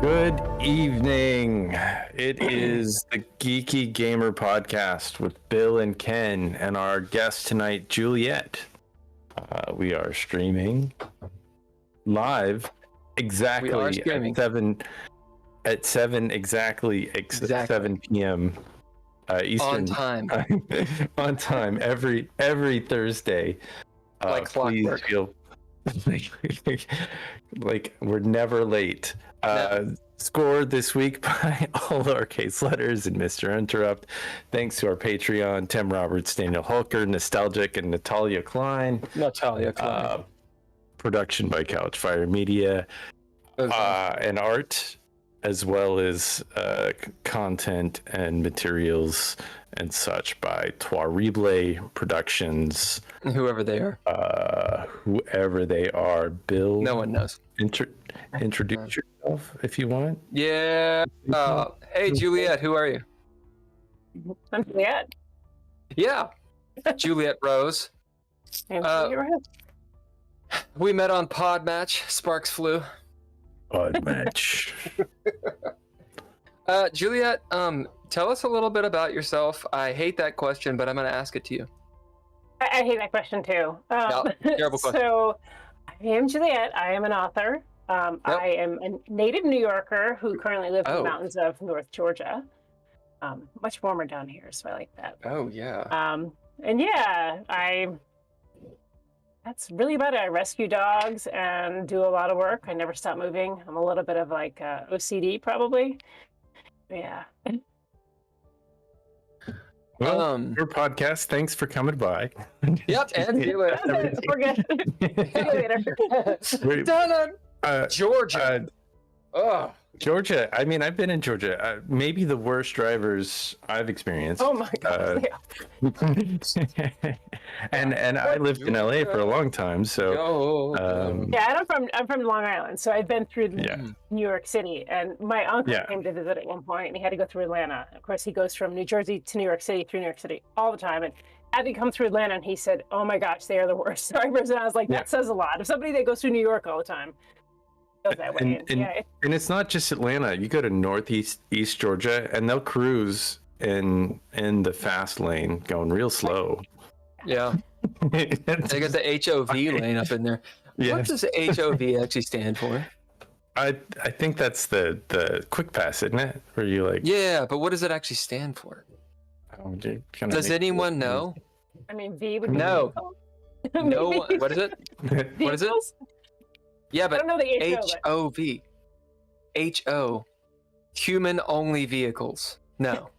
Good evening. It is the Geeky Gamer Podcast with Bill and Ken and our guest tonight, Juliet. We are streaming live exactly at 7 exactly 7 p.m. Eastern on time every Thursday. Like clockwork. Please feel like we're never late. Scored this week by all lowercase letters and Mr. Interrupt. Thanks to our Patreon, Tim Roberts, Daniel Hulker, Nostalgic, and Natalia Cline. Production by Couchfire Media. And art, as well as content and materials and such by Trois Productions. Whoever they are. Bill. No one knows. Introduce yourself if you want. Yeah. Hey, Juliet, who are you? I'm Juliet. Yeah. Juliet Rose. We met on Pod Match. Sparks flew. Pod Match. Juliet, tell us a little bit about yourself. I hate that question, but I'm going to ask it to you. I hate that question too. Terrible question. So, I am Juliet. I am an author. I am a native New Yorker who currently lives in the mountains of North Georgia. Much warmer down here, so I like that. Oh, yeah. And yeah, that's really about it. I rescue dogs and do a lot of work. I never stop moving. I'm a little bit of like OCD probably. Yeah. Well, your podcast. Thanks for coming by. Yep, and see you later. We're good. See you later. Done. Georgia. Georgia. I mean, I've been in Georgia. Maybe the worst drivers I've experienced. Oh my God. And I lived in LA for a long time, so yeah, and I'm from Long Island, so I've been through New York City, and my uncle came to visit at one point, and he had to go through Atlanta. Of course, he goes from New Jersey to New York City through New York City all the time, and had to come through Atlanta, and he said, "Oh my gosh, they are the worst drivers." And I was like, "That says a lot." If somebody that goes through New York all the time goes that way, and it's not just Atlanta. You go to Northeast Georgia, and they'll cruise in the fast lane, going real slow. Yeah. They got the HOV lane up in there. Yeah. What does HOV actually stand for? I think that's the quick pass, isn't it? Where you like. Yeah, but what does it actually stand for? Does anyone know? I mean, V would be no. No. What is it? What is it? Yeah, but I don't know the HOV. HO. Human only vehicles. No.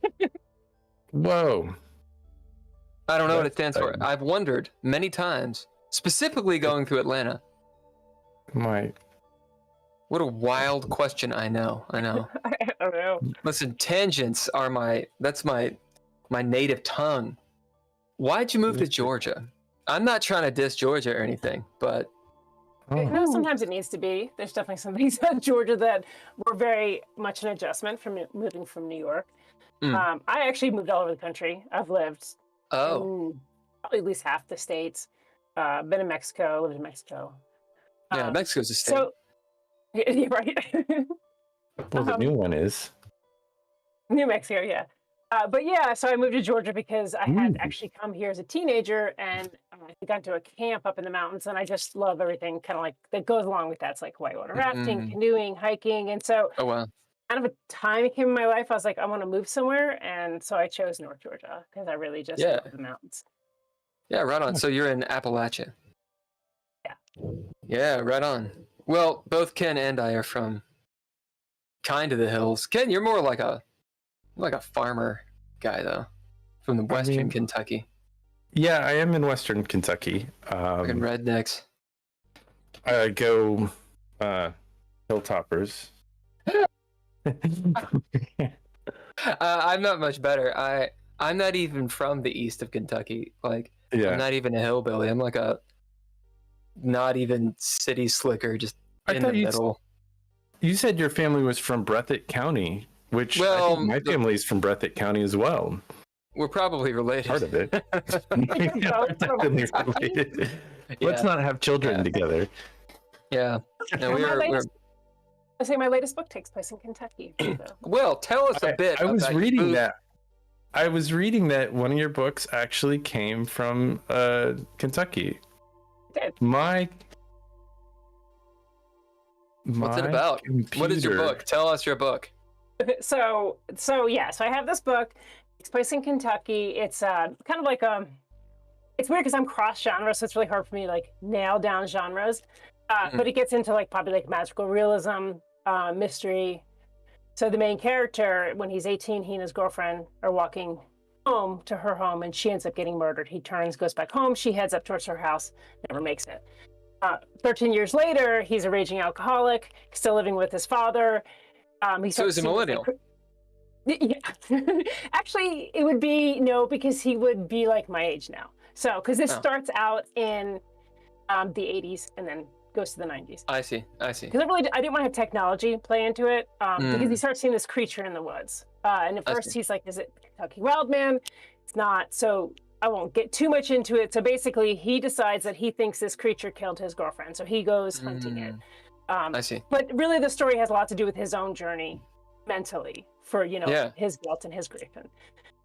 Whoa. I don't know what it stands for. I've wondered many times, specifically going through Atlanta. What a wild question. I know. I don't know. Listen, tangents are my native tongue. Why'd you move to Georgia? I'm not trying to diss Georgia or anything, but no, sometimes it needs to be. There's definitely some things about Georgia that were very much an adjustment from moving from New York. I actually moved all over the country. I've lived in probably at least half the states. Been in Mexico, lived in Mexico. Yeah, Mexico's a state. So, yeah, right. Well, the new one is New Mexico, yeah. But yeah, so I moved to Georgia because I had actually come here as a teenager, and I got to a camp up in the mountains, and I just love everything kind of like that goes along with that. It's like whitewater rafting, canoeing, hiking, and so kind of a time came in my life. I was like, I want to move somewhere, and so I chose North Georgia because I really just love the mountains. Yeah, right on. So you're in Appalachia. Yeah. Yeah, right on. Well, both Ken and I are from kind of the hills. Ken, you're more like a farmer guy though, from the Western Kentucky. Yeah, I am in Western Kentucky. Fucking rednecks. I go hilltoppers. I'm not much better. I'm not even from the east of Kentucky. Like, I'm not even a hillbilly. I'm like a not even city slicker, just in the middle. You said your family was from Breathitt County, which I think my family's from Breathitt County as well. We're probably related. Part of it. Yeah, we're definitely related. Let's not have children together. Yeah. No, we're I say my latest book takes place in Kentucky. So. Well, tell us a bit. I was about reading that. I was reading that one of your books actually came from Kentucky. It did. What's it about? What is your book? Tell us your book. So I have this book. It takes place in Kentucky. It's kind of like it's weird because I'm cross genre, so it's really hard for me to like nail down genres. But it gets into like probably like magical realism, mystery. So the main character, when he's 18, he and his girlfriend are walking home to her home, and she ends up getting murdered. He turns, goes back home. She heads up towards her house, never makes it. 13 years later, he's a raging alcoholic, still living with his father. So he's a millennial. Yeah. Actually, it would be no, because he would be like my age now. So, because this starts out in the 80s and then goes to the 90s. I see. Because I didn't want to have technology play into it because he starts seeing this creature in the woods. And at first he's like, is it Kentucky Wildman? It's not. So I won't get too much into it. So basically he decides that he thinks this creature killed his girlfriend. So he goes hunting it. I see. But really the story has a lot to do with his own journey mentally for, his guilt and his grief. And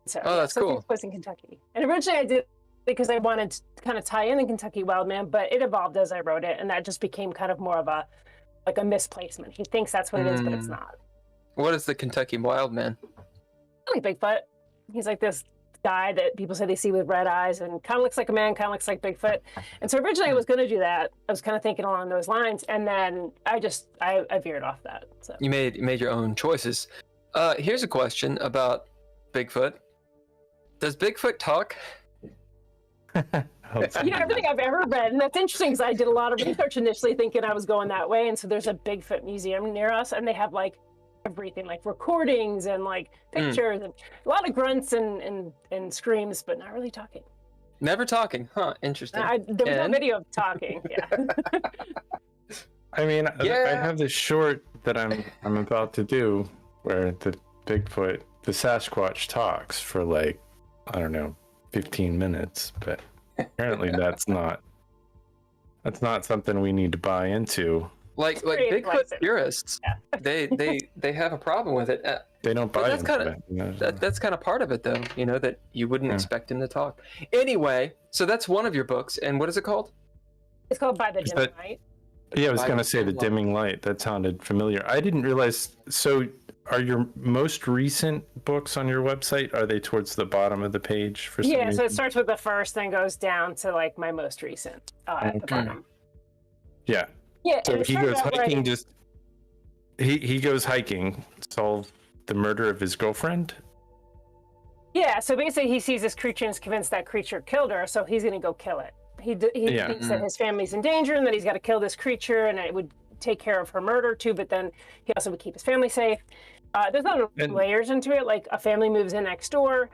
so, that's cool. It was in Kentucky. And originally I did because I wanted to kind of tie in the Kentucky Wildman, but it evolved as I wrote it, and that just became kind of more of a misplacement. He thinks that's what it is, but it's not. What is the Kentucky Wildman? Like Bigfoot. He's like this guy that people say they see with red eyes and kind of looks like a man, kind of looks like Bigfoot. And so originally I was going to do that. I was kind of thinking along those lines, and then I veered off that. So. You made your own choices. Here's a question about Bigfoot. Does Bigfoot talk? Everything I've ever read, and that's interesting because I did a lot of research initially thinking I was going that way, and so there's a Bigfoot museum near us, and they have like everything, like recordings and like pictures and a lot of grunts and screams, but not really talking. Never talking, huh? Interesting. There was no video of talking. Yeah. I mean, I have this short that I'm about to do where the Bigfoot, the Sasquatch talks for like, I don't know, 15 minutes, but apparently that's not something we need to buy into. Like Bigfoot purists, they have a problem with it. They don't buy into it. That's kind of part of it, though. That you wouldn't expect him to talk. Anyway, so that's one of your books, and what is it called? It's called By the Dimming Light. Yeah, I was going to say The Dimming Light. That sounded familiar. I didn't realize. So, are your most recent books on your website? Are they towards the bottom of the page for some reason? So it starts with the first, then goes down to like my most recent at the bottom. Yeah. Yeah. So he goes hiking. He goes hiking. Solve the murder of his girlfriend. Yeah. So basically, he sees this creature and is convinced that creature killed her, so he's going to go kill it. He thinks that his family's in danger and that he's got to kill this creature, and it would take care of her murder too, but then he also would keep his family safe. There's a lot of layers into it, like a family moves in next door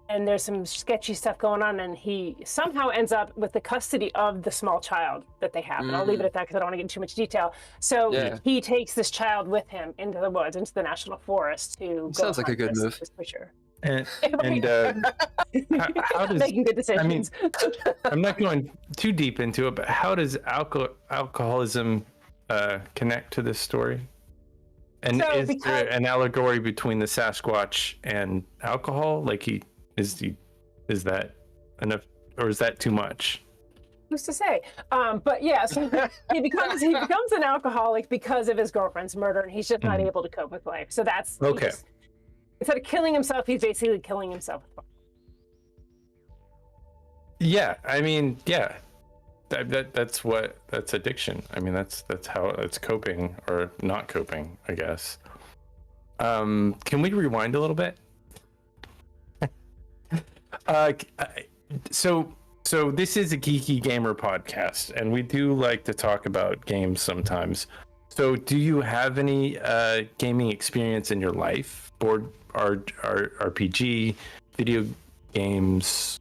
and there's some sketchy stuff going on, and he somehow ends up with the custody of the small child that they have. And I'll leave it at that because I don't want to get into too much detail. So he takes this child with him into the woods, into the national forest to go sounds like a good move. This creature. And how does making good decisions? I mean, I'm not going too deep into it, but how does alcoholism connect to this story? And is there an allegory between the Sasquatch and alcohol? Like is that enough, or is that too much? Who's to say? But yeah, so he becomes an alcoholic because of his girlfriend's murder, and he's just not able to cope with life. So that's okay. Instead of killing himself, he's basically killing himself. Yeah, I mean, yeah, that's addiction. I mean, that's how it's coping or not coping, I guess. Can we rewind a little bit? So this is a Geeky Gamer podcast, and we do like to talk about games sometimes. So do you have any gaming experience in your life? Board RPG, video games?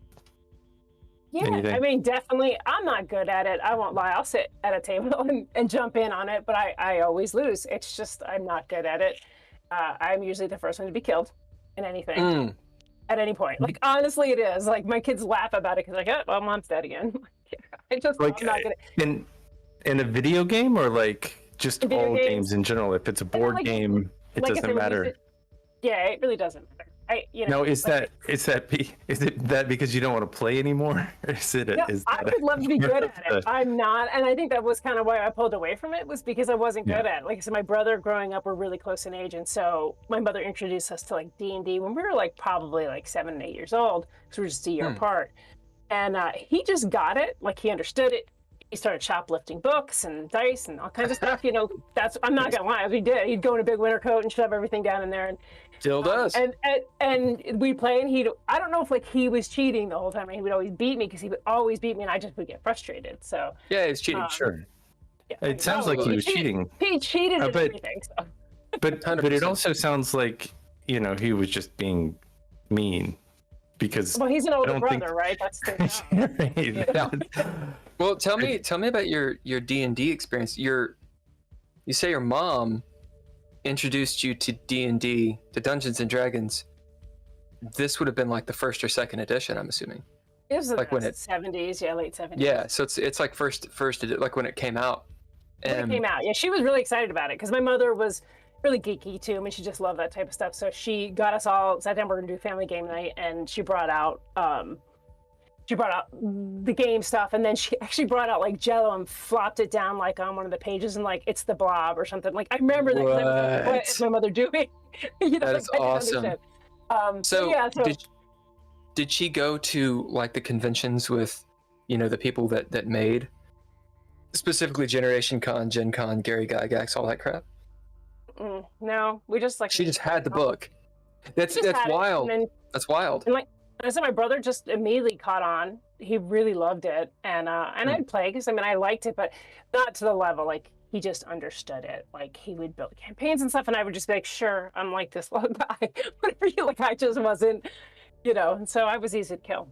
Yeah, anything? I mean, definitely. I'm not good at it. I won't lie. I'll sit at a table and jump in on it, but I always lose. It's just I'm not good at it. I'm usually the first one to be killed in anything at any point. Like, honestly, it is. Like, my kids laugh about it because, like, oh, well, mom's dead again. I'm not good at it. In a video game, or like just all games in general. If it's a board game, it doesn't matter. Yeah, it really doesn't matter. No, is it that because you don't want to play anymore? Or I would love to be good at it. I'm not, and I think that was kind of why I pulled away from it, was because I wasn't good at it. Like I said, my brother growing up were really close in age, and so my mother introduced us to like D&D when we were like probably like 7 and 8 years old, because we were just a year apart. And he just got it, like he understood it. He started shoplifting books and dice and all kinds of stuff. I'm not gonna lie, he did. He'd go in a big winter coat and shove everything down in there, and still does. And we'd play, and I don't know if like he was cheating the whole time, and he would always beat me, because he would always beat me, and I just would get frustrated. So yeah, he was cheating. Sure. Yeah, it sounds like he was cheating. He cheated at everything. So. But it also sounds like he was just being mean. Because he's an older brother, right? That's the Well, tell me about your D&D experience. You say your mom introduced you to D&D, to Dungeons and Dragons. This would have been like the first or second edition, I'm assuming. It was like when 70s, late 70s. Yeah, so it's like first like when it came out. When it came out, yeah, she was really excited about it, because my mother was really geeky too. I mean, she just loved that type of stuff. So she got us all sat down. We're gonna do family game night, and she brought out the game stuff, and then she actually brought out like Jello and flopped it down like on one of the pages, and like it's the Blob or something. Like I remember that. What is my mother doing? That is awesome. So did she go to like the conventions with the people that made specifically Generation Con, Gen Con, Gary Gygax, all that crap? No, we just like. She just had the book. That's wild. That's wild. And like I said, my brother just immediately caught on. He really loved it, and I'd play, because I liked it, but not to the level. Like he just understood it. Like he would build campaigns and stuff, and I would just be like, "Sure, I'm like this little guy, whatever you like." I just wasn't, And so I was easy to kill.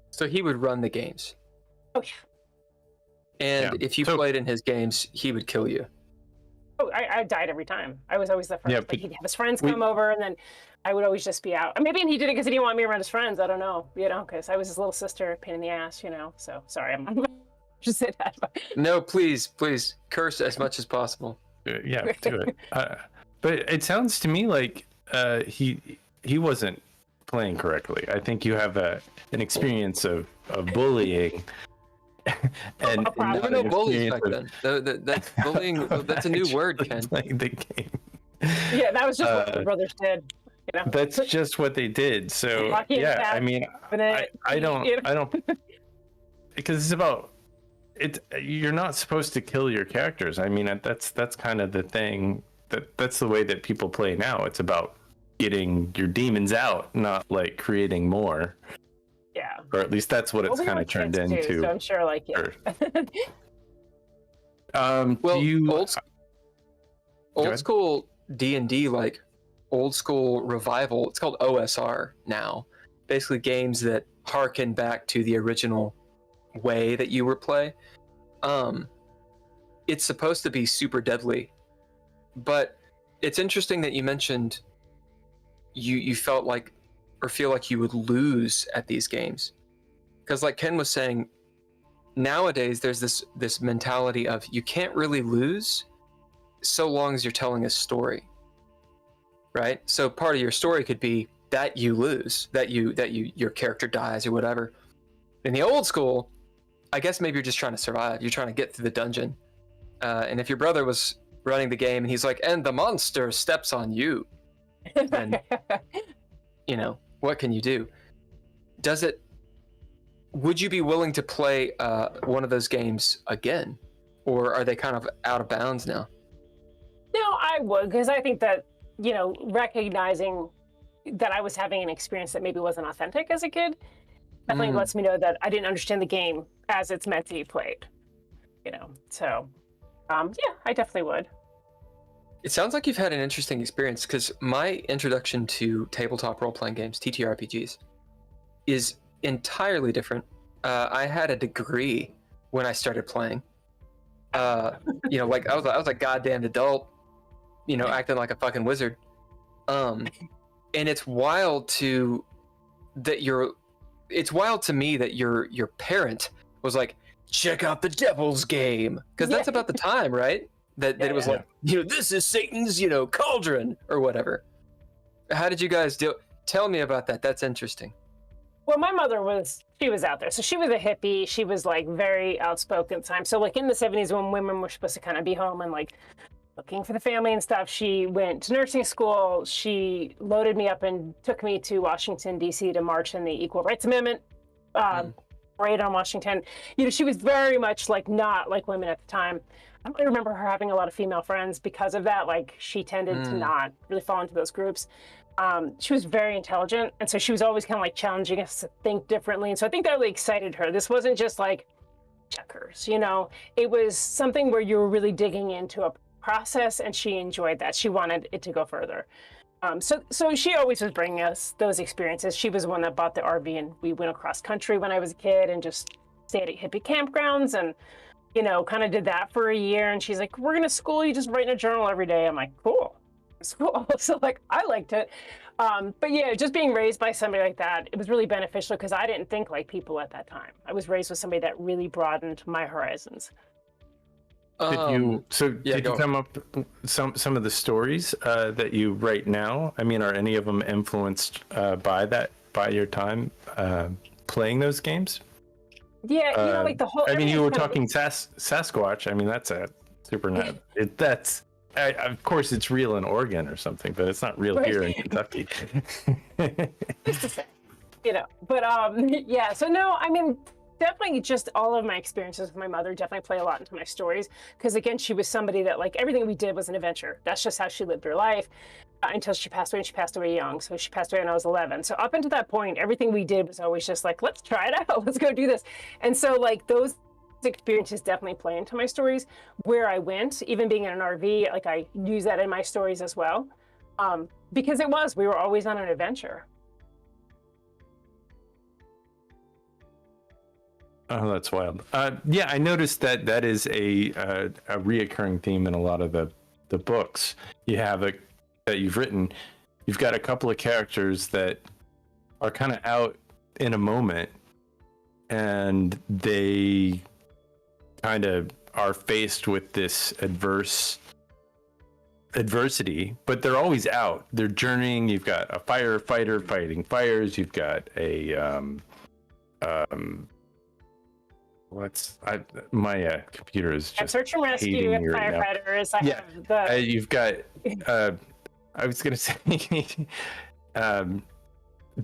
So he would run the games. Oh yeah. And if you played in his games, he would kill you. Oh, I died every time. I was always the first. Like he'd have his friends come over, and then I would always just be out. Maybe he did it because he didn't want me around his friends. I don't know, because I was his little sister, pain in the ass, So sorry, I'm just say that. No, please curse as much as possible. Yeah, do it. But it sounds to me like he wasn't playing correctly. I think you have an experience of bullying. And there were no bullies back then. That's bullying. That's a new word, Ken. Playing the game. Yeah, that was just what the brothers did. That's just what they did. So yeah, I mean, I don't, because it's about it. You're not supposed to kill your characters. I mean, that's kind of the thing. That's the way that people play now. It's about getting your demons out, not like creating more. Yeah. Or at least that's what it's kind of turned into. Too, so I'm sure, like, old school D&D, like old school revival. It's called OSR now. Basically, games that harken back to the original way that you were play. It's supposed to be super deadly, but it's interesting that you mentioned you felt like, or feel like you would lose at these games, because like Ken was saying, nowadays there's this mentality of you can't really lose so long as you're telling a story, right? So part of your story could be that you lose, that your character dies or whatever. In the old school, I guess maybe you're just trying to survive. You're trying to get through the dungeon, and if your brother was running the game and he's like, and the monster steps on you, then what can you do? Would you be willing to play one of those games again, or are they kind of out of bounds now? No, I would, because I think that, recognizing that I was having an experience that maybe wasn't authentic as a kid definitely lets me know that I didn't understand the game as it's meant to be played. So I definitely would. It sounds like you've had an interesting experience, because my introduction to tabletop role-playing games, TTRPGs, is entirely different. I had a degree when I started playing. Like I was a goddamn adult, acting like a fucking wizard. And it's wild to me that your parent was like, check out the Devil's Game, because that's about the time, right? That it was like, this is Satan's, cauldron or whatever. How did you guys do? Tell me about that. That's interesting. Well, my mother she was out there. So she was a hippie. She was like very outspoken at the time. So like in the 70s when women were supposed to kind of be home and like looking for the family and stuff, she went to nursing school. She loaded me up and took me to Washington, D.C. to march in the Equal Rights Amendment parade on Washington. She was very much like not like women at the time. I remember her having a lot of female friends because of that. Like she tended to not really fall into those groups. She was very intelligent, and so she was always kind of like challenging us to think differently. And so I think that really excited her. This wasn't just like checkers, it was something where you were really digging into a process, and she enjoyed that. She wanted it to go further. So she always was bringing us those experiences. She was the one that bought the RV, and we went across country when I was a kid and just stayed at hippie campgrounds and, kind of did that for a year. And she's like, we're going to school you just write in a journal every day. I'm like, cool. School. So like I liked it, but yeah, just being raised by somebody like that, it was really beneficial because I didn't think like people at that time. I was raised with somebody that really broadened my horizons. Did you come up some of the stories that you write now? I mean, are any of them influenced by your time playing those games? Yeah, like the whole. I mean, you were talking Sasquatch. I mean, that's a super net. Of course, it's real in Oregon or something, but it's not real here in Kentucky. But yeah. So no, I mean, definitely just all of my experiences with my mother definitely play a lot into my stories. Because again, she was somebody that like everything we did was an adventure. That's just how she lived her life until she passed away. And she passed away young. So she passed away when I was 11. So up until that point, everything we did was always just like, let's try it out. Let's go do this. And so like those experiences definitely play into my stories. Where I went, even being in an RV, like I use that in my stories as well, because we were always on an adventure. Oh, that's wild. Yeah, I noticed that is a reoccurring theme in a lot of the books you have that you've written. You've got a couple of characters that are kind of out in a moment, and they kind of are faced with this adversity, but they're always out. They're journeying. You've got a firefighter fighting fires. You've got a my computer is just search and rescue firefighters. You've got I was gonna say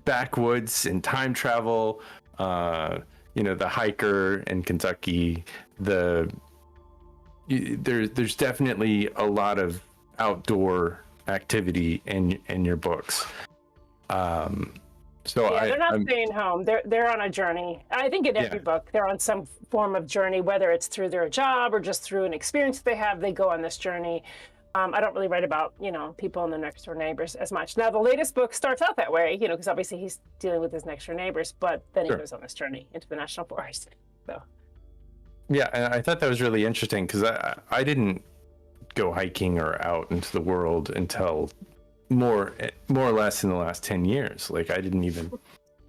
backwoods and time travel. The hiker in Kentucky. There's definitely a lot of outdoor activity in your books. They're not staying home. They're on a journey. I think in every book they're on some form of journey, whether it's through their job or just through an experience they have. They go on this journey. I don't really write about people and their next door neighbors as much. Now the latest book starts out that way, because obviously he's dealing with his next door neighbors, but then he goes on this journey into the national forest. So. Yeah, and I thought that was really interesting because I didn't go hiking or out into the world until more or less in the last 10 years. Like I didn't even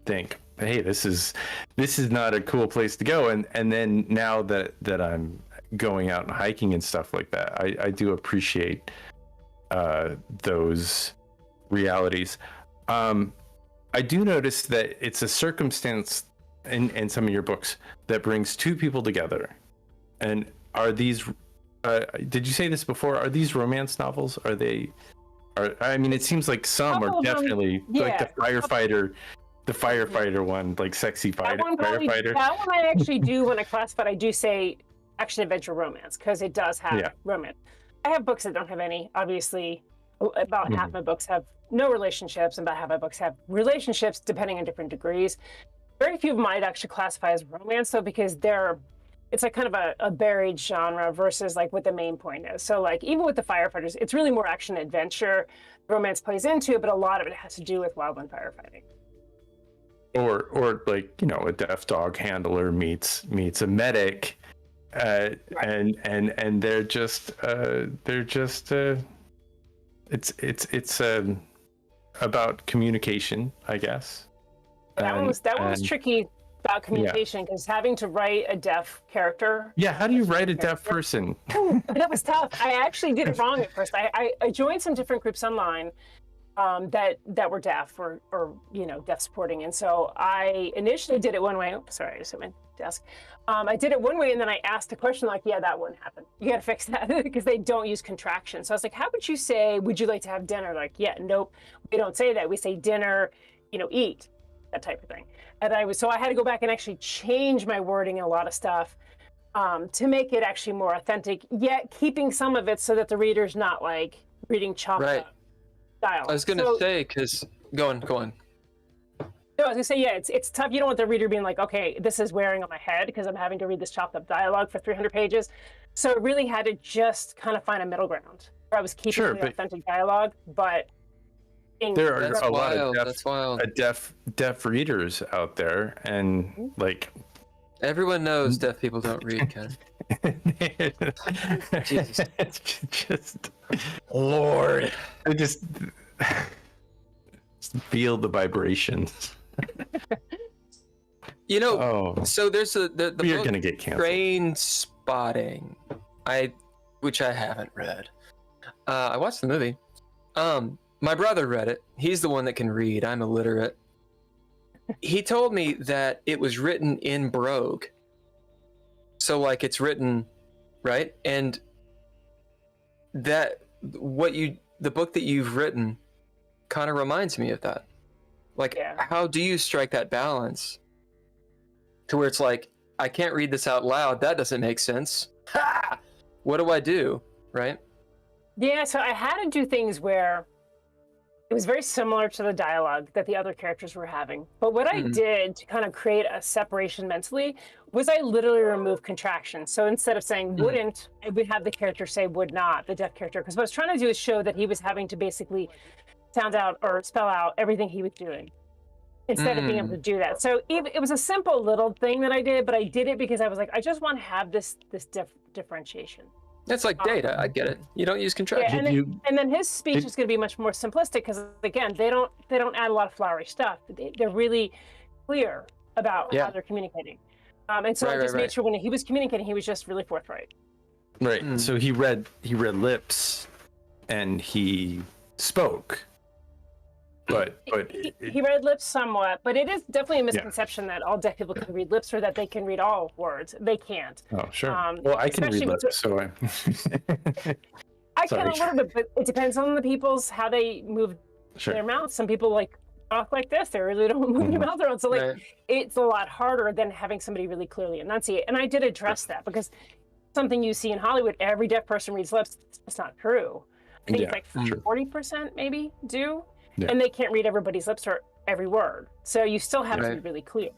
think, hey, this is not a cool place to go. And then now that I'm going out and hiking and stuff like that, I do appreciate those realities. I do notice that it's a circumstance in some of your books that brings two people together. And are these did you say this before? Are these romance novels? I mean, it seems like some are definitely like the firefighter one, like sexy firefighter. That one I actually do when I classify it, I do say action adventure romance because it does have romance. I have books that don't have any. Obviously, about half my books have no relationships, and about half my books have relationships, depending on different degrees. Very few of them I'd actually classify as romance, though, because it's like kind of a buried genre versus like what the main point is. So like even with the firefighters, it's really more action adventure. Romance plays into it, but a lot of it has to do with wildland firefighting. Or like a deaf dog handler meets a medic, and they're just it's about communication, I guess. That one was tricky about communication, because having to write a deaf character. Yeah, how do you write a deaf person? That was tough. I actually did it wrong at first. I joined some different groups online that were deaf or deaf supporting, and so I initially did it one way. Oh, sorry, I just hit my desk. I did it one way, and then I asked a question like, "Yeah, that wouldn't happen. You got to fix that," because they don't use contractions. So I was like, "How would you say, would you like to have dinner?" Like, "Yeah, nope, we don't say that. We say dinner, eat." That type of thing. And I had to go back and actually change my wording and a lot of stuff to make it actually more authentic, yet keeping some of it so that the reader's not like reading chopped up dialogue. I was gonna say, because go on. No, I was gonna say, yeah, it's tough. You don't want the reader being like, okay, this is wearing on my head because I'm having to read this chopped up dialogue for 300 pages. So I really had to just kind of find a middle ground where I was keeping the authentic dialogue, but there are a lot of deaf readers out there, and like everyone knows deaf people don't read, Ken. Jesus. It's just Lord. I just feel the vibrations. So there's the you're book, gonna get canceled. Train Spotting, which I haven't read. I watched the movie. My brother read it. He's the one that can read. I'm illiterate. He told me that it was written in Brogue. So like it's written, right? And that the book that you've written kind of reminds me of that. Like, how do you strike that balance to where it's like, I can't read this out loud. That doesn't make sense. Ha! What do I do? Right? Yeah, so I had to do things where it was very similar to the dialogue that the other characters were having. But what I did to kind of create a separation mentally was I literally removed contractions. So instead of saying wouldn't, I would have the character say would not, the deaf character. Because what I was trying to do is show that he was having to basically sound out or spell out everything he was doing instead of being able to do that. So it was a simple little thing that I did, but I did it because I was like, I just want to have this differentiation. That's like data. I get it. You don't use contractions. Yeah, and then his speech is going to be much more simplistic because, again, they don't add a lot of flowery stuff. They're really clear about how they're communicating. And so I just made sure when he was communicating, he was just really forthright. Right. So he read lips, and he spoke. But he read lips somewhat, but it is definitely a misconception that all deaf people can read lips or that they can read all words. They can't. Oh, sure. Well, I can read lips, so I can a little bit, but it depends on the people's how they move their mouths. Some people like talk like this; they really don't move their mouth around. So it's a lot harder than having somebody really clearly enunciate. And I did address that because something you see in Hollywood, every deaf person reads lips. It's not true. I think it's like 40% maybe do. Yeah. And they can't read everybody's lips or every word. So you still have to be really clear.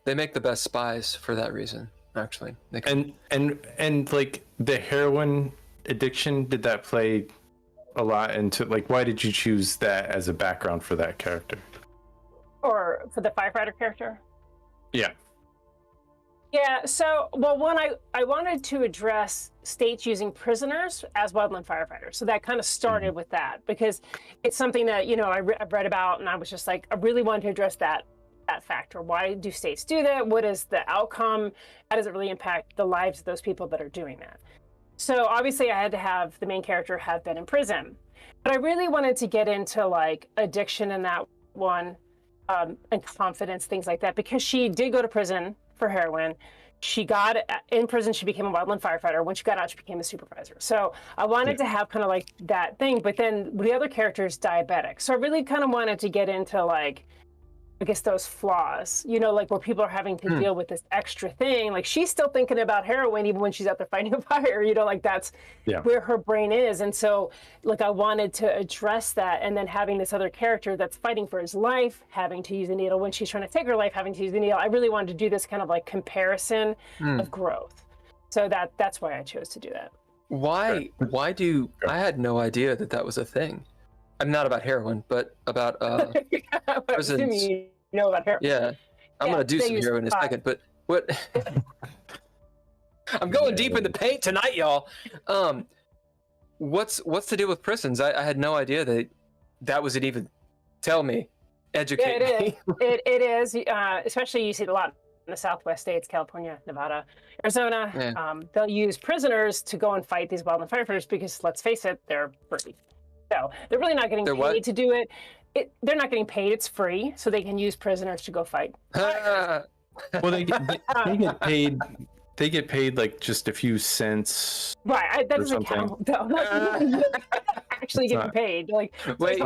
They make the best spies for that reason, actually. And like the heroin addiction, did that play a lot into, like, why did you choose that as a background for that character? Or for the firefighter character? Yeah. Yeah, so, well, one, I wanted to address states using prisoners as wildland firefighters. So that kind of started with that because it's something that, I've read about, and I was just like, I really wanted to address that factor. Why do states do that? What is the outcome? How does it really impact the lives of those people that are doing that? So obviously I had to have the main character have been in prison, but I really wanted to get into like addiction in that one, and confidence, things like that, because she did go to prison for heroin. She got in prison, she became a wildland firefighter. When she got out, she became a supervisor. So I wanted to have kind of like that thing, but then the other character is diabetic. So I really kind of wanted to get into like, I guess those flaws, like where people are having to deal with this extra thing. Like she's still thinking about heroin even when she's out there fighting a fire, like that's where her brain is. And so like I wanted to address that, and then having this other character that's fighting for his life, having to use a needle when she's trying to take her life, having to use the needle. I really wanted to do this kind of like comparison of growth. So that's why I chose to do that. Why I had no idea that was a thing. I'm not about heroin, but about prisons. You know about heroin. Yeah, I'm gonna do some heroin in a second. But what? I'm going deep in the paint tonight, y'all. What's the deal with prisons? I had no idea that was it even. Tell me, educate me. It is. Especially you see a lot in the Southwest states, California, Nevada, Arizona, they'll use prisoners to go and fight these wildland firefighters because, let's face it, they're free. So they're really not getting paid to do it. They're not getting paid. It's free, so they can use prisoners to go fight. Well, they get paid. They get paid like just a few cents. Right, that doesn't count. No, actually getting paid. Like, wait,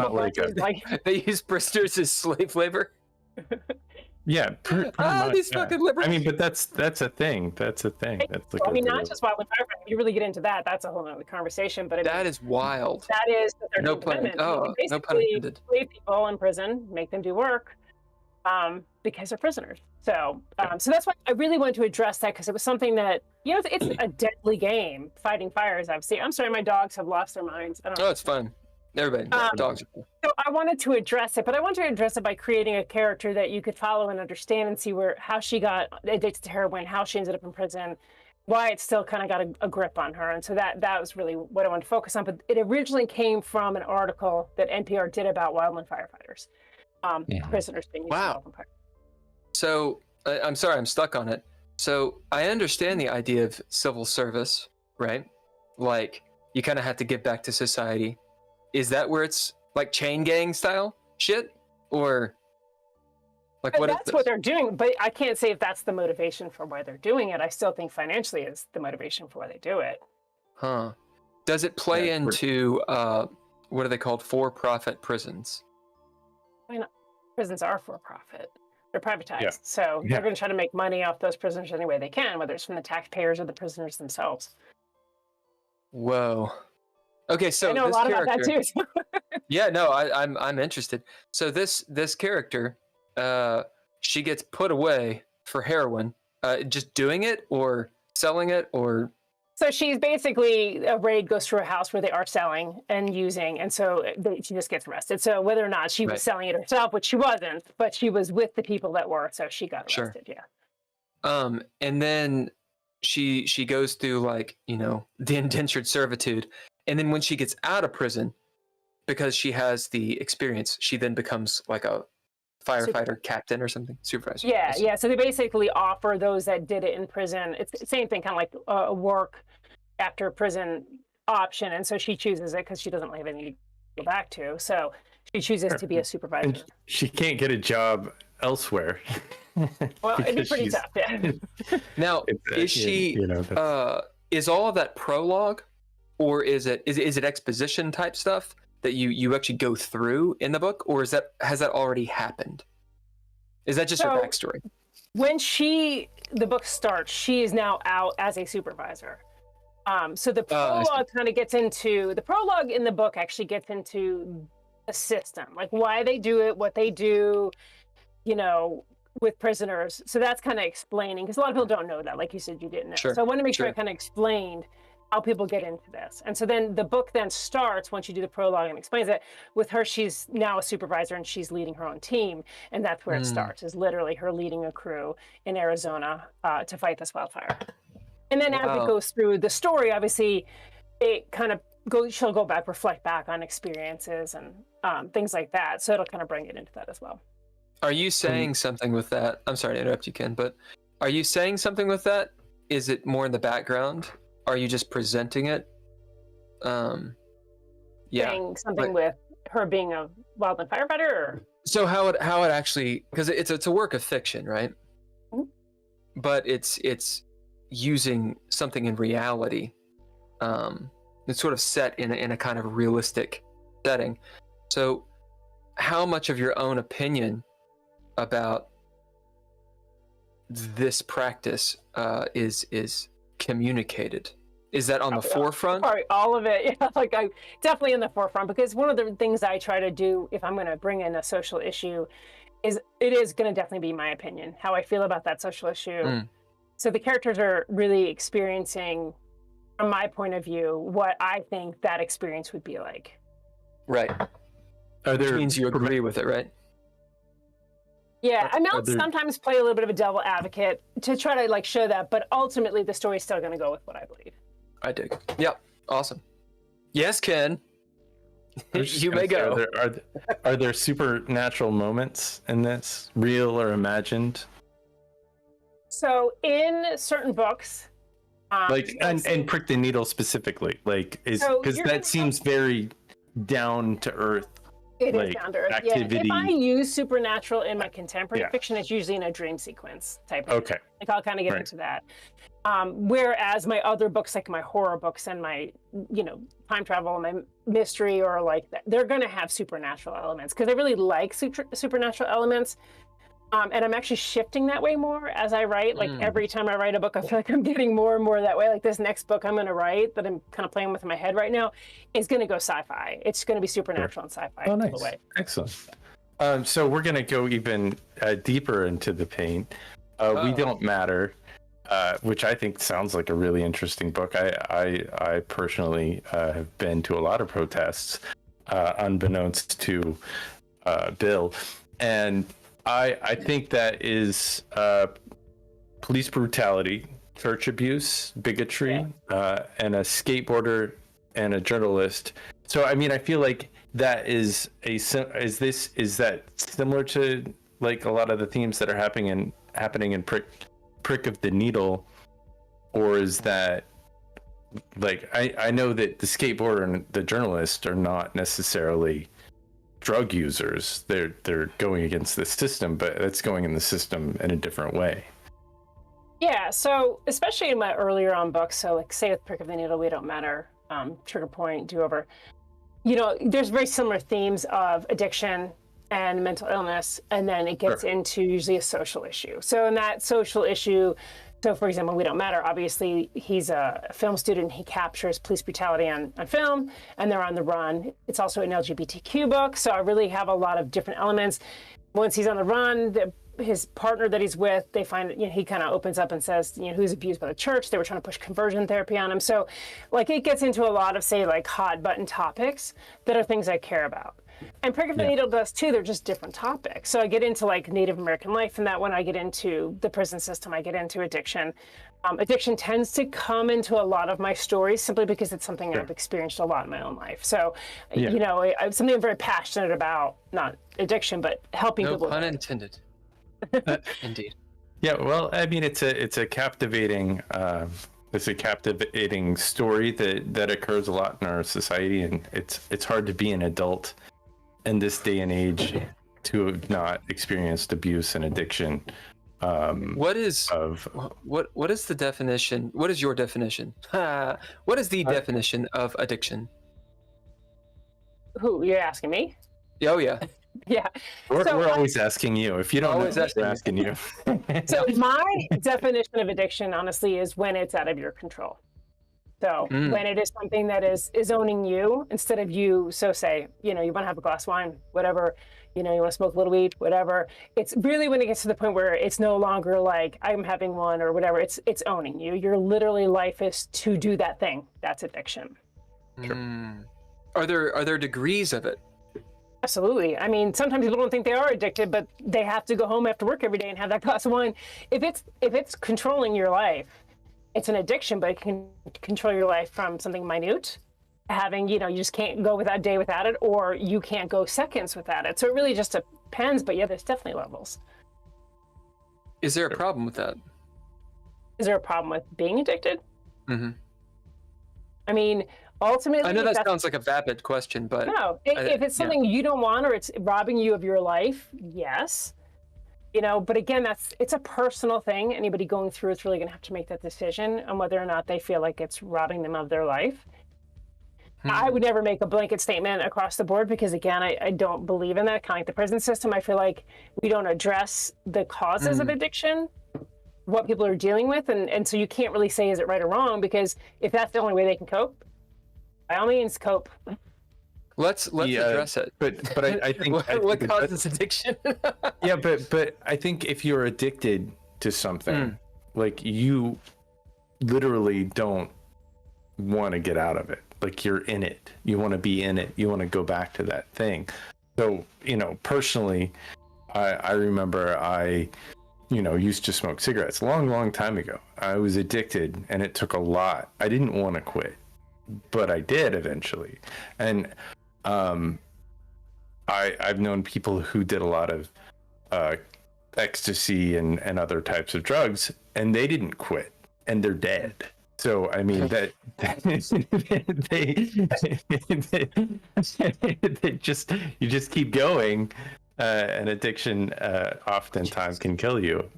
they use prisoners as slave labor. Yeah, these fucking liberals. I mean, but that's a thing. That's a thing. That's like I mean, not just wildland firefighting. If you really get into that, that's a whole other conversation. But that is wild. That is that they're no pun intended. Leave people in prison, make them do work, because they're prisoners. So that's why I really wanted to address that, because it was something that, you know, it's a deadly game, fighting fires. I've seen. I'm sorry, my dogs have lost their minds. I don't know. Oh, it's fine. Everybody, dogs. So I wanted to address it, but I wanted to address it by creating a character that you could follow and understand and see how she got addicted to heroin, how she ended up in prison, why it still kind of got a grip on her. And so that was really what I wanted to focus on. But it originally came from an article that NPR did about wildland firefighters, prisoners being used as wildland firefighters. So I'm sorry, I'm stuck on it. So I understand the idea of civil service, right? Like, you kind of have to give back to society. Is that where it's like chain gang style shit, or like what? That's what they're doing, but I can't say if that's the motivation for why they're doing it. I still think financially is the motivation for why they do it. Huh? Does it play into what are they called? For-profit prisons. I mean, prisons are for-profit. They're privatized, so they're going to try to make money off those prisoners any way they can, whether it's from the taxpayers or the prisoners themselves. Whoa. Okay, so I know a lot about that too. Yeah, no, I'm interested. So this character, she gets put away for heroin, just doing it or selling it, or. So she's basically, a raid goes through a house where they are selling and using, and so she just gets arrested. So whether or not she was selling it herself, which she wasn't, but she was with the people that were, so she got arrested. Yeah. And then she goes through, like, you know, the indentured servitude. And then when she gets out of prison, because she has the experience, she then becomes like a firefighter captain or something, supervisor. Yeah. So they basically offer those that did it in prison. It's the same thing, kind of like a work after prison option. And so she chooses it because she doesn't have anything to go back to. So she chooses to be a supervisor. And she can't get a job elsewhere. Well, it'd be pretty tough. Yeah. Now, is she? Is all of that prologue? Or is it exposition type stuff that you actually go through in the book, or has that already happened? Is that just her backstory? When the book starts, she is now out as a supervisor. So the prologue kind of gets into the prologue in the book actually gets into the system, like why they do it, what they do, you know, with prisoners. So that's kind of explaining, because a lot of people don't know that, like you said, you didn't know. So I want to make sure I kind of explained how people get into this. And so then the book then starts, once you do the prologue and explains it, with her, she's now a supervisor and she's leading her own team. And that's where it starts, is literally her leading a crew in Arizona to fight this wildfire. And then as it goes through the story, obviously, it kind of she'll go back, reflect back on experiences and things like that. So it'll kind of bring it into that as well. Are you saying something with that? I'm sorry to interrupt you, Ken, but are you saying something with that? Is it more in the background? Are you just presenting it? Saying something with her being a wildland firefighter, or? So how it actually, because it's a work of fiction, right? Mm-hmm. But it's using something in reality. It's sort of set in a kind of realistic setting. So how much of your own opinion about this practice is communicated? Is that on the forefront? Sorry, all of it. Yeah, like I definitely in the forefront, because one of the things I try to do if I'm going to bring in a social issue is it is going to definitely be my opinion, how I feel about that social issue. So the characters are really experiencing, from my point of view, what I think that experience would be like. Right. Which means you agree with it, right? Yeah, I mean, I'll sometimes play a little bit of a devil advocate to try to like show that, but ultimately the story's still going to go with what I believe. I dig. Yep. Awesome. Yes, Ken. You may go. Are there supernatural moments in this, real or imagined? So in certain books, like and prick the needle specifically, like is because that seems very down to earth. It like, is down to earth. activity. Yeah. If I use supernatural in my contemporary fiction, it's usually in a dream sequence type of Okay. thing. Like I'll kind of get into that. Whereas my other books, like my horror books and my, time travel and my mystery or like that, they're going to have supernatural elements because I really like supernatural elements. And I'm actually shifting that way more as I write. Like every time I write a book, I feel like I'm getting more and more that way. Like this next book I'm going to write that I'm kind of playing with in my head right now is going to go sci-fi. It's going to be supernatural and sci-fi. Oh, nice. Way. Excellent. So we're going to go even deeper into the pain. We Don't Matter, which I think sounds like a really interesting book. I personally have been to a lot of protests, unbeknownst to Bill. And I think that is police brutality, church abuse, bigotry, and a skateboarder and a journalist. So I mean, I feel like that is that similar to like a lot of the themes that are happening in prick of the needle, or is that like I know that the skateboarder and the journalist are not necessarily drug users. They're going against the system, but it's going in the system in a different way. Yeah, so especially in my earlier on books, so like say with Prick of the Needle, We Don't Matter, Trigger Point, Do Over, there's very similar themes of addiction and mental illness, and then it gets into usually a social issue. So in that social issue, so for example, We Don't Matter, obviously he's a film student, he captures police brutality on film, and they're on the run. It's also an LGBTQ book, so I really have a lot of different elements. Once he's on the run, his partner that he's with, they find, he kind of opens up and says, he was abused by the church. They were trying to push conversion therapy on him. So like it gets into a lot of, say, like hot button topics that are things I care about. And Prick of the Needle does too. They're just different topics. So I get into like Native American life in that one. I get into the prison system. I get into addiction. Addiction tends to come into a lot of my stories simply because it's something I've experienced a lot in my own life. So, it's something I'm very passionate about, not addiction, but helping people. No pun intended. Indeed. Yeah, well, I mean, it's a captivating story that occurs a lot in our society, and it's hard to be an adult in this day and age to have not experienced abuse and addiction. What is the definition? What is your definition? What is the definition of addiction? Who, you're asking me? Oh yeah. Yeah. We're always asking you. If you don't know, we're asking you. So my definition of addiction, honestly, is when it's out of your control. So when it is something that is owning you instead of you. So say, you want to have a glass of wine, whatever, you want to smoke a little weed, whatever. It's really when it gets to the point where it's no longer like I'm having one or whatever. It's owning you. Your literally life is to do that thing. That's addiction. Sure. Are there degrees of it? Absolutely. I mean, sometimes people don't think they are addicted, but they have to go home after work every day and have that glass of wine. If it's controlling your life, it's an addiction, but it can control your life from something minute, having, you just can't go without a day without it, or you can't go seconds without it. So it really just depends, but yeah, there's definitely levels. Is there a problem with that? Is there a problem with being addicted? Mm-hmm. I mean, ultimately, I know that sounds like a vapid question, but no, if it's something you don't want or it's robbing you of your life, yes. But again, it's a personal thing. Anybody going through it's really going to have to make that decision on whether or not they feel like it's robbing them of their life. I would never make a blanket statement across the board because, again, I don't believe in that. Kind of like the prison system, I feel like we don't address the causes of addiction, what people are dealing with, and so you can't really say is it right or wrong, because if that's the only way they can cope, by all means, cope. Let's address it. But I think what causes addiction? Yeah, but I think if you're addicted to something, like you literally don't want to get out of it. Like you're in it. You want to be in it. You want to go back to that thing. So, personally, I remember I used to smoke cigarettes a long time ago. I was addicted and it took a lot. I didn't want to quit, but I did eventually. And I've known people who did a lot of ecstasy and other types of drugs, and they didn't quit, and they're dead. So I mean that they just you just keep going. An addiction oftentimes can kill you.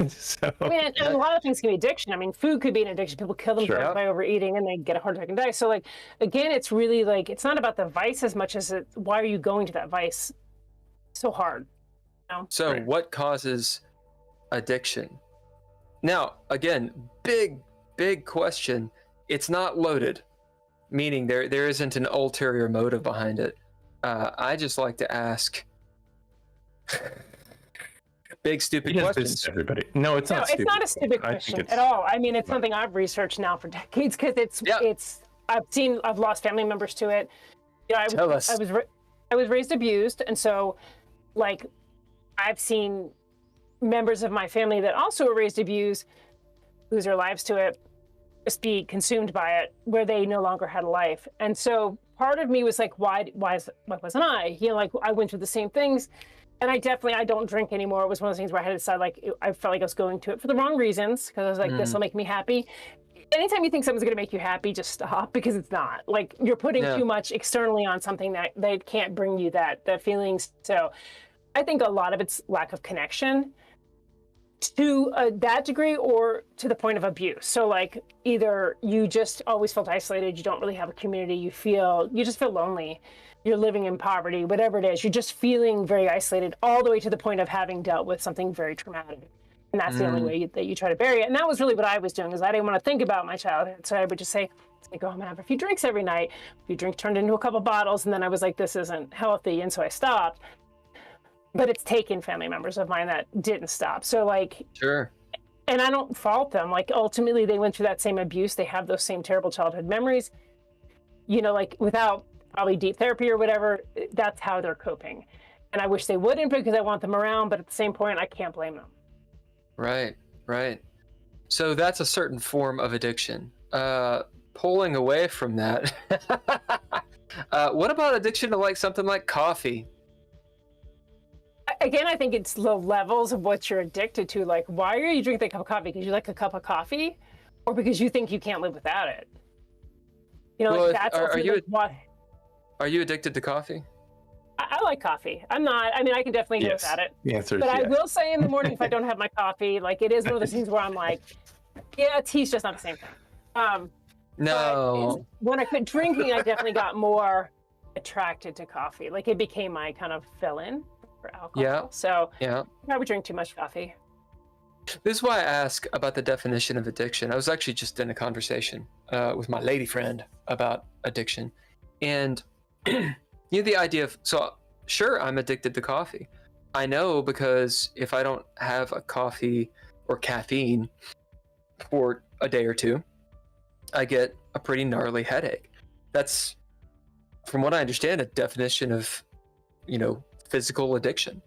So, I mean, and a lot of things can be addiction. I mean, food could be an addiction. People kill themselves by overeating, and they get a heart attack and die. So, like, again, it's really like it's not about the vice as much as why are you going to that vice so hard? You know? So, what causes addiction? Now, again, big question. It's not loaded, meaning there isn't an ulterior motive behind it. I just like to ask big stupid questions. Everybody, no, it's not. It's not a stupid question at all. I mean, it's something I've researched now for decades because it's. I've lost family members to it. You know, Tell us. I was raised abused, and so, like, I've seen members of my family that also were raised abused lose their lives to it, just be consumed by it, where they no longer had a life. And so part of me was like, why wasn't I? You know, like I went through the same things. And I don't drink anymore. It was one of those things where I had to decide, like, I felt like I was going to it for the wrong reasons, because I was like, this will make me happy. Anytime you think something's going to make you happy, just stop, because it's not. Like, you're putting too much externally on something that can't bring you that feelings. So I think a lot of it's lack of connection to that degree, or to the point of abuse. So, like, either you just always felt isolated, you don't really have a community, you just feel lonely. You're living in poverty, whatever it is, you're just feeling very isolated, all the way to the point of having dealt with something very traumatic. And that's the only way that you try to bury it. And that was really what I was doing, is I didn't want to think about my childhood. So I would just say, go home and have a few drinks every night. A few drinks turned into a couple bottles, and then I was like, this isn't healthy. And so I stopped. But it's taken family members of mine that didn't stop. So, like, sure. And I don't fault them. Like, ultimately, they went through that same abuse. They have those same terrible childhood memories. You know, like, without probably deep therapy or whatever, that's how they're coping. And I wish they wouldn't, because I want them around, but at the same point, I can't blame them. Right. So that's a certain form of addiction. Pulling away from that, what about addiction to, like, something like coffee? Again, I think it's the levels of what you're addicted to. Like, why are you drinking a cup of coffee? Because you like a cup of coffee, or because you think you can't live without it? You know, well, like, that's Are you addicted to coffee? I like coffee. I'm not. I mean, I can definitely go without it. The answer is yes. yes. I will say in the morning, if I don't have my coffee, like, it is one of those things where I'm like, yeah, tea's just not the same thing. No. When I quit drinking, I definitely got more attracted to coffee. Like, it became my kind of fill-in for alcohol. Yeah. So I would drink too much coffee. This is why I ask about the definition of addiction. I was actually just in a conversation with my lady friend about addiction. And you know, the idea of, so sure, I'm addicted to coffee. I know, because if I don't have a coffee or caffeine for a day or two, I get a pretty gnarly headache. That's, from what I understand, a definition of, you know, physical addiction.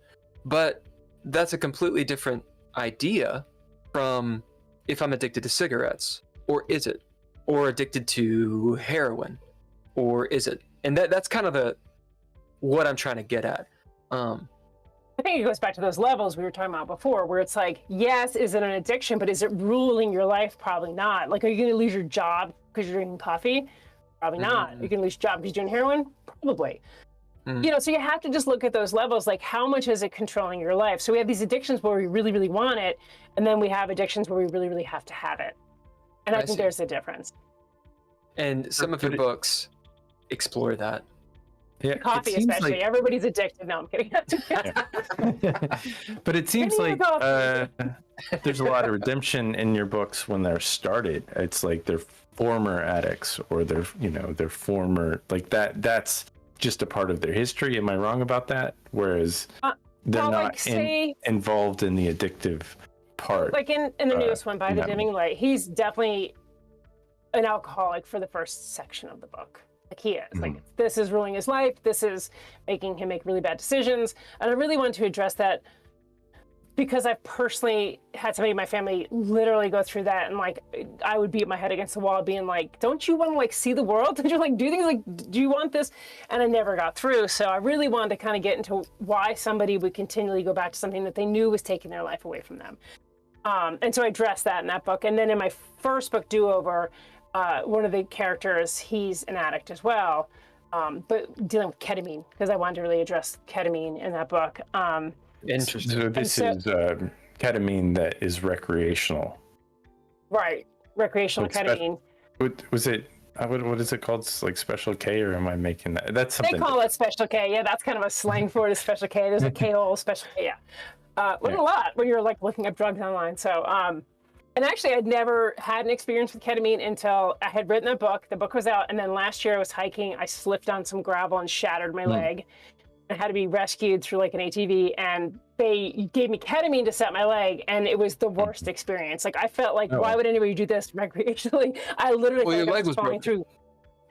But that's a completely different idea from if I'm addicted to cigarettes, or is it? Or addicted to heroin, or is it? And that's kind of what I'm trying to get at. I think it goes back to those levels we were talking about before, where it's like, yes, is it an addiction, but is it ruling your life? Probably not. Like, are you going to lose your job because you're drinking coffee? Probably not. Are you going to lose your job because you're doing heroin? Probably. You know, so you have to just look at those levels, like, how much is it controlling your life? So we have these addictions where we really, really want it, and then we have addictions where we really, really have to have it. And I think there's a difference. And some of your books explore that. Yeah, coffee especially. Like... Everybody's addicted. No, I'm kidding. But it seems like there's a lot of redemption in your books when they're started. It's like they're former addicts, or they're former, like, that's just a part of their history. Am I wrong about that? Whereas they're not involved in the addictive part. Like in the newest one, By the Dimming Light, he's definitely an alcoholic for the first section of the book. Like, he is. Like, this is ruling his life. This is making him make really bad decisions. And I really want to address that, because I've personally had somebody in my family literally go through that, and, like, I would beat my head against the wall being like, don't you want to, like, see the world? Don't you, like, do things? Like, do you want this? And I never got through. So I really wanted to kind of get into why somebody would continually go back to something that they knew was taking their life away from them. And so I addressed that in that book. And then in my first book, Do Over, one of the characters, he's an addict as well, but dealing with ketamine, because I wanted to really address ketamine in that book. Interesting. So this is ketamine that is recreational. Right. Recreational ketamine. Was it, what is it called? It's like Special K, or am I making that? That's something. They call it Special K. Yeah, that's kind of a slang for it, is Special K. There's a K-hole, Special K, yeah. Learn a lot when you're like looking up drugs online. So, and actually I'd never had an experience with ketamine until I had written the book. The book was out, and then last year I was hiking. I slipped on some gravel and shattered my leg. I had to be rescued through like an ATV, and they gave me ketamine to set my leg, and it was the worst experience. Like, I felt like, why would anybody do this recreationally? I literally your leg was falling through.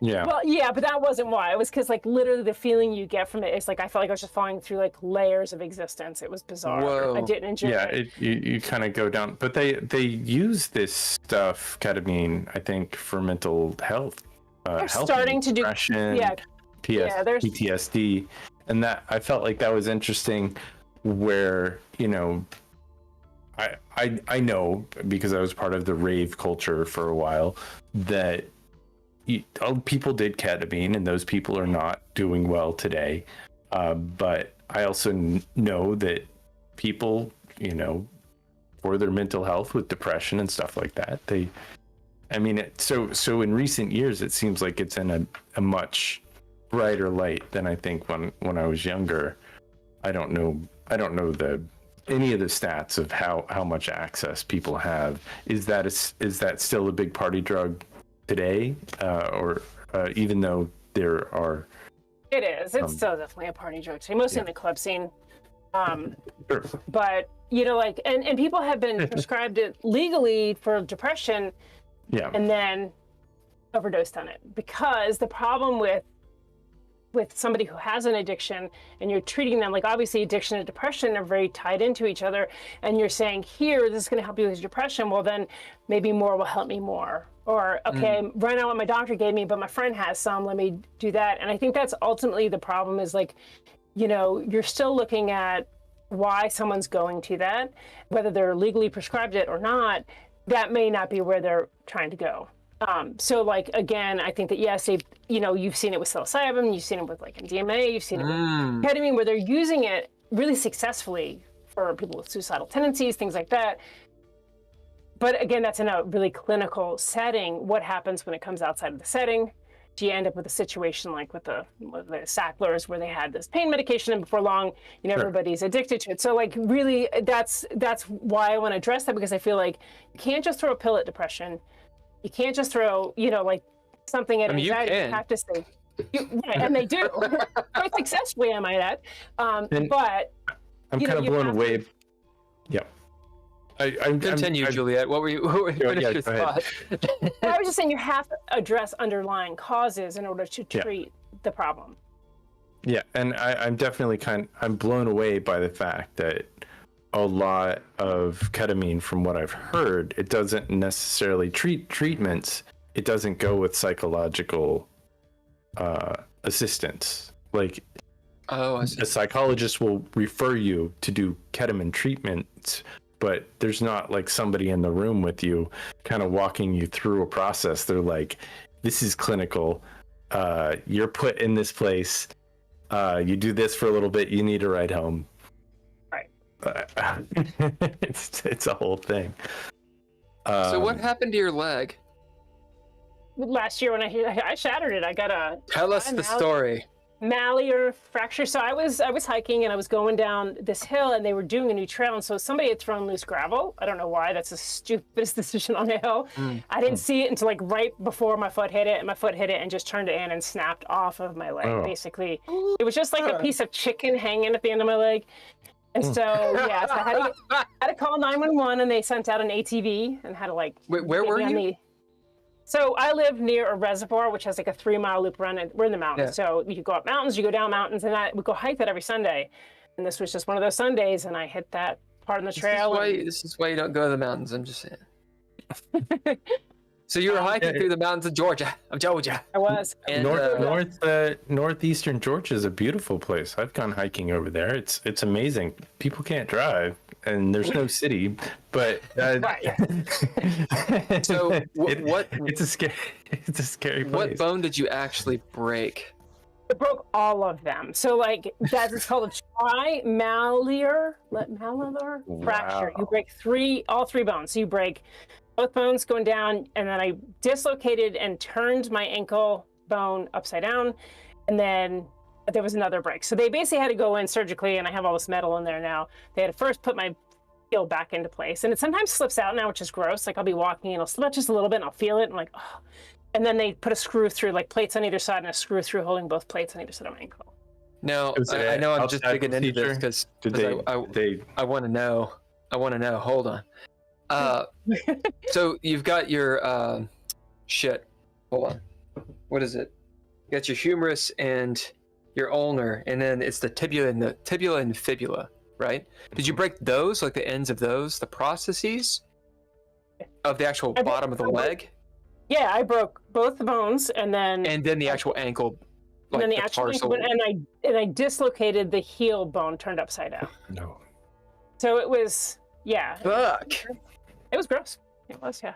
Yeah. Well, yeah, but that wasn't why. It was because like literally the feeling you get from it is like I felt like I was just falling through like layers of existence. It was bizarre. Whoa. I didn't enjoy it. Yeah, you kind of go down, but they use this stuff, ketamine, I think, for mental health. They're starting to do PTSD, and that I felt like that was interesting. Where I know, because I was part of the rave culture for a while, that people did ketamine, and those people are not doing well today. But I also know that people, for their mental health with depression and stuff like that, so in recent years, it seems like it's in a much brighter light than I think when I was younger. I don't know any of the stats of how much access people have. Is that still a big party drug today, or even though there are? It is. It's still definitely a party drug today, mostly in the club scene. Sure. But and people have been prescribed it legally for depression, and then overdosed on it, because the problem with somebody who has an addiction and you're treating them, like, obviously addiction and depression are very tied into each other, and you're saying, here, this is going to help you with your depression, well, then maybe more will help me more, or okay, right now what my doctor gave me, but my friend has some, let me do that. And I think that's ultimately the problem, is like, you're still looking at why someone's going to that, whether they're legally prescribed it or not. That may not be where they're trying to go. So like, again, I think that, yes, you've seen it with psilocybin, you've seen it with like MDMA, you've seen it with ketamine, where they're using it really successfully for people with suicidal tendencies, things like that. But again, that's in a really clinical setting. What happens when it comes outside of the setting? Do you end up with a situation like with the Sacklers, where they had this pain medication, and before long, everybody's addicted to it. So like, really, that's why I want to address that, because I feel like you can't just throw a pill at depression. You can't just throw, like something at anxiety. You have to say, right, and they do quite successfully, I might add. But I'm kind of blown away. Yeah. Continue, Juliet. What were you? Finish your thought. I was just saying, you have to address underlying causes in order to treat the problem. Yeah, and I'm definitely I'm blown away by the fact that a lot of ketamine, from what I've heard, it doesn't necessarily treat treatments. It doesn't go with psychological assistance. Like, a psychologist will refer you to do ketamine treatments, but there's not like somebody in the room with you kind of walking you through a process. They're like, this is clinical. You're put in this place. You do this for a little bit. You need to ride home. It's a whole thing. So what happened to your leg? Last year when I shattered it, I got tell us the story. Mallear fracture. So I was hiking, and I was going down this hill, and they were doing a new trail, and so somebody had thrown loose gravel. I don't know why. That's the stupidest decision on a hill. I didn't see it until like right before my foot hit it, and my foot hit it and just turned it in and snapped off of my leg. Basically, it was just like a piece of chicken hanging at the end of my leg. And so, so I had to call 911, and they sent out an ATV and had to like. Wait, where were you? So I live near a reservoir, which has like a 3-mile loop around it. We're in the mountains. So you go up mountains, you go down mountains, and I would go hike that every Sunday. And this was just one of those Sundays, and I hit that part in the trail. This is why you don't go to the mountains, I'm just saying. So you were hiking through the mountains of Georgia. I was. And, northeastern Georgia is a beautiful place. I've gone hiking over there. It's amazing. People can't drive, and there's no city, but So it's a scary place. What bone did you actually break? It broke all of them. So like it's called a trimallear fracture. You break all three bones. So you break both bones going down, and then I dislocated and turned my ankle bone upside down, and then there was another break. So they basically had to go in surgically, and I have all this metal in there now. They had to first put my heel back into place, and it sometimes slips out now, which is gross. Like I'll be walking and it'll slip out just a little bit, and I'll feel it, and I'm like, oh. And then they put a screw through, like plates on either side, and a screw through holding both plates on either side of my ankle. Now, I know I'm just digging into this because I want to know. Hold on. So you've got your shit. Hold on. What is it? You got your humerus and your ulnar, and then it's the tibia and fibula, right? Did you break those, like the ends of those, the processes of the actual bottom of the leg? Yeah, I broke both the bones, and then the actual ankle, like and then the actual ankle, and I dislocated the heel bone turned upside down. No. So it was, yeah. Fuck. It was gross. It was, yeah.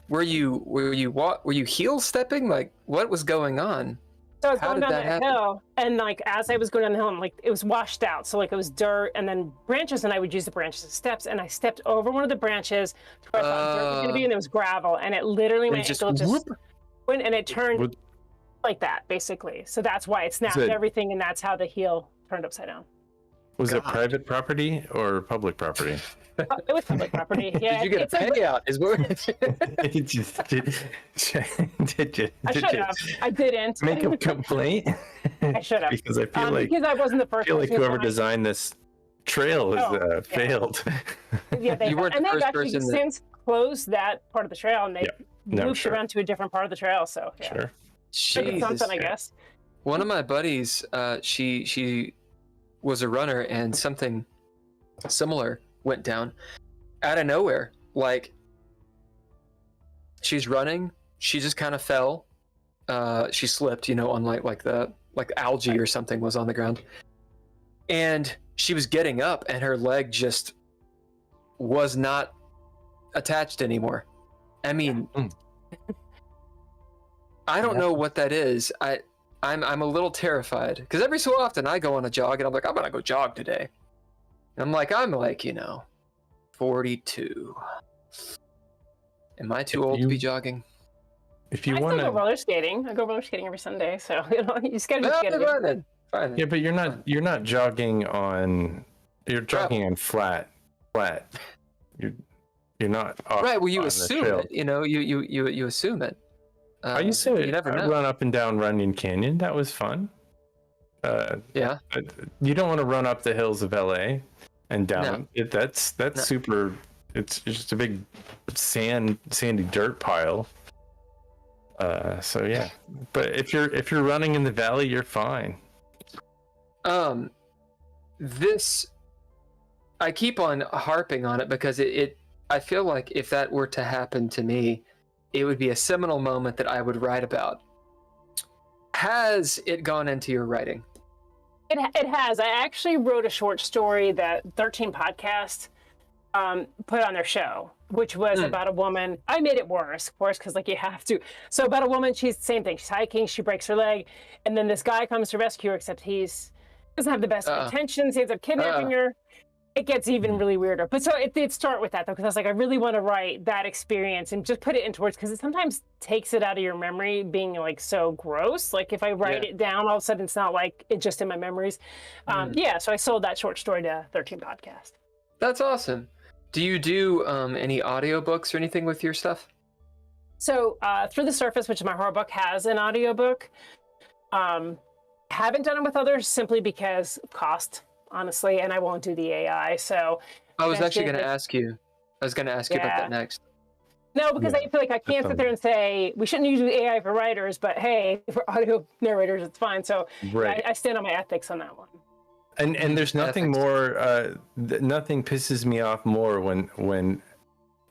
Were you heel stepping? Like, what was going on? So I was going down that hill, and like as I was going down the hill, and like it was washed out, so like it was dirt and then branches, and I would use the branches as steps, and I stepped over one of the branches to where I thought dirt was going to be, and there was gravel, and it literally my ankle just went, and it turned like that basically. So that's why it snapped everything, and that's how the heel turned upside down. Was it private property or public property? It was public property. Yeah. Did you get a payout? I should have. I didn't. Make a complaint. I should have. Because I feel like because I wasn't the first. I feel like whoever designed this trail has failed. Yeah, they have. And they've actually since closed that part of the trail, and they moved around to a different part of the trail. So yeah. Sure. It's something, I guess. One of my buddies, she was a runner, and something similar went down out of nowhere. Like, she's running, she just kind of fell. She slipped, on like algae or something was on the ground, and she was getting up, and her leg just was not attached anymore. I mean, I don't know what that is. I'm a little terrified because every so often I go on a jog, and I'm like, I'm gonna go jog today. I'm like 42. Am I too old to be jogging? If you want to go roller skating, I go roller skating every Sunday, so you just gotta Fine. Yeah, but you're not jogging on. You're jogging on flat. You're not off right. Well, you on assume it. You assume it. I used to run up and down Runyon Canyon. That was fun. Yeah. You don't want to run up the hills of LA and down. No. That's super. It's just a big sandy dirt pile. So yeah. But if you're running in the valley, you're fine. This I keep on harping on it because I feel like if that were to happen to me, it would be a seminal moment that I would write about. Has it gone into your writing? It has. I actually wrote a short story that 13 Podcast put on their show, which was about a woman. I made it worse, of course, because you have to. So about a woman, she's the same thing. She's hiking, she breaks her leg, and then this guy comes to rescue her, except he doesn't have the best intentions. He ends up kidnapping her. It gets even really weirder. But so it did start with that, though, because I was like, I really want to write that experience and just put it into words, because it sometimes takes it out of your memory being so gross. Like if I write it down, all of a sudden it's not like it's just in my memories. So I sold that short story to 13 Podcast. That's awesome. Do you do any audiobooks or anything with your stuff? So Through the Surface, which is my horror book, has an audiobook. Haven't done it with others simply because of cost, honestly, and I won't do the AI. So I was actually going to ask you. I was going to ask you about that next. No, because I feel like I can't sit there and say we shouldn't use AI for writers, but hey, for audio narrators, it's fine. So I stand on my ethics on that one. And there's nothing more. Nothing pisses me off more when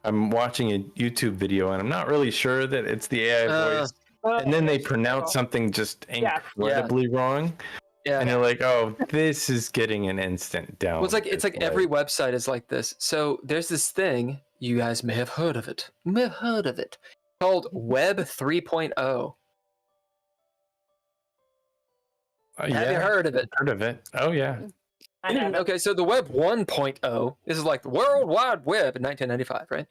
I'm watching a YouTube video and I'm not really sure that it's the AI voice, and then they pronounce something just incredibly wrong. Yeah. And you're like, oh, this is getting an instant down. Well, it's like every website is like this. So there's this thing, you guys may have heard of it. Called Web 3.0. Have you heard of it? Heard of it. Oh, yeah. Okay, so the Web 1.0, this is like the World Wide Web in 1995, right?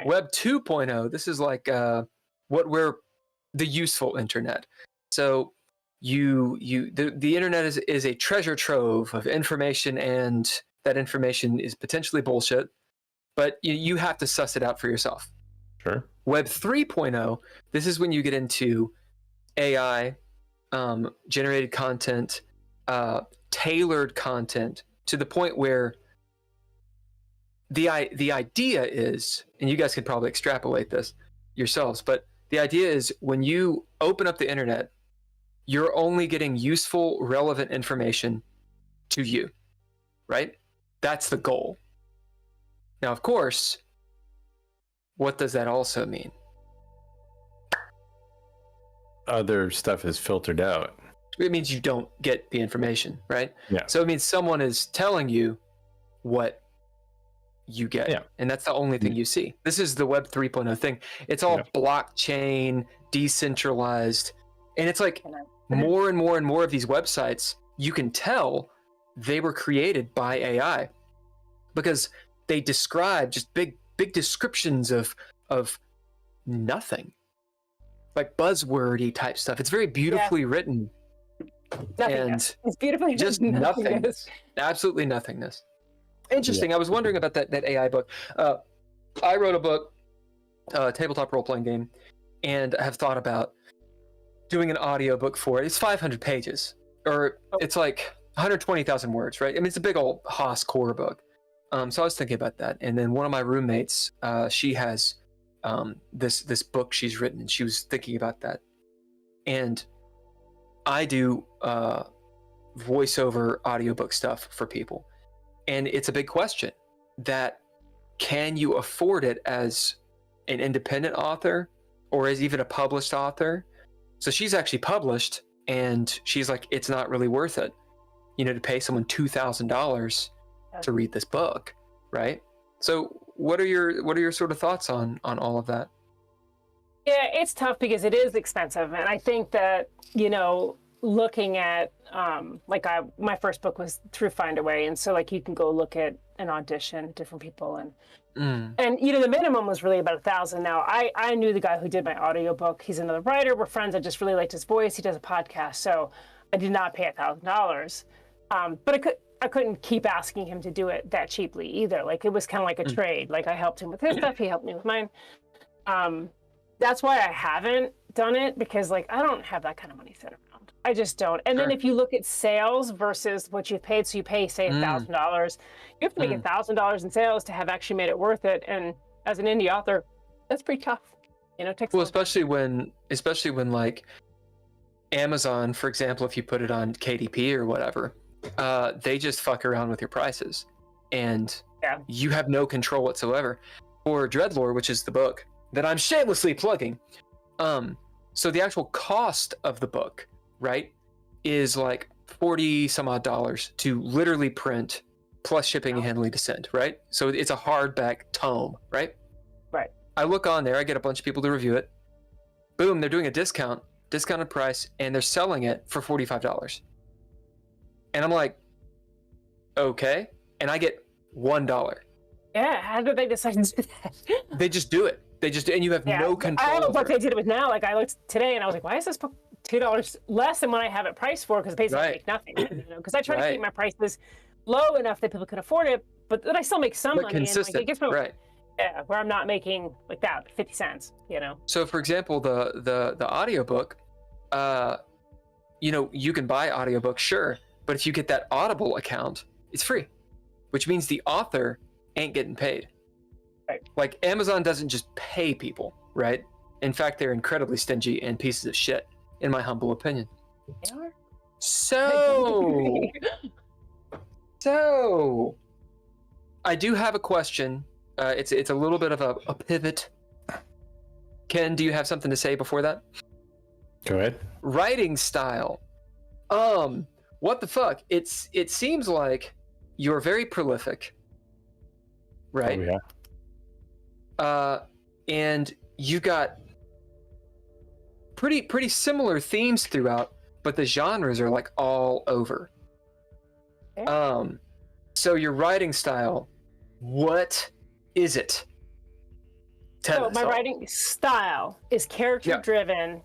Web 2.0, this is like the useful internet. So the internet is a treasure trove of information, and that information is potentially bullshit, but you have to suss it out for yourself. Sure. Web 3.0, this is when you get into AI, generated content, tailored content, to the point where the idea is, and you guys can probably extrapolate this yourselves, but the idea is when you open up the internet, you're only getting useful, relevant information to you, right? That's the goal. Now, of course, what does that also mean? Other stuff is filtered out. It means you don't get the information, right? Yeah. So it means someone is telling you what you get. Yeah. And that's the only thing you see. This is the Web 3.0 thing. It's all blockchain, decentralized. And it's like more and more and more of these websites, you can tell they were created by AI because they describe just big descriptions of nothing. Like buzzwordy type stuff. It's very beautifully written. Nothingness. It's beautifully just nothingness. Absolutely nothingness. Interesting. I was wondering about that AI book. I wrote a book, tabletop role-playing game, and I have thought about doing an audio book for it. It's 500 pages, or it's like 120,000 words, right? I mean, it's a big old Haas core book. So I was thinking about that. And then one of my roommates, she has this book she's written, and she was thinking about that. And I do voiceover audiobook stuff for people. And it's a big question that can you afford it as an independent author or as even a published author? So she's actually published, and she's like, it's not really worth it, to pay someone $2,000 to read this book, right? So what are your sort of thoughts on all of that? Yeah, it's tough because it is expensive, and I think that looking at my first book was through Findaway, and so like you can go look at an audition, different people, and the minimum was really about $1,000. Now I knew the guy who did my audiobook. He's another writer. We're friends. I just really liked his voice. He does a podcast, so I did not pay $1,000. But I couldn't keep asking him to do it that cheaply either. Like it was kind of like a trade. Like I helped him with his stuff, he helped me with mine. That's why I haven't done it, because like I don't have that kind of money sitting around. I just don't. And then if you look at sales versus what you paid, so you pay say $1,000, you have to make $1,000 in sales to have actually made it worth it. And as an indie author, that's pretty tough. It takes especially when like Amazon, for example, if you put it on KDP or whatever, they just fuck around with your prices, and you have no control whatsoever. For Dreadlore, which is the book that I'm shamelessly plugging, so the actual cost of the book, right, is like $40 some odd to literally print, plus shipping and handling to send, right? So it's a hardback tome, right? Right. I look on there, I get a bunch of people to review it. Boom, they're doing a discounted price, and they're selling it for $45. And I'm like, okay. And I get $1. Yeah, how did they decide to do that? They just do it. And you have no control. I don't know what they did it with now. Like I looked today and I was like, why is this book $2 less than what I have it priced for? Because basically I make nothing. Because I try to keep my prices low enough that people can afford it, but then I still make some money. Consistent, and, like, yeah, where I'm not making like that 50 cents. So for example, the audiobook, you can buy audiobooks, sure, but if you get that Audible account, it's free, which means the author ain't getting paid. Right. Like Amazon doesn't just pay people, right? In fact, they're incredibly stingy and pieces of shit, in my humble opinion. They are. So I do have a question. It's a little bit of a pivot. Ken, do you have something to say before that? Go ahead. Writing style. what the fuck? It seems like you're very prolific, right? Oh, yeah. And you got pretty similar themes throughout, but the genres are like all over. Okay. So your writing style, what is it? So my writing style is character driven,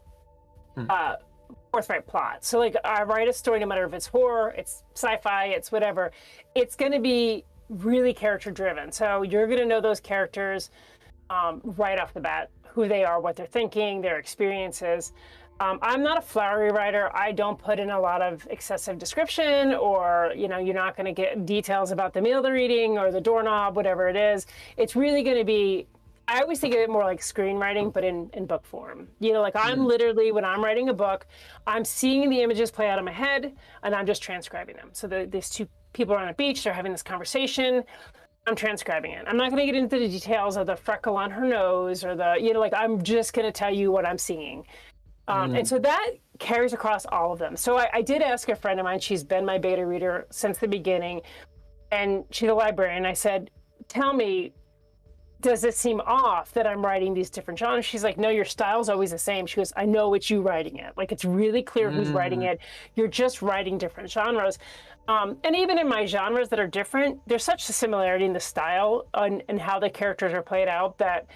forthright plot. So like I write a story, no matter if it's horror, it's sci-fi, it's whatever, it's going to be really character driven. So you're going to know those characters right off the bat, who they are, what they're thinking, their experiences. I'm not a flowery writer. I don't put in a lot of excessive description, or, you know, you're not going to get details about the meal they're eating or the doorknob, whatever it is. It's really going to be, I always think of it more like screenwriting, but in book form. You know, like I'm literally, when I'm writing a book, I'm seeing the images play out in my head and I'm just transcribing them. So these two people are on a beach, they're having this conversation. I'm transcribing it. I'm not going to get into the details of the freckle on her nose or the, you know, like I'm just going to tell you what I'm seeing. And so that carries across all of them. So I did ask a friend of mine, she's been my beta reader since the beginning, and she's a librarian. I said, tell me, does it seem off that I'm writing these different genres? She's like, no, your style's always the same. She goes, I know it's you writing it. Like, it's really clear who's writing it. You're just writing different genres. And even in my genres that are different, there's such a similarity in the style and how the characters are played out that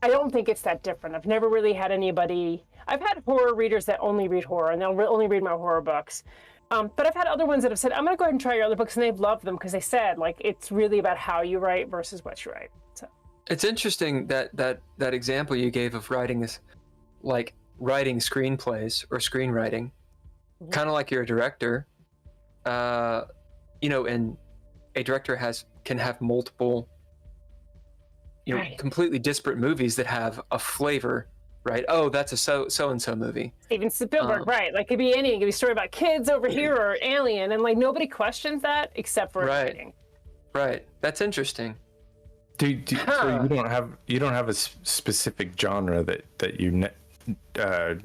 I don't think it's that different. I've never really had anybody... I've had horror readers that only read horror, and they'll only read my horror books. But I've had other ones that have said, I'm going to go ahead and try your other books, and they've loved them because they said, like, it's really about how you write versus what you write. So it's interesting that example you gave of writing is like writing screenplays or screenwriting, kind of like you're a director. You know, and a director can have multiple, you know, completely disparate movies that have a flavor. Right. Oh, that's a so-and-so movie. Steven Spielberg, right. Like, it could be any, it could be a story about kids over here or Alien, and like nobody questions that except for writing. Right. That's interesting. So you don't have a specific genre that you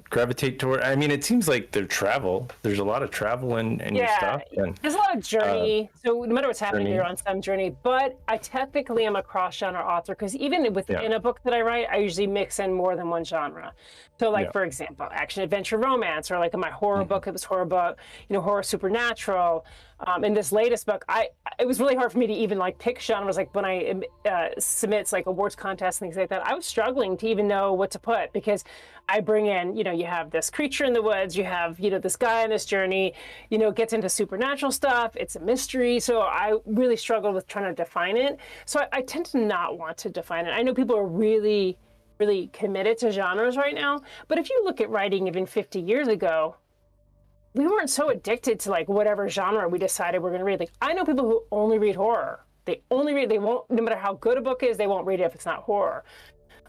gravitate toward? I mean, it seems like there's a lot of travel in your stuff. And, there's a lot of journey. So no matter what's happening, you're on some journey. But I technically am a cross-genre author, because even within a book that I write, I usually mix in more than one genre. So like, for example, action, adventure, romance, or like in my horror book, it was horror book, you know, horror supernatural. In this latest book, it was really hard for me to even like pick genres. Like when I submit like awards contests and things like that, I was struggling to even know what to put, because I bring in, you know, you have this creature in the woods, you have, you know, this guy on this journey, you know, gets into supernatural stuff, it's a mystery. So I really struggled with trying to define it. So I tend to not want to define it. I know people are really, really committed to genres right now, but if you look at writing even 50 years ago, we weren't so addicted to like whatever genre we decided we're going to read. Like, I know people who only read horror. They won't, no matter how good a book is, they won't read it if it's not horror.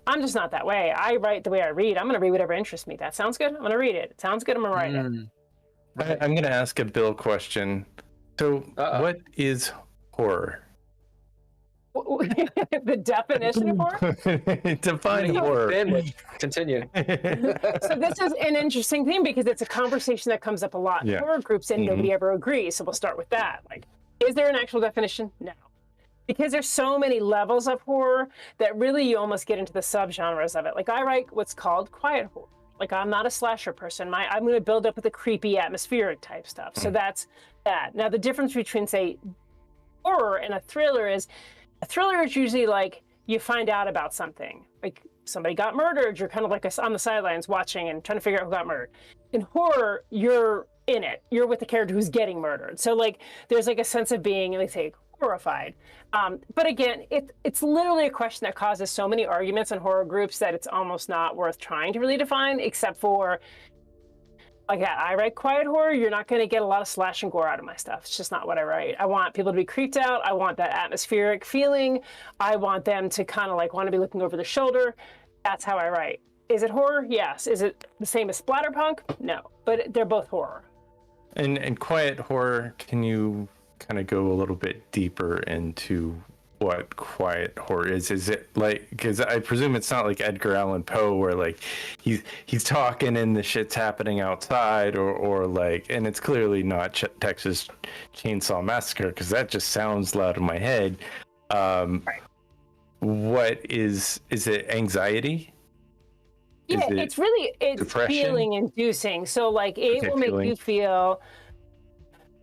I'm just not that way. I write the way I read. I'm going to read whatever interests me. That sounds good, I'm going to read it. It sounds good, I'm going to write it. I'm going to ask a Bill question. So what is horror? The definition of horror? Define horror. Continue. So this is an interesting thing, because it's a conversation that comes up a lot in horror groups, and nobody ever agrees. So we'll start with that. Like, is there an actual definition? No. Because there's so many levels of horror that really you almost get into the subgenres of it. Like, I write what's called quiet horror. Like, I'm not a slasher person. I'm going to build up with the creepy atmospheric type stuff. So that's that. Now, the difference between, say, horror and a thriller is usually like you find out about something. Like, somebody got murdered. You're kind of like on the sidelines watching and trying to figure out who got murdered. In horror, you're in it. You're with the character who's getting murdered. So like, there's like a sense of being, like, say, horrified. But again, it's literally a question that causes so many arguments in horror groups that it's almost not worth trying to really define, except for, like, I write quiet horror. You're not going to get a lot of slash and gore out of my stuff. It's just not what I write. I want people to be creeped out. I want that atmospheric feeling. I want them to kind of like want to be looking over their shoulder. That's how I write. Is it horror? Yes. Is it the same as splatterpunk? No. But they're both horror. And quiet horror, can you kind of go a little bit deeper into what quiet horror is. Is it like, because I presume it's not like Edgar Allan Poe where like he's talking and the shit's happening outside, or like, and it's clearly not Texas Chainsaw Massacre because that just sounds loud in my head. What is it? Anxiety? Yeah, it's depression? feeling inducing. So like it will make you feel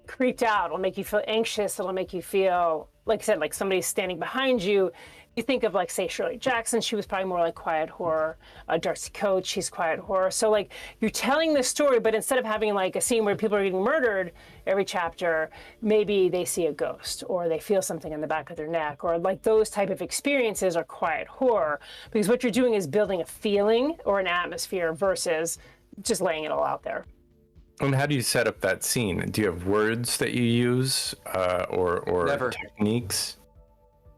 creeped out. It'll make you feel anxious. It'll make you feel, like I said, like somebody's standing behind you. You think of like, say, Shirley Jackson. She was probably more like quiet horror. Darcy Coates, she's quiet horror. So like you're telling this story, but instead of having like a scene where people are getting murdered every chapter, maybe they see a ghost or they feel something in the back of their neck, or like those type of experiences are quiet horror, because what you're doing is building a feeling or an atmosphere versus just laying it all out there. And how do you set up that scene? Do you have words that you use, or Never. techniques?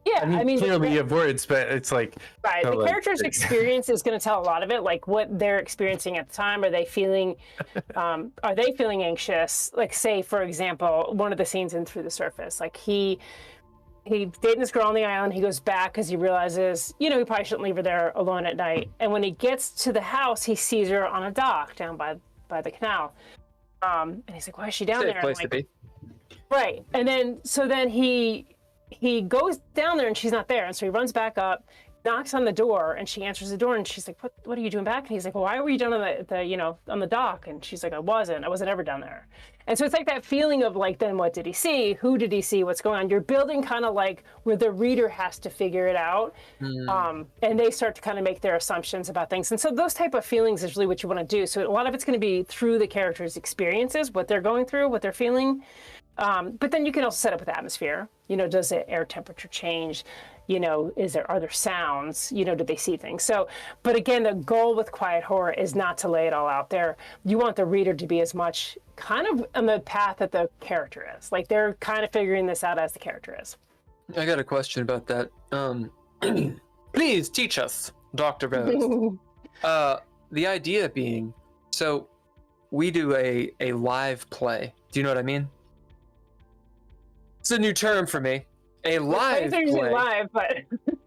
Yeah, I mean clearly you have words, but it's like right. The character's experience is going to tell a lot of it, like what they're experiencing at the time. Are they feeling anxious? Like, say, for example, one of the scenes in Through the Surface, like he dating this girl on the island. He goes back because he realizes, he probably shouldn't leave her there alone at night. And when he gets to the house, he sees her on a dock down by the canal. And he's like, why is she down there? Place to be. Right. And then he goes down there and she's not there. And so he runs back up, knocks on the door, and she answers the door, and she's like, what are you doing back? And he's like, well, why were you down on the dock? And she's like, I wasn't ever down there. And so it's like that feeling of like, then what did he see? Who did he see? What's going on? You're building kind of like where the reader has to figure it out. And they start to kind of make their assumptions about things. And so those type of feelings is really what you want to do. So a lot of it's going to be through the characters' experiences, what they're going through, what they're feeling. But then you can also set up with atmosphere. Does the air temperature change? Are there sounds? Do they see things? So, but again, the goal with quiet horror is not to lay it all out there. You want the reader to be as much kind of on the path that the character is. Like they're kind of figuring this out as the character is. I got a question about that. Please teach us, Dr. Rose. The idea being, so we do a live play. Do you know what I mean? It's a new term for me. A live play. Live, but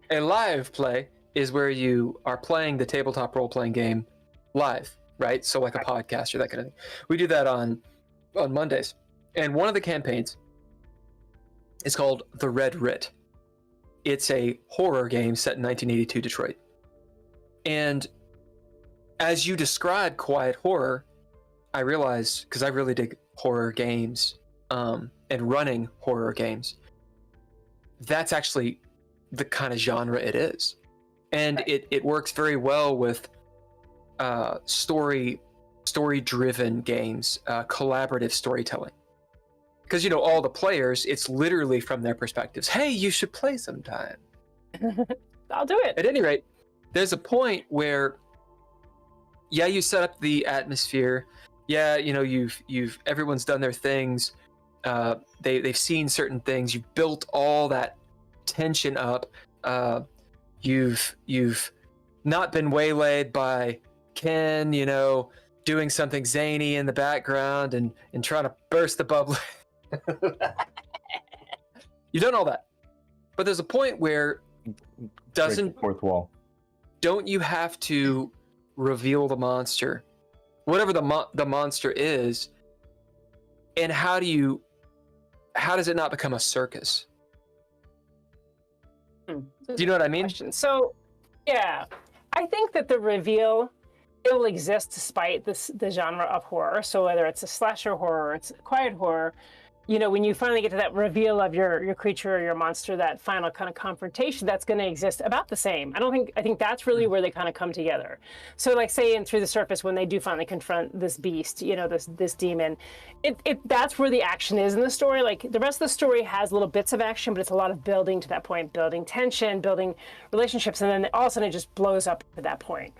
a live play is where you are playing the tabletop role-playing game live, right? So like a podcast or that kind of thing. We do that on Mondays. And one of the campaigns is called The Red Writ. It's a horror game set in 1982 Detroit. And as you describe quiet horror, I realized, because I really dig horror games, and running horror games, that's actually the kind of genre it is. And it works very well with story-driven games, collaborative storytelling. Because, all the players, it's literally from their perspectives. Hey, you should play sometime. I'll do it. At any rate, there's a point where, you set up the atmosphere. You've everyone's done their things. They've seen certain things. You've built all that tension up. You've not been waylaid by Ken, doing something zany in the background and trying to burst the bubble. You've done all that, but there's a point where fourth wall. Don't you have to reveal the monster, whatever the monster is, and how does it not become a circus? Do you know what I mean? Question. So, yeah, I think that the reveal, it will exist despite the genre of horror. So whether it's a slasher horror or it's quiet horror, when you finally get to that reveal of your creature or your monster, that final kind of confrontation, that's going to exist about the same. I think that's really where they kind of come together. So like say in Through the Surface, when they do finally confront this beast, this demon, that's where the action is in the story. Like the rest of the story has little bits of action, but it's a lot of building to that point, building tension, building relationships, and then all of a sudden it just blows up at that point.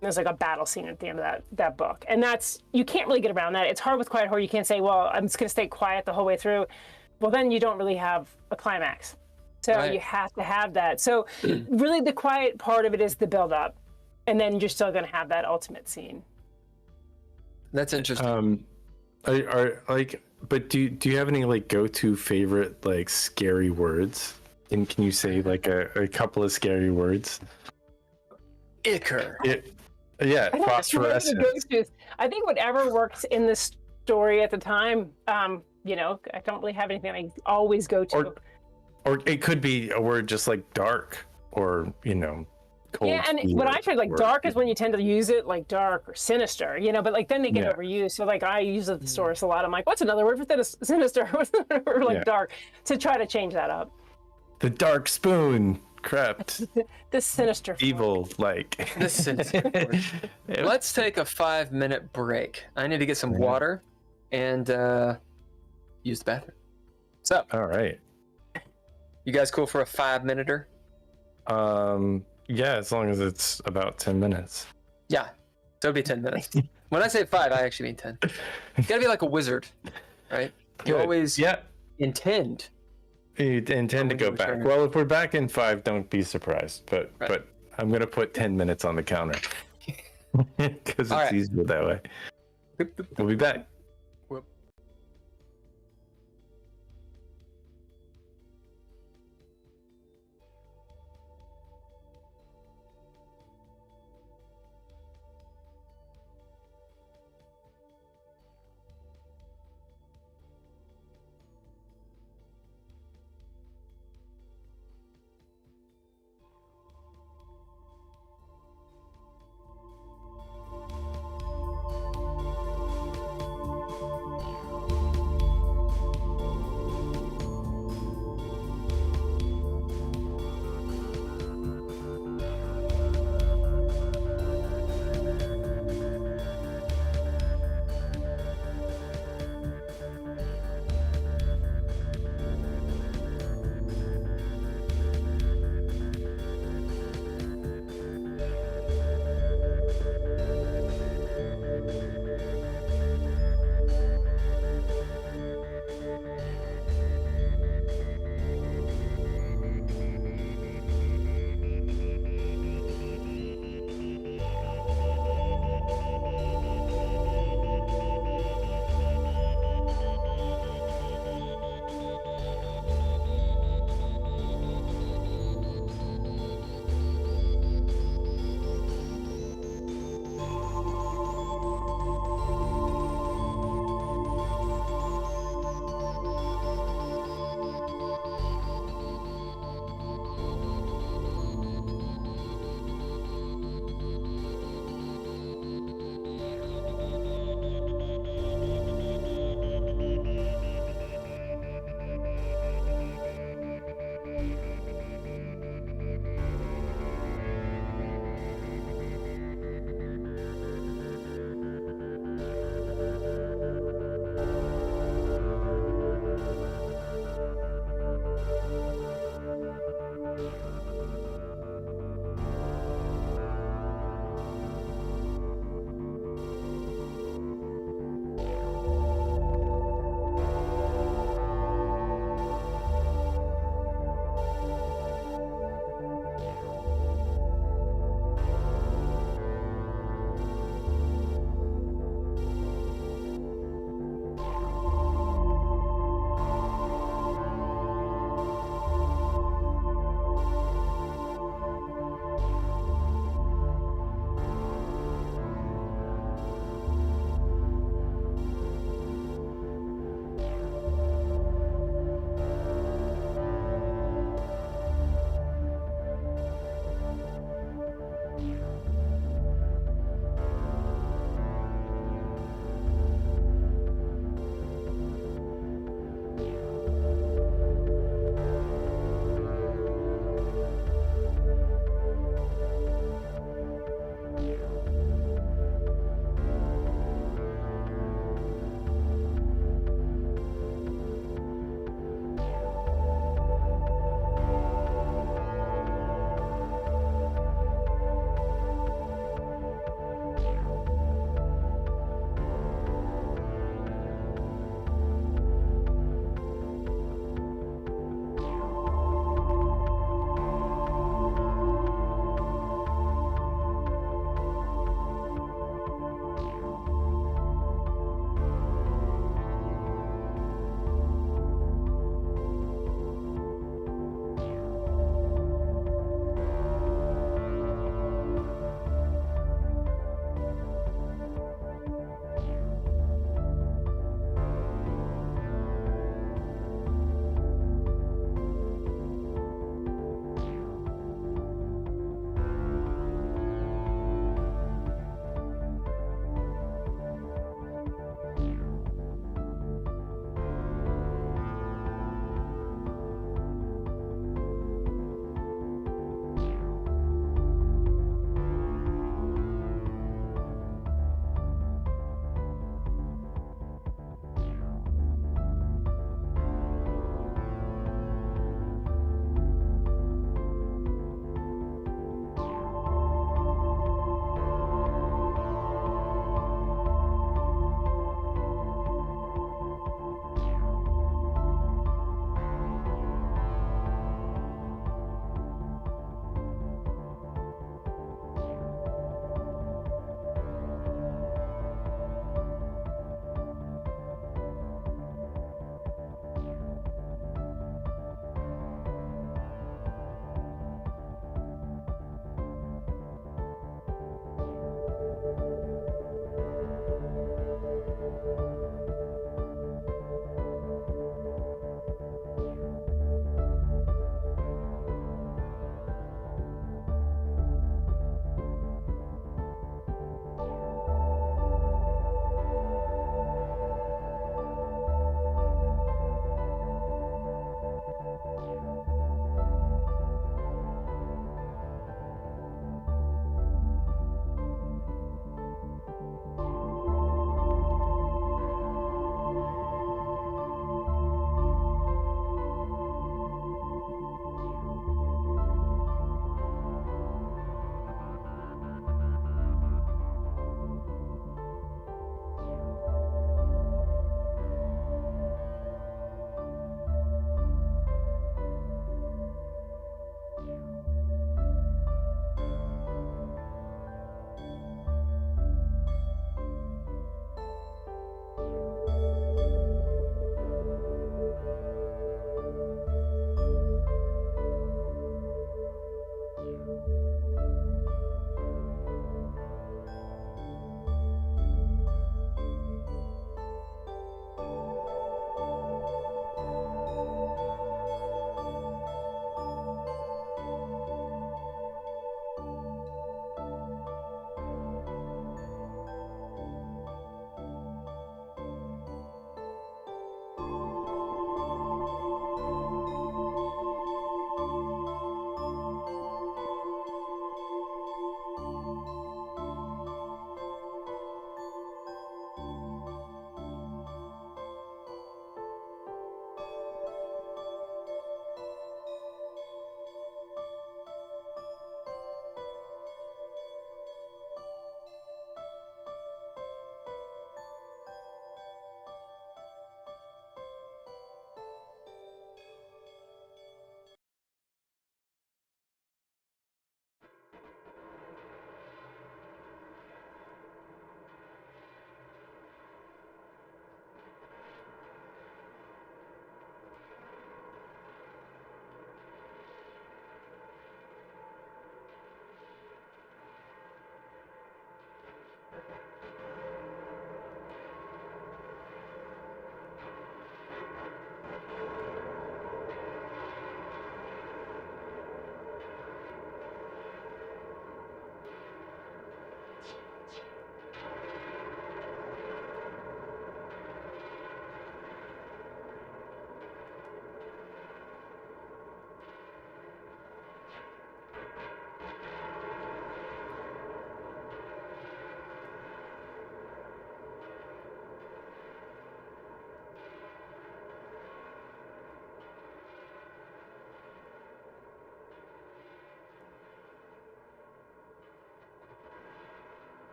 There's like a battle scene at the end of that book. And you can't really get around that. It's hard with quiet horror. You can't say, well, I'm just going to stay quiet the whole way through. Well, then you don't really have a climax. So You have to have that. So really the quiet part of it is the build up. And then you're still going to have that ultimate scene. That's interesting. But do you have any like go-to favorite like scary words Can you say like a couple of scary words? Ichor. Yeah, I don't know, phosphorescence. I think whatever works in the story at the time. You know, I don't really have anything I always go to. Or it could be a word just like dark, or you know, cold. Yeah, and what I tried, like dark is when you tend to use it, like dark or sinister, you know, but like then they get overused. So like I use the thesaurus a lot. I'm like, what's another word for sinister? What's another word for like dark? To try to change that up. The dark spoon crept. The sinister. Evil, like. The sinister. Let's take a 5-minute break. I need to get some water and use the bathroom. What's up? All right. You guys cool for a 5-minuter? Yeah, as long as it's about 10 minutes. Yeah, so it'll be 10 minutes. When I say 5, I actually mean 10. You gotta be like a wizard, right? You always intend. You intend to go back. Well, if we're back in 5, don't be surprised. But I'm gonna put 10 minutes on the counter because it's easier that way. We'll be back.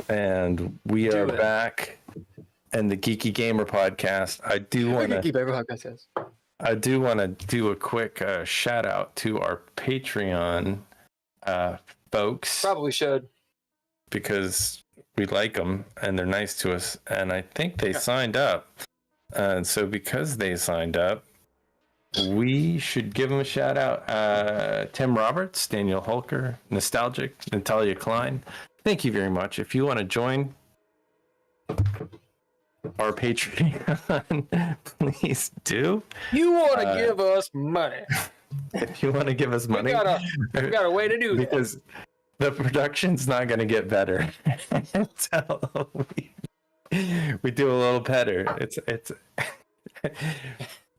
and we are back in the Geeky Gamer Podcast. I do want to do a quick shout out to our Patreon folks. Probably should, because we like them and they're nice to us, and I think they signed up. And so because they signed up, we should give them a shout out. Tim Roberts, Daniel Hulker, Nostalgic, Natalia Cline. Thank you very much. If you want to join our Patreon, please do. You want to give us money. If you want to give us money, we got a way to do because the production's not going to get better until we do a little better. It's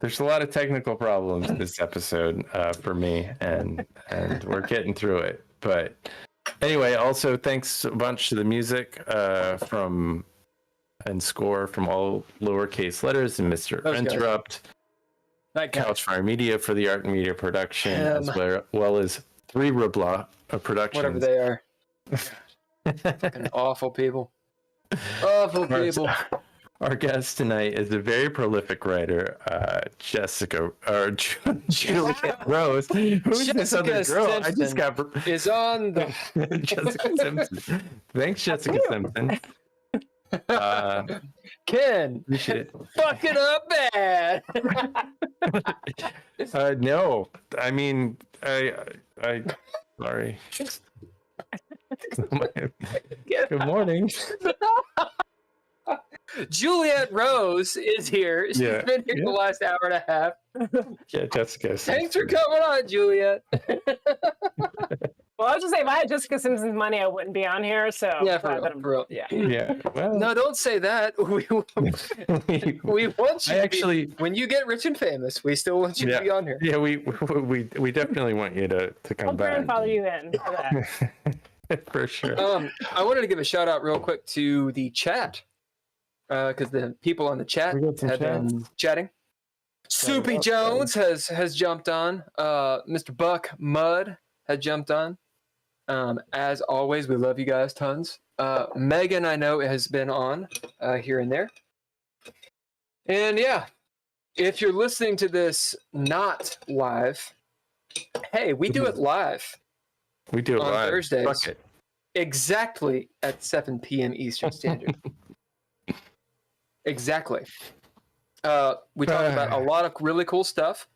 there's a lot of technical problems this episode for me, and we're getting through it. But anyway, also thanks a bunch to the music from and score from all lowercase letters and Mr. Interrupt, Couchfire Media for the art and media production, as well as 3 Ribla Productions. Whatever they are. Fucking awful people. Awful people. Our guest tonight is a very prolific writer, Juliet Rose. Who's this other girl? Simpson I just got is on the Jessica Simpson. Thanks, Jessica Simpson. Ken, fuck it up bad. No, I mean, I sorry. Good morning. Juliet Rose is here. She's been here the last hour and a half. Yeah, Jessica. Thanks for coming on, Juliet. Well, I'll just say, if I had Jessica Simpson's money, I wouldn't be on here. So yeah, for real. Yeah. Well, no, don't say that. We want you. When you get rich and famous, we still want you to be on here. Yeah, we definitely want you to come back. I'll follow you in for that. For sure. I wanted to give a shout out real quick to the chat, because the people on the chat have been chatting. Soupy Jones has jumped on. Mr. Buck Mudd had jumped on. As always, we love you guys tons. Megan, I know, has been on here and there. And yeah, if you're listening to this not live, hey, we do it live. We do it on live. Thursdays, exactly at 7 p.m. Eastern Standard. Exactly. We talk about a lot of really cool stuff.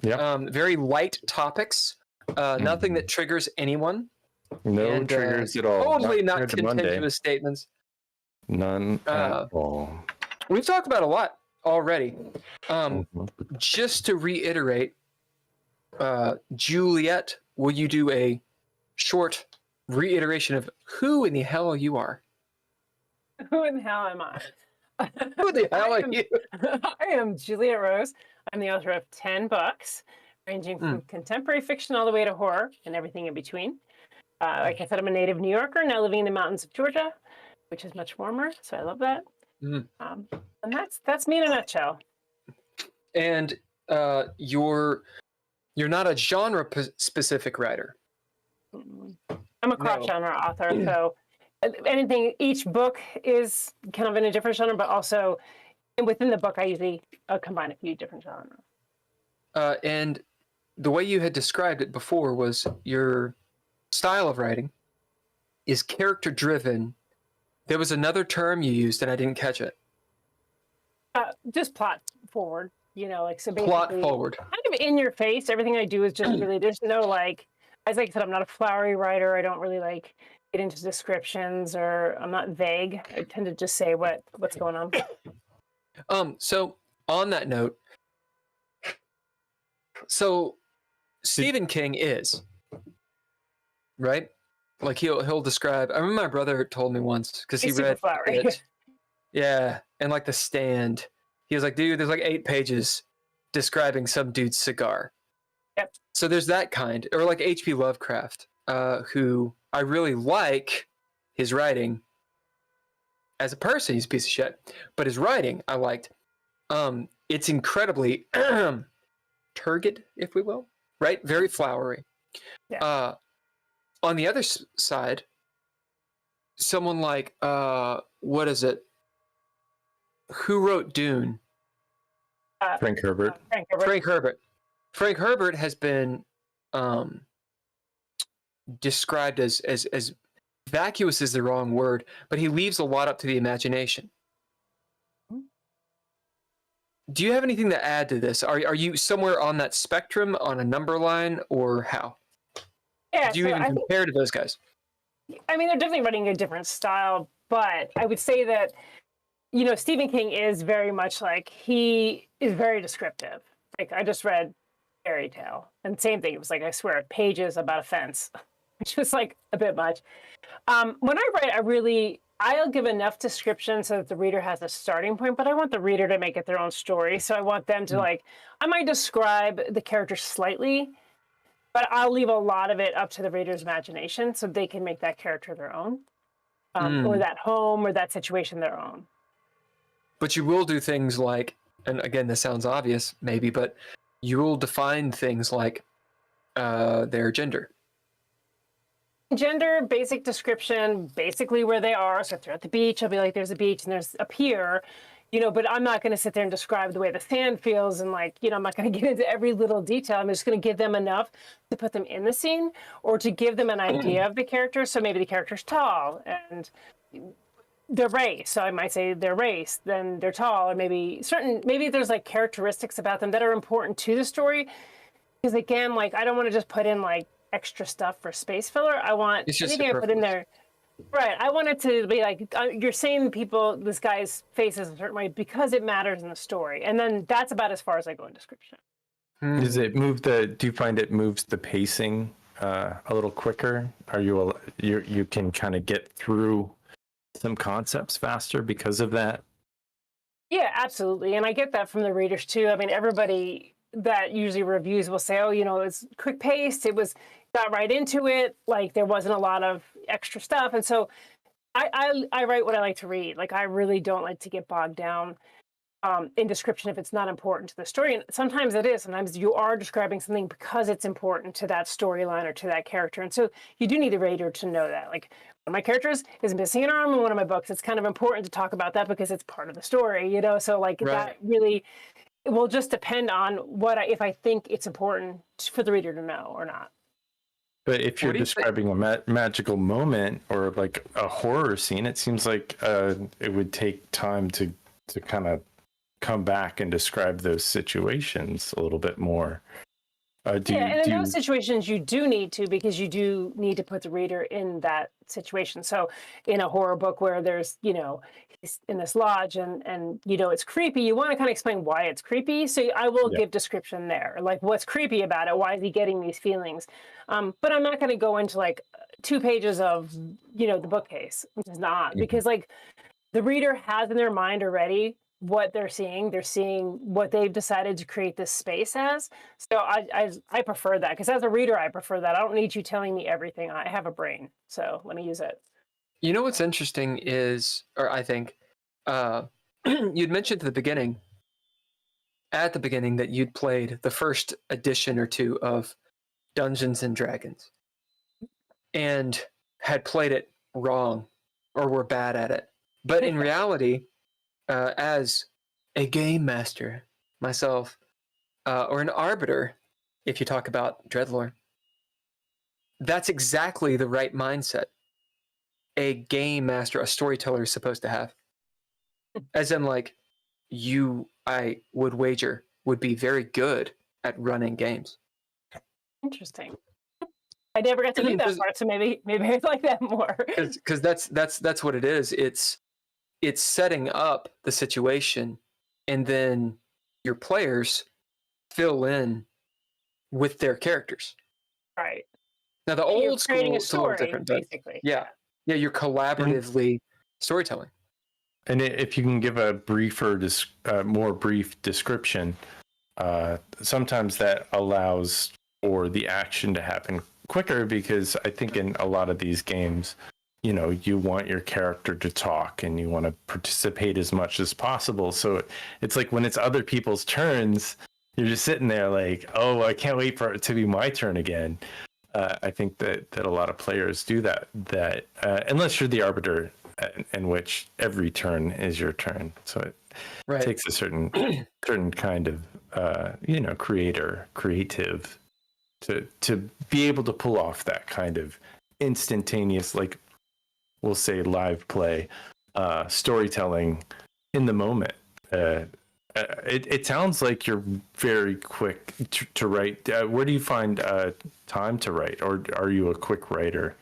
Yeah. Very light topics. Nothing that triggers anyone. No triggers at all. Totally not contentious statements. None at all. We've talked about a lot already. Just to reiterate, Juliet, will you do a short reiteration of who in the hell you are? Who in the hell am I? Who the hell are you? I am Juliet Rose. I'm the author of 10 books, ranging from contemporary fiction all the way to horror and everything in between. Like I said, I'm a native New Yorker, now living in the mountains of Georgia, which is much warmer, so I love that. And that's me in a nutshell. And you're not a genre-specific writer. I'm a cross-genre author, so anything, each book is kind of in a different genre, but also within the book, I usually combine a few different genres. And the way you had described it before was your style of writing is character-driven. There was another term you used, and I didn't catch it. Just plot forward, like so. Basically, plot forward. Kind of in your face. Everything I do is just really. There's no as I said, I'm not a flowery writer. I don't really get into descriptions, or I'm not vague. I tend to just say what's going on. So on that note, Stephen King is right. Like he'll describe. I remember my brother told me once because he read it. Yeah, and The Stand. He was like, dude, there's 8 pages describing some dude's cigar. Yep. So there's that kind, or H.P. Lovecraft, who I really like his writing. As a person, he's a piece of shit, but his writing I liked. It's incredibly turgid, if we will, right? Very flowery. Yeah. On the other side, someone like what is it? Who wrote Dune? Frank Herbert. Frank Herbert has been described as vacuous is the wrong word, but he leaves a lot up to the imagination. Do you have anything to add to this? Are you somewhere on that spectrum, on a number line, or how? Yeah. Do you even compare to those guys? I mean, they're definitely running a different style, but I would say that, you know, Stephen King is very much like, he is very descriptive. Like, I just read Fairy Tale, and same thing. It was like, I swear, pages about a fence, which was like a bit much. When I write, I'll give enough description so that the reader has a starting point, but I want the reader to make it their own story. So I want them to like, I might describe the character slightly, but I'll leave a lot of it up to the reader's imagination so they can make that character their own, or that home or that situation their own. But you will do things like, and again, this sounds obvious maybe, but you will define things like their gender. Gender, basic description, basically where they are. So if they're at the beach, I'll be like, there's a beach and there's a pier, you know, but I'm not going to sit there and describe the way the sand feels and like, you know, I'm not going to get into every little detail. I'm just going to give them enough to put them in the scene or to give them an idea of the character. So maybe the character's tall and their race. So I might say their race, then they're tall, or maybe there's like characteristics about them that are important to the story. Because again, like, I don't want to just put in like extra stuff for space filler. I want anything I put in there. Right. I want it to be like, you're saying this guy's face is a certain way because it matters in the story. And then that's about as far as I go in description. Does it move do you find it moves the pacing a little quicker? Are you can kind of get through some concepts faster because of that? Yeah, absolutely. And I get that from the readers too. I mean, everybody that usually reviews will say, oh, you know, it's quick paced. Got right into it. Like, there wasn't a lot of extra stuff. And so I write what I like to read. Like, I really don't like to get bogged down in description if it's not important to the story. And sometimes it is. Sometimes you are describing something because it's important to that storyline or to that character. And so you do need the reader to know that. Like, one of my characters is missing an arm in one of my books. It's kind of important to talk about that because it's part of the story, you know? So like that really, it will just depend on if I think it's important for the reader to know or not. But if you're describing a magical moment or like a horror scene, it seems like it would take time to kind of come back and describe those situations a little bit more. In those situations, you do need to, because you do need to put the reader in that situation. So in a horror book where there's, you know, he's in this lodge and you know, it's creepy, you want to kind of explain why it's creepy. So I will give description there, like what's creepy about it, why is he getting these feelings? But I'm not going to go into like 2 pages of, you know, the bookcase, which is not, because like the reader has in their mind already what they're seeing. They're seeing what they've decided to create this space as. So I prefer that, because as a reader, I prefer that. I don't need you telling me everything. I have a brain, so let me use it. You know what's interesting is, or I think, you'd mentioned at the beginning that you'd played the first edition or 2 of Dungeons and Dragons and had played it wrong or were bad at it. But in reality, as a game master myself, or an arbiter, if you talk about Dreadlore, that's exactly the right mindset a game master, a storyteller is supposed to have. As in, like, I would wager, would be very good at running games. Interesting. I never got to do that part, so maybe I'd like that more. Because that's what it is. It's setting up the situation, and then your players fill in with their characters. Right. Now the old school creating a is a little story, different, basically. Yeah, you're collaboratively storytelling. And if you can give a briefer, more brief description, sometimes that allows for the action to happen quicker, because I think in a lot of these games, you know, you want your character to talk and you want to participate as much as possible. So it's like when it's other people's turns, you're just sitting there like, oh, I can't wait for it to be my turn again. I think that a lot of players do that. Unless you're the arbiter, in which every turn is your turn, so it takes a certain kind of creative to be able to pull off that kind of instantaneous, like we'll say live play storytelling in the moment. It sounds like you're very quick to write. Where do you find time to write, or are you a quick writer?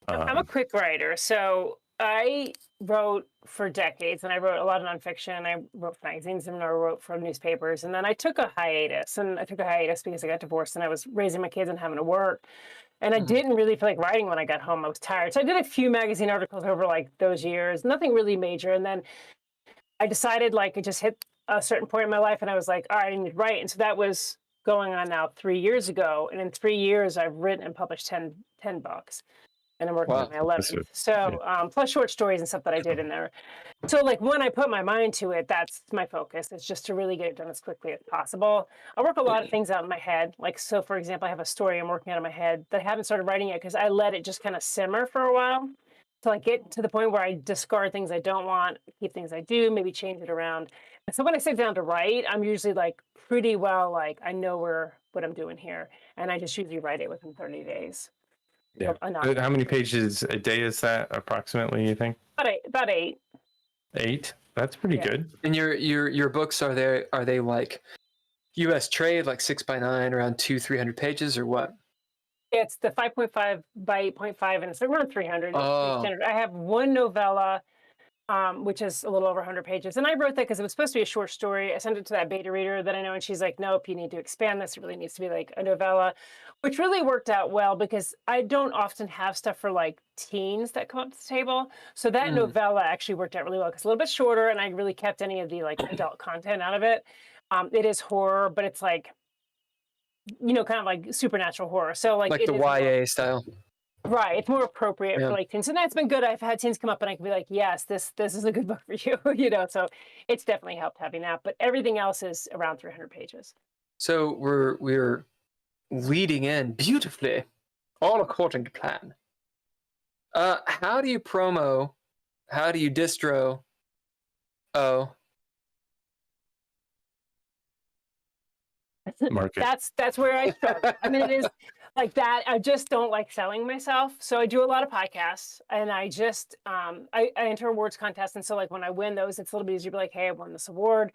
I'm a quick writer. So I wrote for decades, and I wrote a lot of nonfiction. I wrote for magazines, and I wrote for newspapers. And then I took a hiatus, because I got divorced, and I was raising my kids and having to work. And I didn't really feel like writing when I got home. I was tired. So I did a few magazine articles over like those years, nothing really major. And then I decided like it just hit a certain point in my life, and I was like, all right, I need to write. And so that was going on now 3 years ago. And in 3 years, I've written and published 10 books. And I'm working on my 11th. So plus short stories and stuff that I did in there. So like when I put my mind to it, that's my focus. It's just to really get it done as quickly as possible. I work a lot of things out in my head. Like, so for example, I have a story I'm working out in my head that I haven't started writing yet because I let it just kind of simmer for a while. So I get to the point where I discard things I don't want, keep things I do, maybe change it around. And so when I sit down to write, I'm usually like pretty well, like I know what I'm doing here. And I just usually write it within 30 days. Yeah. How many pages a day is that approximately, you think? About 8. 8? That's pretty good. And your books, are they like US trade, like 6x9, around 200-300 pages, or what? It's the 5.5 by 8.5, and it's around 300. Oh. I have one novella, which is a little over 100 pages. And I wrote that because it was supposed to be a short story. I sent it to that beta reader that I know, and she's like, nope, you need to expand this. It really needs to be like a novella, which really worked out well because I don't often have stuff for like teens that come up to the table. So that novella actually worked out really well because it's a little bit shorter, and I really kept any of the like adult content out of it. It is horror, but it's like, kind of like supernatural horror. So like the YA style. Right. It's more appropriate for like teens. And that's been good. I've had teens come up and I can be like, yes, this is a good book for you, So it's definitely helped having that. But everything else is around 300 pages. So we're leading in beautifully, all according to plan. How do you promo? How do you distro? Market. That's where I struggle. I mean, it is like that. I just don't like selling myself. So I do a lot of podcasts, and I just I enter awards contests, and so like when I win those, it's a little bit easier to be like, hey, I won this award.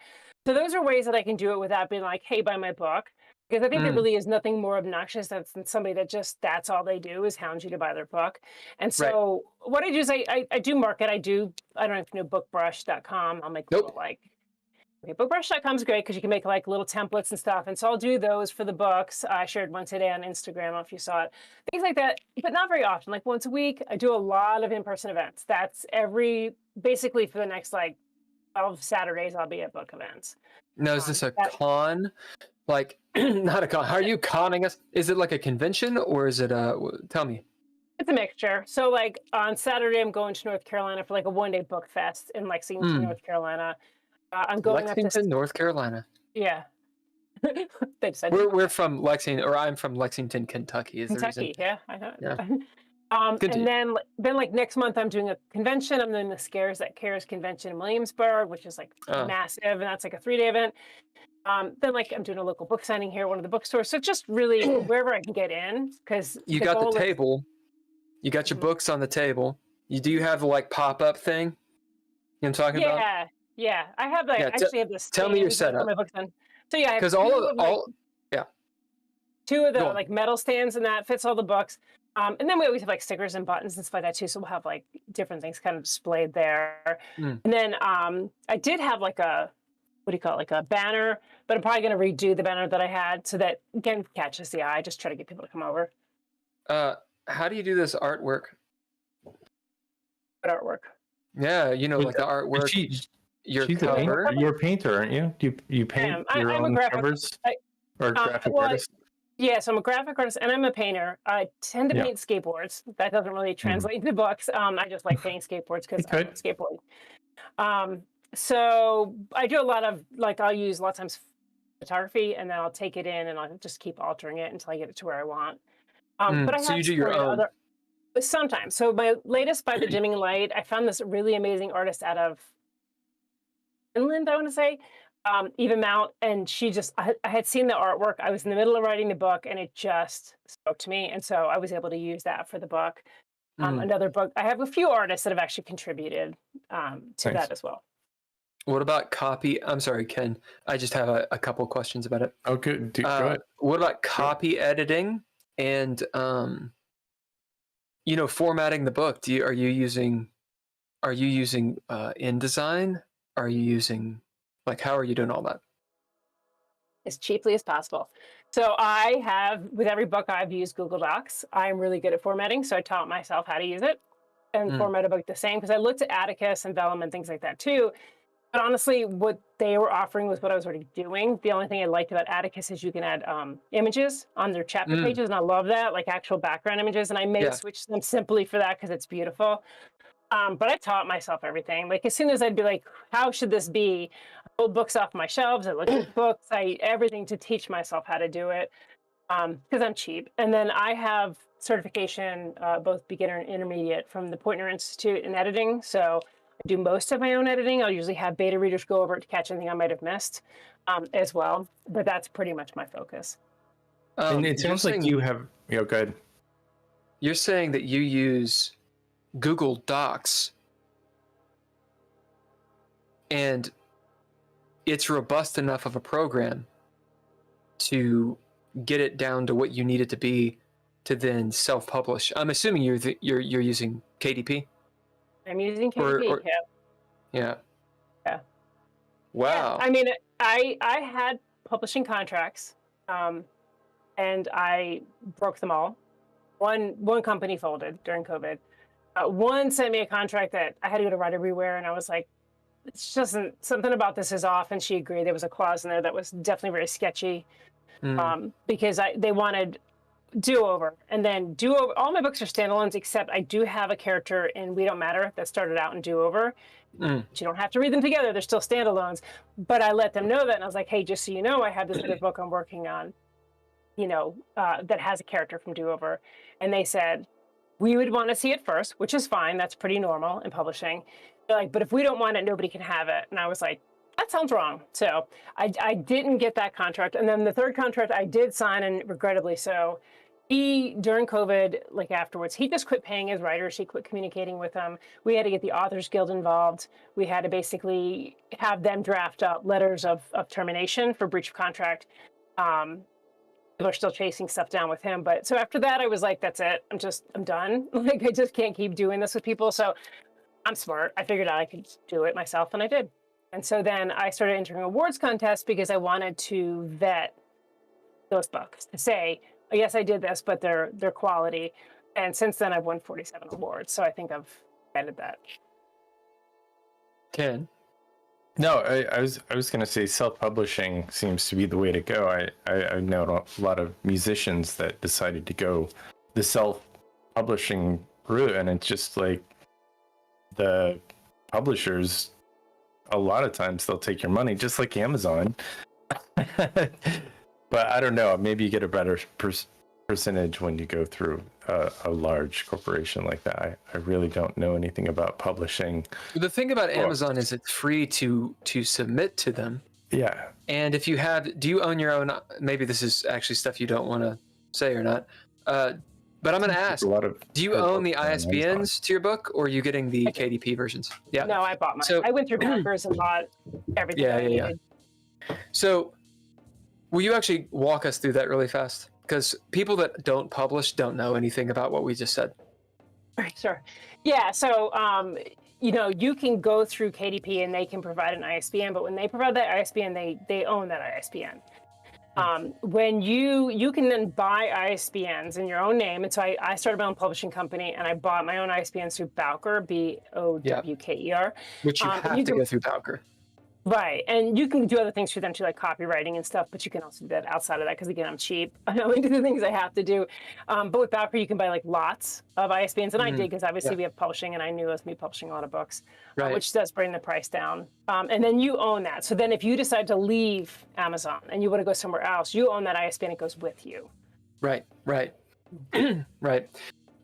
So those are ways that I can do it without being like, hey, buy my book. Because I think there really is nothing more obnoxious than somebody that just, that's all they do is hound you to buy their book. And so what I do is I do market. I don't know if you know bookbrush.com. I'll make little like, bookbrush.com is great because you can make like little templates and stuff. And so I'll do those for the books. I shared one today on Instagram. I don't know if you saw it. Things like that, but not very often. Like once a week, I do a lot of in-person events. That's basically for the next like 12 Saturdays, I'll be at book events. Now, is this a con? Like, not a con. Are you conning us? Is it like a convention or is it tell me. It's a mixture. So like on Saturday, I'm going to North Carolina for like a one-day book fest in Lexington, North Carolina. I'm going Lexington, North Carolina. Yeah. We're from Lexington, or I'm from Lexington, Kentucky. Is Kentucky, the reason. yeah, I know. Yeah. And then like next month, I'm doing a convention. I'm doing the Cares convention in Williamsburg, which is like massive, and that's like a 3-day event. Then like I'm doing a local book signing here at one of the bookstores. So just really wherever I can get in, because you got the table. You got your books on the table. Do you have the like pop-up thing? You know what I'm talking about? Yeah, I have like actually have this. Tell me your setup. My books on. So yeah, because two of the like metal stands, and that fits all the books. And then we always have like stickers and buttons and stuff like that too. So we'll have like different things kind of displayed there. And then I did have like a like a banner, but I'm probably going to redo the banner that I had so that again catches the eye. Just try to get people to come over. How do you do this artwork? What artwork? Yeah, like the artwork. You're a painter, aren't you? Do you paint your own covers? Graphic artist? Yes, I'm a graphic artist and I'm a painter. I tend to paint skateboards. That doesn't really translate into books. I just like painting skateboards because I like skateboarding. So I do a lot of I'll use a lot of times photography, and then I'll take it in and I'll just keep altering it until I get it to where I want. But I have you do your own. Sometimes. So my latest by the Dimming Light, I found this really amazing artist out of Finland, I want to say, Eva Mount, and I had seen the artwork. I was in the middle of writing the book, and it just spoke to me, and so I was able to use that for the book. Another book, I have a few artists that have actually contributed to that as well. What about copy? I'm sorry, Ken. I just have a couple questions about it. Oh, good. Go ahead. What about copy editing and formatting the book? Are you using InDesign? Are you using how are you doing all that? As cheaply as possible. So I have, with every book I've used Google Docs. I'm really good at formatting, so I taught myself how to use it and format a book the same, because I looked at Atticus and Vellum and things like that too. But honestly, what they were offering was what I was already doing. The only thing I liked about Atticus is you can add images on their chapter pages, and I love that, like actual background images. And I may switch them simply for that because it's beautiful. But I taught myself everything. Like as soon as I'd be like, how should this be? I pulled books off my shelves. I looked at books. Everything to teach myself how to do it because I'm cheap. And then I have certification, both beginner and intermediate, from the Poynter Institute in editing. So I do most of my own editing. I'll usually have beta readers go over it to catch anything I might have missed as well. But that's pretty much my focus. And it sounds like you have, go ahead. You're saying that you use Google Docs and it's robust enough of a program to get it down to what you need it to be to then self-publish. I'm assuming you're using KDP. I'm using KDP. Yeah. Yeah. Wow. I mean, I had publishing contracts, and I broke them all. One company folded during COVID. One sent me a contract that I had to go to Write Everywhere, and I was like, it's just something about this is off, and she agreed. There was a clause in there that was definitely very sketchy because they wanted do-over. And then do-over, all my books are standalones, except I do have a character in We Don't Matter that started out in do-over. But you don't have to read them together. They're still standalones. But I let them know that, and I was like, hey, just so you know, I have this other book I'm working on, that has a character from do-over. And they said, we would want to see it first, which is fine. That's pretty normal in publishing. They're like, but if we don't want it, nobody can have it. And I was like, that sounds wrong. So I didn't get that contract. And then the third contract I did sign, and regrettably so, he, during COVID, afterwards, he just quit paying his writers. He quit communicating with them. We had to get the Authors Guild involved. We had to basically have them draft up letters of termination for breach of contract. People are still chasing stuff down with him. But so after that, I was like, that's it. I'm done. I just can't keep doing this with people. So I'm smart. I figured out I could do it myself, and I did. And so then I started entering awards contests because I wanted to vet those books to say, yes, I did this, but they're quality. And since then, I've won 47 awards. So I think I've vetted that. Ken? No, I was going to say self-publishing seems to be the way to go. I know a lot of musicians that decided to go the self-publishing route, and it's just like the publishers, a lot of times they'll take your money, just like Amazon. But I don't know, maybe you get a better percentage when you go through a large corporation like that. I really don't know anything about publishing. The thing about Amazon is it's free to submit to them. Yeah. And if you do you own your own, maybe this is actually stuff you don't want to say or not, but I'm going to ask, do you own the ISBNs to your book, or are you getting the KDP versions? Yeah. No, I bought mine. So, I went through Backers and bought everything. Yeah. So will you actually walk us through that really fast? Because people that don't publish don't know anything about what we just said. Right, sure. Yeah, so, you can go through KDP and they can provide an ISBN, but when they provide that ISBN, they own that ISBN. When you can then buy ISBNs in your own name. And so I started my own publishing company, and I bought my own ISBNs through Bowker, Bowker. Which you have to go through Bowker. Right. And you can do other things for them too, like copywriting and stuff, but you can also do that outside of that because, again, I'm cheap. I only do the things I have to do. But with Bowker, you can buy lots of ISBNs. And I did, because obviously we have publishing, and I knew it was me publishing a lot of books, which does bring the price down. And then you own that. So then if you decide to leave Amazon and you want to go somewhere else, you own that ISBN. It goes with you. Right. Right.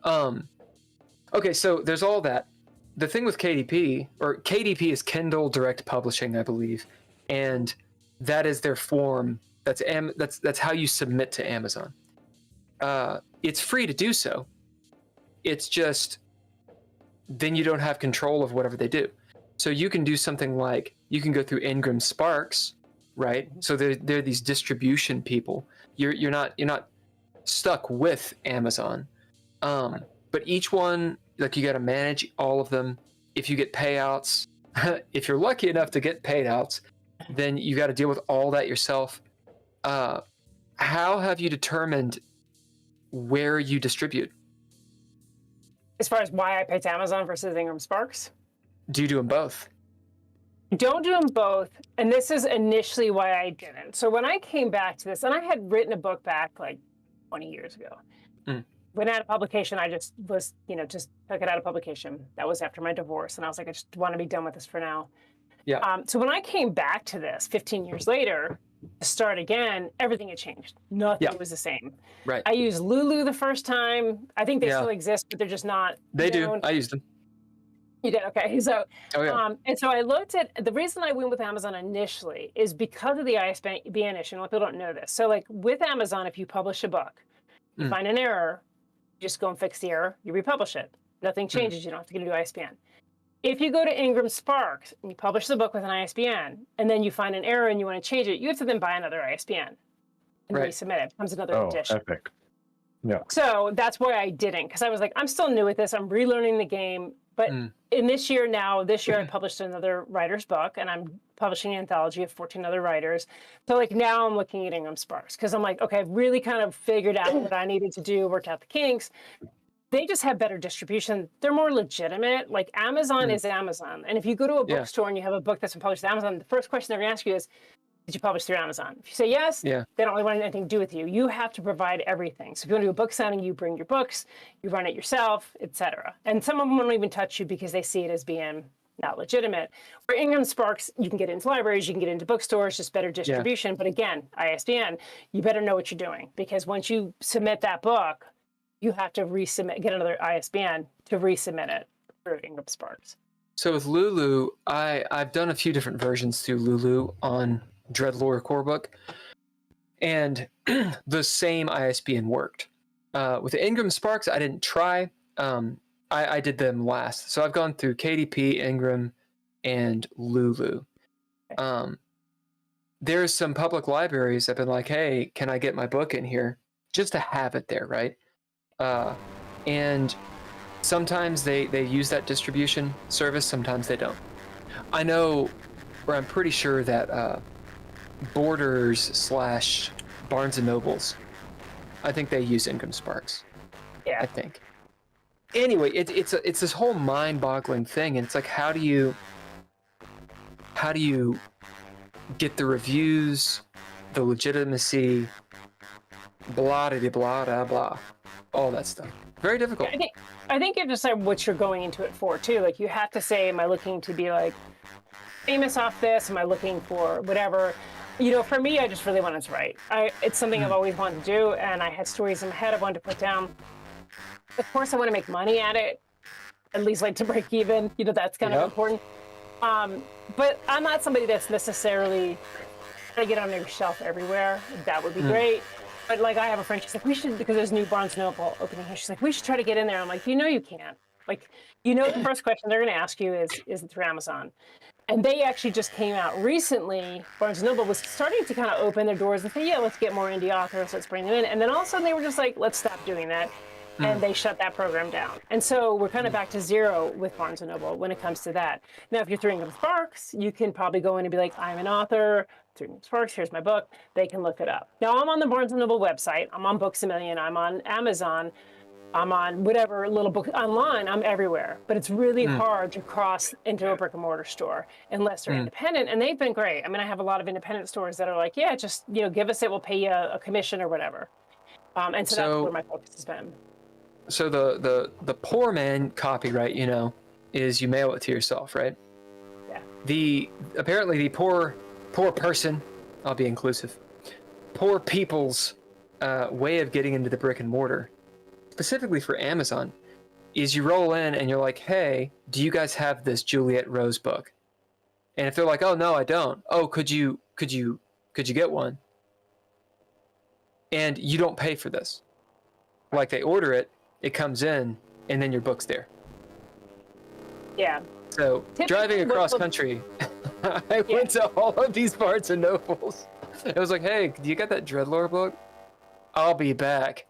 Okay, so there's all that. The thing with KDP is Kindle Direct Publishing, I believe, and that is their form. That's how you submit to Amazon. It's free to do so. It's just then you don't have control of whatever they do. So you can do something like you can go through Ingram Sparks, right? So they're these distribution people. You're not stuck with Amazon, but each one, like, you got to manage all of them. If you get payouts, if you're lucky enough to get payouts, then you got to deal with all that yourself. How have you determined where you distribute? As far as why I picked Amazon versus Ingram Sparks? Do you do them both? Don't do them both. And this is initially why I didn't. So when I came back to this, and I had written a book back like 20 years ago. When out of publication, I just was, just took it out of publication. That was after my divorce. And I was like, I just want to be done with this for now. Yeah. So when I came back to this 15 years later to start again, everything had changed. Nothing was the same. Right. I used Lulu the first time. I think they still exist, but they're just not. They do. I used them. You did? Okay. So, and so I looked at, the reason I went with Amazon initially is because of the ISBN issue. A lot of people don't know this. So like with Amazon, if you publish a book, you find an error, you just go and fix the error, you republish it. Nothing changes. You don't have to get a new ISBN. If you go to Ingram Sparks and you publish the book with an ISBN, and then you find an error and you want to change it, you have to then buy another ISBN and resubmit it. It becomes another edition. Epic. Yeah. So that's why I didn't, because I was like, I'm still new at this. I'm relearning the game. But in this year I published another writer's book, and I'm publishing an anthology of 14 other writers. So like now I'm looking at Ingram Sparks, because I'm like, okay, I've really kind of figured out what I needed to do, worked out the kinks. They just have better distribution. They're more legitimate. Like Amazon is Amazon. And if you go to a bookstore and you have a book that's been published on Amazon, the first question they're going to ask you is, did you publish through Amazon? If you say yes, they don't really want anything to do with you. You have to provide everything. So if you want to do a book signing, you bring your books, you run it yourself, etc. And some of them won't even touch you because they see it as being not legitimate. Where Ingram Sparks, you can get into libraries, you can get into bookstores, just better distribution. But again, ISBN, you better know what you're doing, because once you submit that book, you have to get another ISBN to resubmit it through Ingram Sparks. So with Lulu, I've done a few different versions through Lulu on Dreadlore core book, and the same ISBN worked. With Ingram Sparks, I didn't try. I did them last. So I've gone through KDP, Ingram, and Lulu. There's some public libraries that have been like, hey, can I get my book in here? Just to have it there, right? And sometimes they use that distribution service, sometimes they don't. I know, or I'm pretty sure that Borders / Barnes and Nobles, I think they use Ingram Sparks. Yeah, I think. Anyway, it's this whole mind-boggling thing, and it's like, how do you get the reviews, the legitimacy, blah blah blah blah blah, all that stuff. Very difficult. I think you have to decide what you're going into it for too. Like you have to say, am I looking to be like famous off this? Am I looking for whatever? For me, I just really want it to write. It's something I've always wanted to do, and I had stories in my head I wanted to put down. Of course, I want to make money at it, at least like to break even. That's kind of important. But I'm not somebody that's necessarily trying to get on their shelf everywhere. That would be great. But like I have a friend, she's like, we should, because there's new Barnes & Noble opening here. She's like, we should try to get in there. I'm like, you can't. Like, the first question they're going to ask you is it through Amazon? And they actually just came out recently. Barnes & Noble was starting to kind of open their doors and say, yeah, let's get more indie authors, let's bring them in. And then all of a sudden they were just like, let's stop doing that. And they shut that program down. And so we're kind of back to zero with Barnes & Noble when it comes to that. Now, if you're through Ingram Sparks, you can probably go in and be like, I'm an author, through Ingram Sparks, here's my book. They can look it up. Now, I'm on the Barnes & Noble website. I'm on Books A Million. I'm on Amazon. I'm on whatever little book online. I'm everywhere. But it's really hard to cross into a brick and mortar store unless they're independent. And they've been great. I mean, I have a lot of independent stores that are like, yeah, just, give us it. We'll pay you a commission or whatever. And so that's where my focus has been. So the poor man copyright, is you mail it to yourself, right? Yeah. Apparently the poor person, I'll be inclusive, poor people's way of getting into the brick and mortar specifically for Amazon, is you roll in and you're like, hey, do you guys have this Juliet Rose book? And if they're like, oh no, I don't. Oh, could you get one? And you don't pay for this. Like they order it, it comes in, and then your book's there. Yeah. So driving across country, I went to all of these Barnes and Nobles. It was like, hey, do you got that Dreadlore book? I'll be back.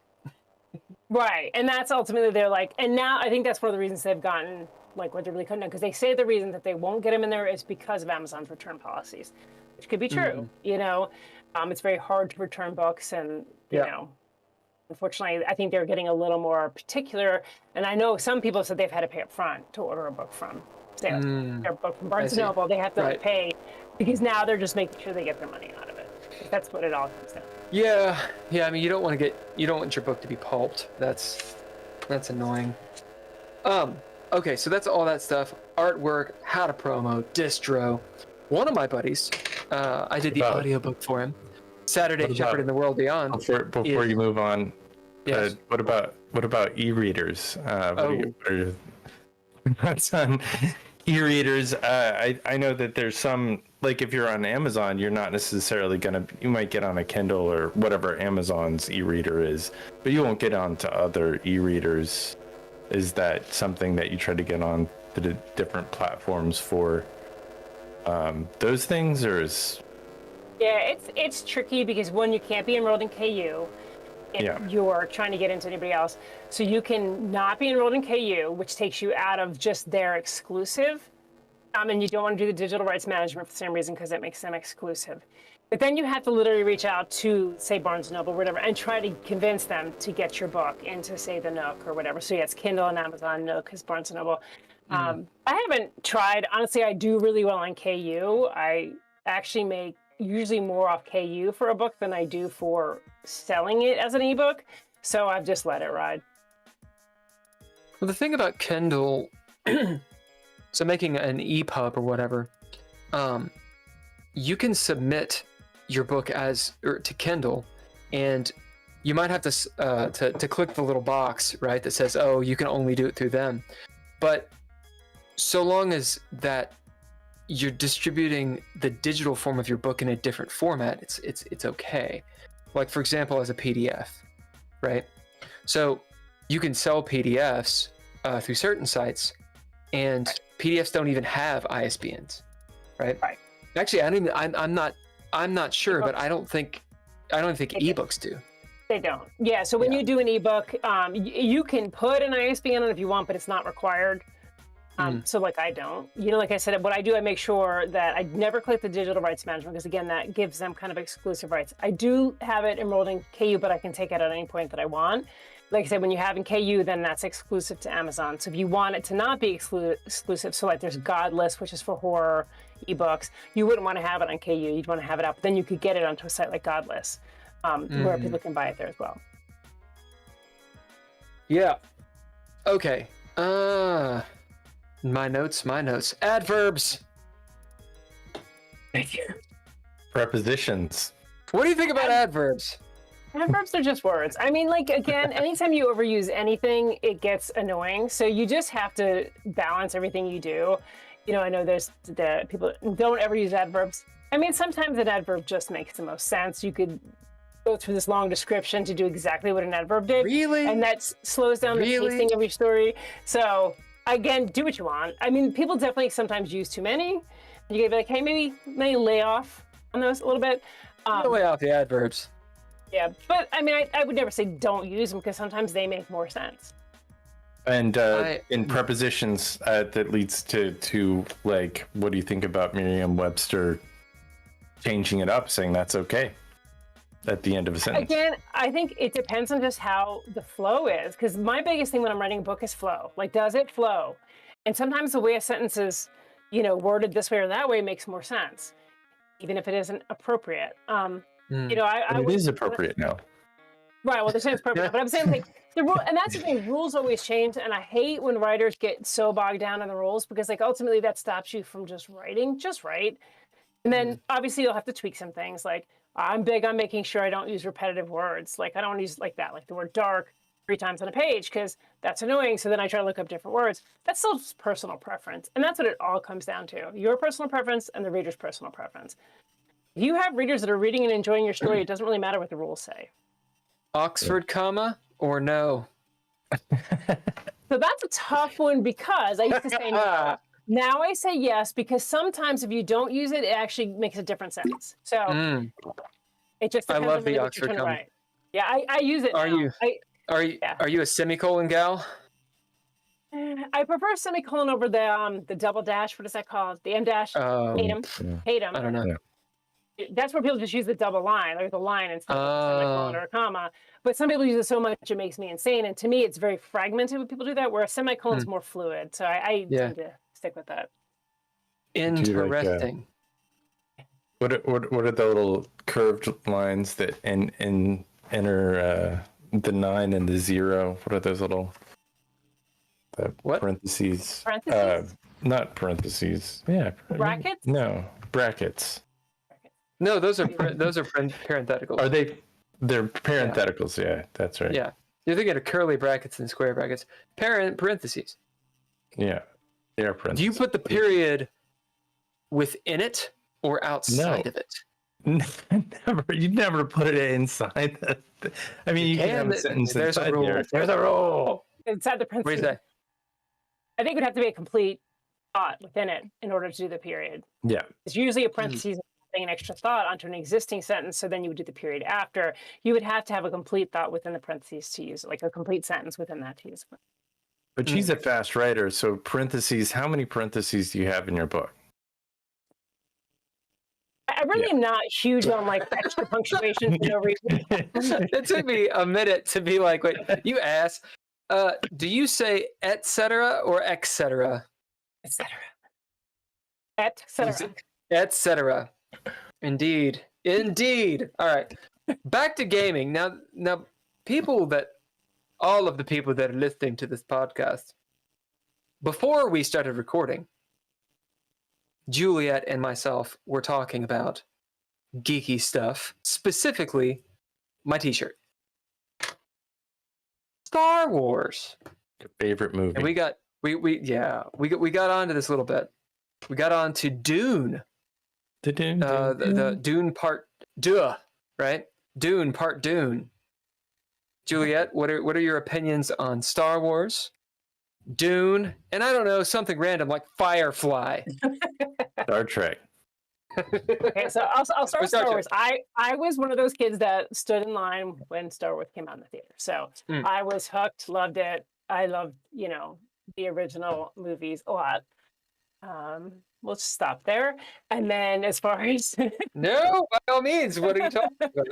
Right, and that's ultimately they're like, and now I think that's one of the reasons they've gotten like what they're really cutting down, because they say the reason that they won't get them in there is because of Amazon's return policies, which could be true. You know, it's very hard to return books, and you know, unfortunately, I think they're getting a little more particular. And I know some people said they've had to pay up front to order a book from, say, their book from Barnes and Noble. They have to pay because now they're just making sure they get their money out of it. That's what it all comes down to. Yeah. I mean, you don't want your book to be pulped. That's annoying. Okay, so that's all that stuff. Artwork, how to promo, distro. One of my buddies, I did the audiobook for him. Saturday Shepherd in the World Beyond. Before you move on, what about e-readers? That's on e-readers. I know that there's some, like if you're on Amazon, you're not necessarily you might get on a Kindle or whatever Amazon's e-reader is, but you won't get onto other e-readers. Is that something that you try to get on to the different platforms for those things, or is? Yeah, it's tricky because one, you can't be enrolled in KU if you're trying to get into anybody else. So you can not be enrolled in KU, which takes you out of just their exclusive. And you don't want to do the digital rights management for the same reason, because it makes them exclusive. But then you have to literally reach out to, say, Barnes & Noble or whatever, and try to convince them to get your book into, say, the Nook or whatever. So yeah, it's Kindle and Amazon, Nook is Barnes & Noble. I haven't tried. Honestly, I do really well on KU. I actually make usually more off KU for a book than I do for selling it as an ebook. So I've just let it ride. Well, the thing about Kindle, so making an EPUB or whatever, you can submit your book to Kindle, and you might have to click the little box, right, that says, oh, you can only do it through them. But so long as that you're distributing the digital form of your book in a different format, it's okay. Like, for example, as a PDF, right? So you can sell PDFs through certain sites, and PDFs don't even have ISBNs, right? Actually, I'm not sure, but I don't think ebooks do. They don't. Yeah. So when you do an ebook, you can put an ISBN on if you want, but it's not required. So like I don't. You know, like I said, what I do, I make sure that I never click the digital rights management, because again, that gives them kind of exclusive rights. I do have it enrolled in KU, but I can take it at any point that I want. Like I said, when you have in KU, then that's exclusive to Amazon. So if you want it to not be exclusive, so like there's Godless, which is for horror ebooks, you wouldn't want to have it on KU. You'd want to have it up. Then you could get it onto a site like Godless, where people can buy it there as well. Yeah. Okay. My notes. Adverbs. Thank you. Prepositions. What do you think about adverbs? Adverbs are just words. I mean, like, again, anytime you overuse anything, it gets annoying. So you just have to balance everything you do. You know, I know there's the people don't ever use adverbs. I mean, sometimes an adverb just makes the most sense. You could go through this long description to do exactly what an adverb did. Really? And that slows down the pacing of your story. So, again, do what you want. I mean, people definitely sometimes use too many. You gotta be like, hey, maybe lay off on those a little bit. Lay off the adverbs. Yeah, but I mean, I would never say don't use them, because sometimes they make more sense. And in prepositions, that leads to like, what do you think about Merriam-Webster changing it up, saying that's okay at the end of a sentence? Again, I think it depends on just how the flow is, because my biggest thing when I'm writing a book is flow. Like, does it flow? And sometimes the way a sentence is, worded this way or that way makes more sense, even if it isn't appropriate. It is appropriate now. Right. Well, they're saying it's appropriate, but I'm saying like the rule, and that's the thing. Rules always change, and I hate when writers get so bogged down in the rules, because like ultimately that stops you from just writing. Just write, and then obviously you'll have to tweak some things. Like I'm big on making sure I don't use repetitive words. Like I don't use like that, like the word dark. 3 times on a page because that's annoying. So then I try to look up different words. That's still just personal preference. And that's what it all comes down to. Your personal preference and the reader's personal preference. If you have readers that are reading and enjoying your story, it doesn't really matter what the rules say. Oxford comma or no? So that's a tough one because I used to say no. Now I say yes because sometimes if you don't use it, it actually makes a different sense. So it just depends I love on the what Oxford you're trying to comma. write. Yeah, I use it. Are you a semicolon gal? I prefer semicolon over the double dash. What is that called? The M dash. Hate them. Hate them. I don't know. Yeah. That's where people just use the double line, or the line instead of a semicolon or a comma. But some people use it so much it makes me insane. And to me, it's very fragmented when people do that. Where a semicolon is more fluid. So I tend to stick with that. Interesting. What are the little curved lines that enter the 9 and the 0? What are those little parentheses? Parentheses? Not parentheses. Yeah. Brackets? No, brackets. No, those are parentheticals. Are they? They're parentheticals. Yeah, that's right. Yeah, you're thinking of curly brackets and square brackets. Parentheses. Yeah, they are parentheses. Do you put the period within it or outside of it? Never. You never put it inside. I mean, you can have a sentence There's inside a rule. here. There's a rule. Inside the What do you parentheses. say? I think it would have to be a complete thought within it in order to do the period. Yeah. It's usually a parentheses adding an extra thought onto an existing sentence, so then you would do the period after. You would have to have a complete thought within the parentheses to use it, like a complete sentence within that to use it. But she's a fast writer, so parentheses. How many parentheses do you have in your book? I really am not huge on like extra punctuation for no reason. It took me a minute to be like, wait, you ask, do you say et cetera or ex cetera? Et cetera. Et cetera. Et cetera. Indeed. All right. Back to gaming. Now, all of the people that are listening to this podcast, before we started recording, Juliet and myself were talking about geeky stuff, specifically my t-shirt. Star Wars. Your favorite movie? And we got onto this a little bit. We got on to Dune. The Dune part right? Dune part Dune. Juliet, what are your opinions on Star Wars, Dune, and I don't know, something random like Firefly? Star Trek. Okay, so I'll start with Star Wars. I was one of those kids that stood in line when Star Wars came out in the theater. So I was hooked, loved it. I loved, the original movies a lot. We'll just stop there. And then as far as no, by all means, what are you talking about?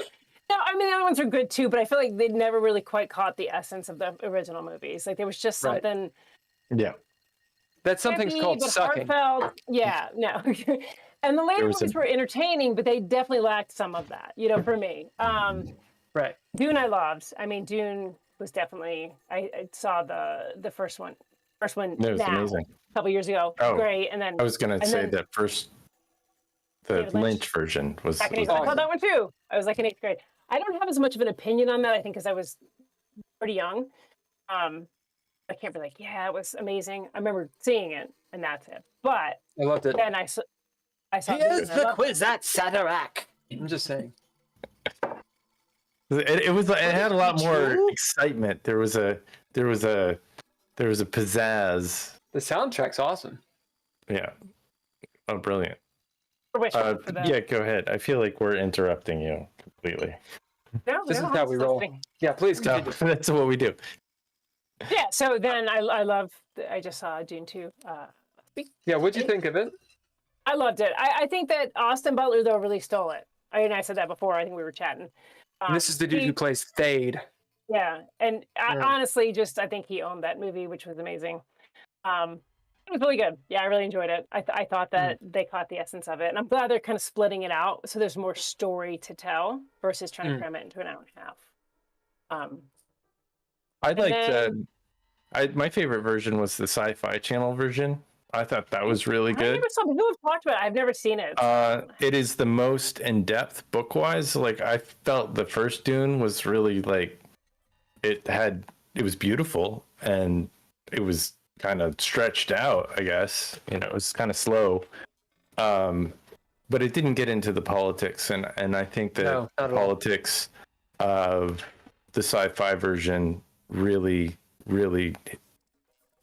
No, I mean the other ones are good too, but I feel like they never really quite caught the essence of the original movies. Like there was just something. Yeah. That something's heavy, called but sucking. Heartfelt. Yeah, no. And the later movies were entertaining, but they definitely lacked some of that, for me. Right. Dune I loved. I mean, Dune was definitely, I saw the first one. It was amazing. A couple years ago. Oh, great. And then I was going to say that the Lynch version was I saw that one too. I was like in 8th grade. I don't have as much of an opinion on that, I think, because I was pretty young. I can't be like, yeah, it was amazing. I remember seeing it, and that's it. But I loved it. Then I saw. Here's the Kwisatz Haderach. I'm just saying. It had a lot more excitement. There was a pizzazz. The soundtrack's awesome. Yeah. Oh, brilliant. For yeah, go ahead. I feel like we're interrupting you completely. No, this is how we roll. Yeah, please continue. No, that's what we do. Yeah, so then I just saw Dune 2. Yeah, what'd you think of it? I loved it. I think that Austin Butler, though, really stole it. I said that before. I think we were chatting. This is the dude who plays Thade. Yeah, and honestly, I think he owned that movie, which was amazing. It was really good. Yeah, I really enjoyed it. I thought that they caught the essence of it. And I'm glad they're kind of splitting it out so there's more story to tell versus trying to cram it into an hour and a half. I liked my favorite version was the Sci-Fi Channel version. I thought that was really good. I never saw people have talked about it. I've never seen it. It is the most in-depth book-wise. Like I felt the first Dune was really like it was beautiful, and it was kind of stretched out, I guess. It was kind of slow. But it didn't get into the politics, and I think that the politics of the sci-fi version really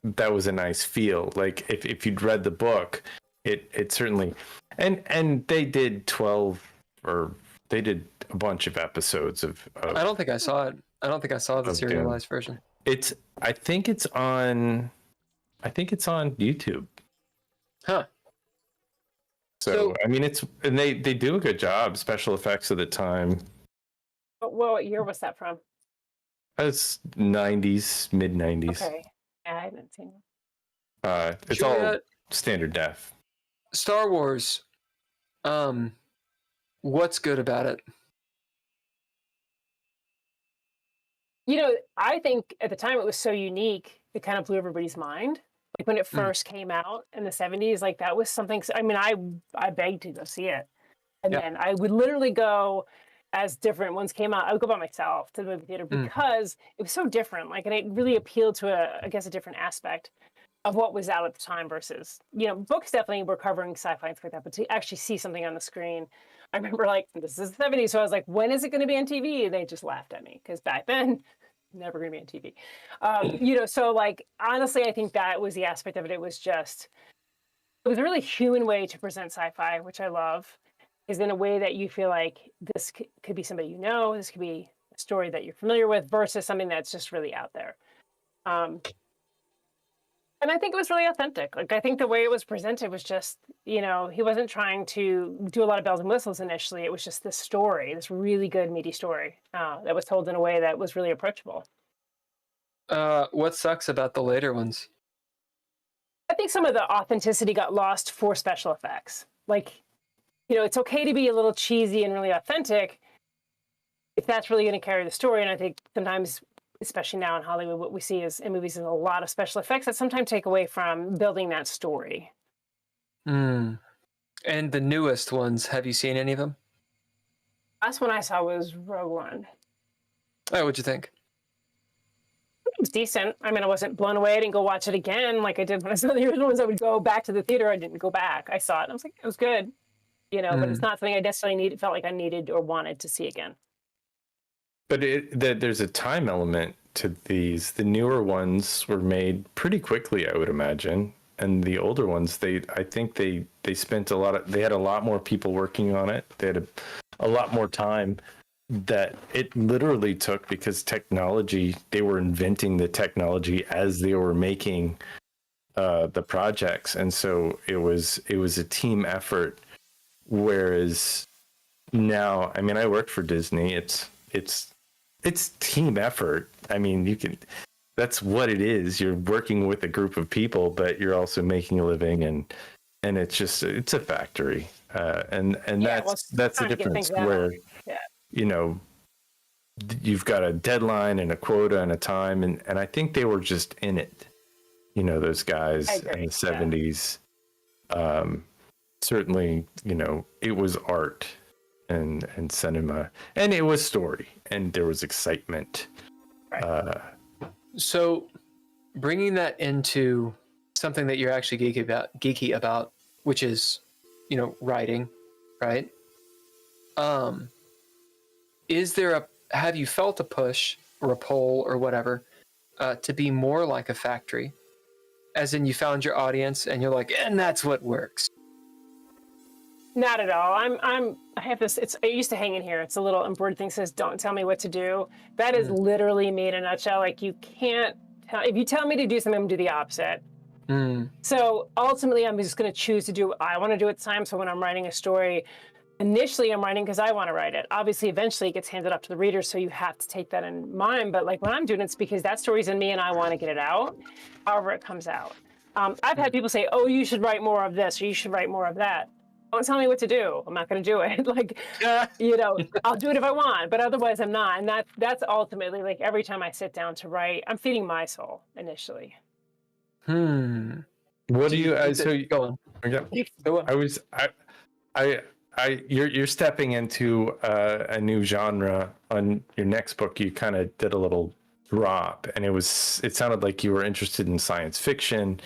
that was a nice feel. Like if you'd read the book, it certainly, and they did 12 or they did a bunch of episodes of I don't think I saw it. I don't think I saw the serialized version. I think it's on YouTube. Huh. So I mean, and they do a good job. Special effects of the time. What year was that from? It's 90s, mid 90s. Okay, yeah, I haven't seen it. It's all standard def. Star Wars. What's good about it? I think at the time it was so unique, it kind of blew everybody's mind. Like when it first came out in the 70s, like that was something. I mean, I begged to go see it. And then I would literally go, as different ones came out, I would go by myself to the movie theater because it was so different. Like, and it really appealed to a different aspect of what was out at the time versus, books definitely were covering sci-fi and stuff like that, but to actually see something on the screen, I remember like, this is the 70s. So I was like, when is it going to be on TV? And they just laughed at me because back then, never going to be on TV. So like, honestly, I think that was the aspect of it. It was a really human way to present sci-fi, which I love, is in a way that you feel like this could be somebody this could be a story that you're familiar with versus something that's just really out there. And I think it was really authentic. Like, I think the way it was presented was just, he wasn't trying to do a lot of bells and whistles initially. It was just this story, this really good, meaty story that was told in a way that was really approachable. What sucks about the later ones? I think some of the authenticity got lost for special effects. Like, it's okay to be a little cheesy and really authentic if that's really going to carry the story. And I think sometimes, especially now in Hollywood, what we see in movies is a lot of special effects that sometimes take away from building that story. And the newest ones, have you seen any of them? Last one I saw was Rogue One. Oh, what'd you think? It was decent. I mean, I wasn't blown away. I didn't go watch it again like I did when I saw the original ones. I would go back to the theater. I didn't go back. I saw it. And I was like, it was good. But it's not something I necessarily felt like I needed or wanted to see again. But there's a time element to these. The newer ones were made pretty quickly, I would imagine, and the older ones, I think they spent they had a lot more people working on it. They had a lot more time that it literally took because they were inventing the technology as they were making the projects, and so it was a team effort. Whereas now, I mean, I worked for Disney. It's team effort. I mean, that's what it is. You're working with a group of people, but you're also making a living, and it's a factory. And that's the difference where, you've got a deadline and a quota and a time. And I think they were just in it, those guys in the 70s. Certainly, it was art and cinema, and it was story, and there was excitement. Right. So bringing that into something that you're actually geeky about, which is, writing, right? Have you felt a push or a pull or whatever to be more like a factory, as in you found your audience and you're like, and that's what works? Not at all. I have this, it used to hang in here. It's a little embroidered thing that says, don't tell me what to do. That is literally me in a nutshell. Like, you can't if you tell me to do something, I'm gonna do the opposite. So ultimately, I'm just gonna choose to do what I want to do at the time. So when I'm writing a story, initially I'm writing because I want to write it. Obviously, eventually it gets handed up to the reader, so you have to take that in mind. But like when I'm doing it, it's because that story's in me and I want to get it out, however it comes out. I've had people say, oh, you should write more of this, or you should write more of that. Don't tell me what to do. I'm not going to do it. Like, I'll do it if I want, but otherwise I'm not. And that's ultimately, like, every time I sit down to write, I'm feeding my soul initially. What do you? Go on. Go on. You're stepping into a new genre on your next book. You kind of did a little drop, and it sounded like you were interested in science fiction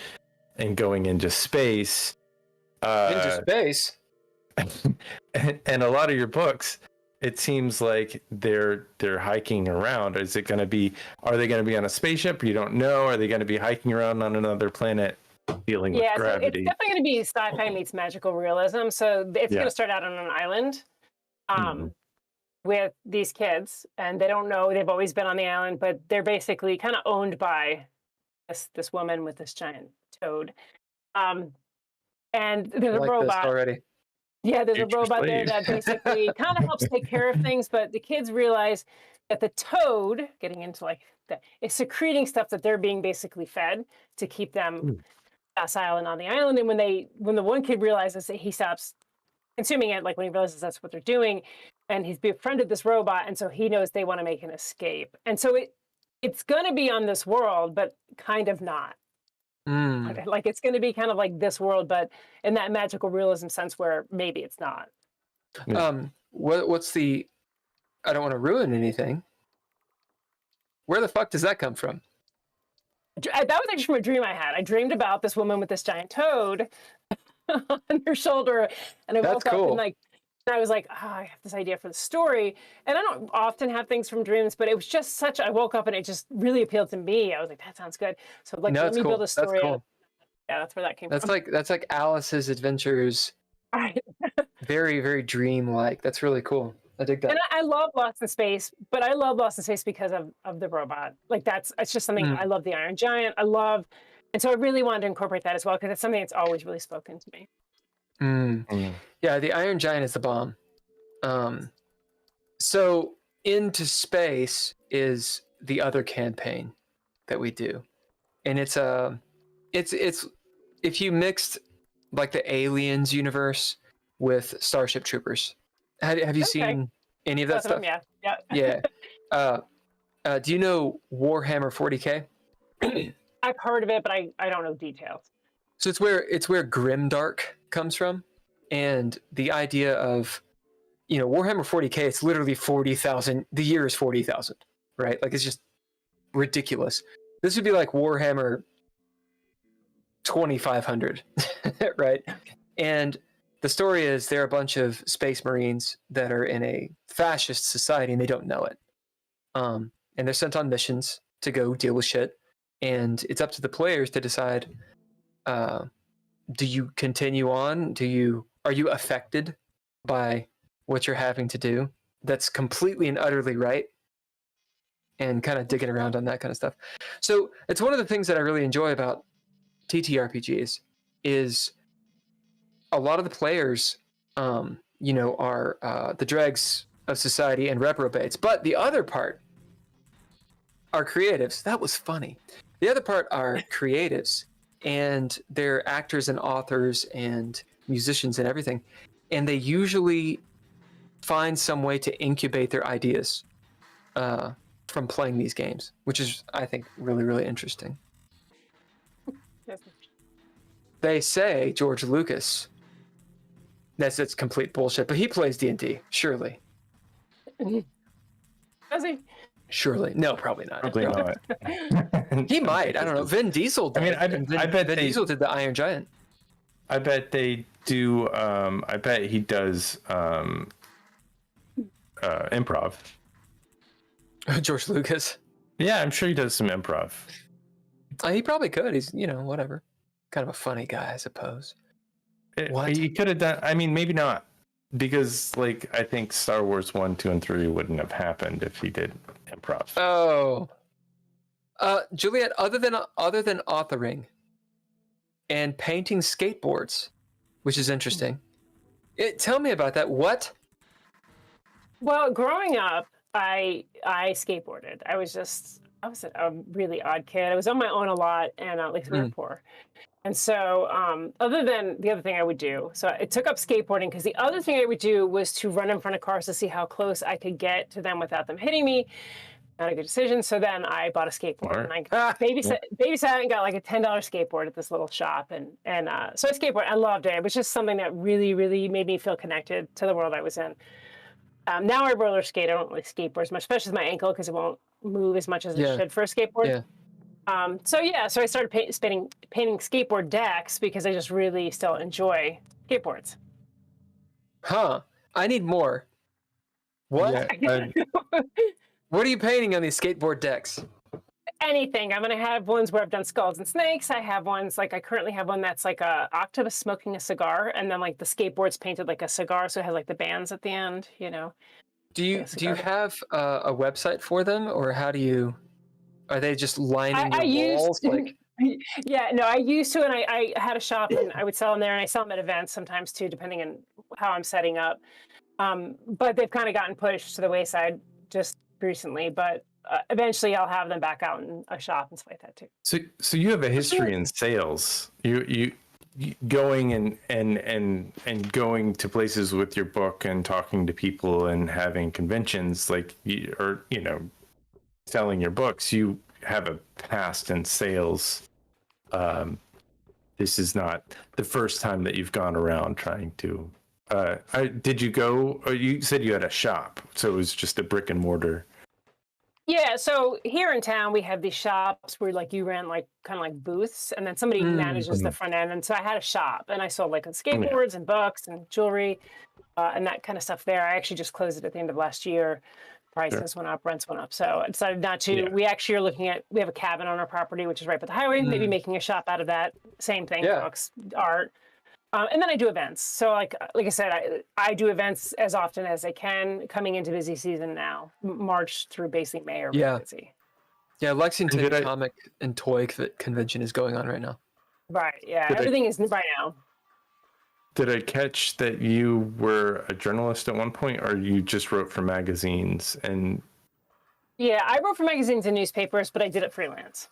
and going into space. Into space? And a lot of your books, it seems like they're hiking around. Are they going to be on a spaceship? You don't know. Are they going to be hiking around on another planet dealing with gravity? So it's definitely going to be sci-fi meets magical realism. So it's going to start out on an island with these kids, and they don't know. They've always been on the island, but they're basically kind of owned by this woman with this giant toad. And there's a robot already. Yeah, there's a robot there that basically kind of helps take care of things, but the kids realize that the toad, getting into like that, is secreting stuff that they're being basically fed to keep them docile and on the island. And when the one kid realizes that, he stops consuming it, like when he realizes that's what they're doing, and he's befriended this robot, and so he knows they want to make an escape. And so it's going to be on this world, but kind of not. Like it's going to be kind of like this world, but in that magical realism sense where maybe it's not. What's the? I don't want to ruin anything. Where the fuck does that come from? That was actually from a dream I had. I dreamed about this woman with this giant toad on her shoulder, and I woke up and I was like, I have this idea for the story. And I don't often have things from dreams, but it was just I woke up and it just really appealed to me. I was like, that sounds good. So let me build a story. That's yeah, that's where that came from. That's like Alice's Adventures. Very, very dream-like. That's really cool. I dig that. And I love Lost in Space, but I love Lost in Space because of the robot. Like it's just something I love. The Iron Giant. And so I really wanted to incorporate that as well, because it's something that's always really spoken to me. Yeah, the Iron Giant is the bomb. So Into Space is the other campaign that we do, and it's if you mixed like the Aliens universe with Starship Troopers. Have you seen any of that stuff? Yeah. Do you know Warhammer 40K? I've heard of it, but I don't know details. So it's where Grimdark comes from, and the idea of, Warhammer 40K, it's literally 40,000. The year is 40,000, right? Like, it's just ridiculous. This would be like Warhammer 2,500, right? And the story is they're a bunch of space marines that are in a fascist society, and they don't know it. And they're sent on missions to go deal with shit, and it's up to the players to decide, do you continue on? Are you affected by what you're having to do that's completely and utterly right? And kind of digging around on that kind of stuff. So it's one of the things that I really enjoy about TTRPGs is a lot of the players, are the dregs of society and reprobates. But the other part are creatives. That was funny. The other part are creatives, and they're actors and authors and musicians and everything. And they usually find some way to incubate their ideas from playing these games, which is, I think, really, really interesting. They say George Lucas, that's complete bullshit, but he plays D&D, surely. Does he? Surely. No, probably not. Probably not. He might. I don't know. Vin Diesel did. I bet Vin Diesel did the Iron Giant. I bet they do. I bet he does improv. George Lucas. Yeah, I'm sure he does some improv. He probably could. He's, whatever. Kind of a funny guy, I suppose. What? He could have done. I mean, maybe not. Because, I think Star Wars 1, 2, and 3 wouldn't have happened if he did improv. Oh. Juliet, other than authoring and painting skateboards, which is interesting. Tell me about that. What? Well, growing up, I skateboarded. I was a really odd kid. I was on my own a lot, and we were poor. And so other than the other thing I would do, so it took up skateboarding, because the other thing I would do was to run in front of cars to see how close I could get to them without them hitting me. Not a good decision. So then I bought a skateboard, and I babysat and got like a $10 skateboard at this little shop. And so I skateboarded. I loved it. It was just something that really, really made me feel connected to the world I was in. Now I roller skate. I don't really skateboard as much, especially with my ankle, because it won't move as much as it should for a skateboard. Yeah. So I started painting skateboard decks because I just really still enjoy skateboards. Huh. I need more. What? Yeah, What are you painting on these skateboard decks? Anything. I'm going to have ones where I've done skulls and snakes. I have ones like I currently have one that's like a octopus smoking a cigar, and then like the skateboard's painted like a cigar, so it has like the bands at the end. Do you have a website for them, or how do you? Are they just lining your walls? Yeah, no, I used to, and I had a shop, and I would sell them there, and I sell them at events sometimes too, depending on how I'm setting up. But they've kind of gotten pushed to the wayside just recently, but eventually I'll have them back out in a shop and stuff like that too. So you have a history in sales. You going and going to places with your book and talking to people and having conventions or selling your books. You have a past in sales. This is not the first time that you've gone around trying to. Did you go? Or you said you had a shop, so it was just a brick and mortar. Yeah, so here in town we have these shops where like you ran like kind of like booths, and then somebody manages the front end. And so I had a shop, and I sold like skateboards and books and jewelry and that kind of stuff there. I actually just closed it at the end of last year. Prices went up, rents went up. So I decided not to. We actually are looking at, we have a cabin on our property, which is right by the highway, maybe making a shop out of that. Same thing, books, art. And then I do events. So like I said, I do events as often as I can, coming into busy season now. March through basically May are busy. Yeah, Lexington Comic and Toy Convention is going on right now. Right, yeah. Everything is right now. Did I catch that you were a journalist at one point, or you just wrote for magazines? And yeah, I wrote for magazines and newspapers, but I did it freelance.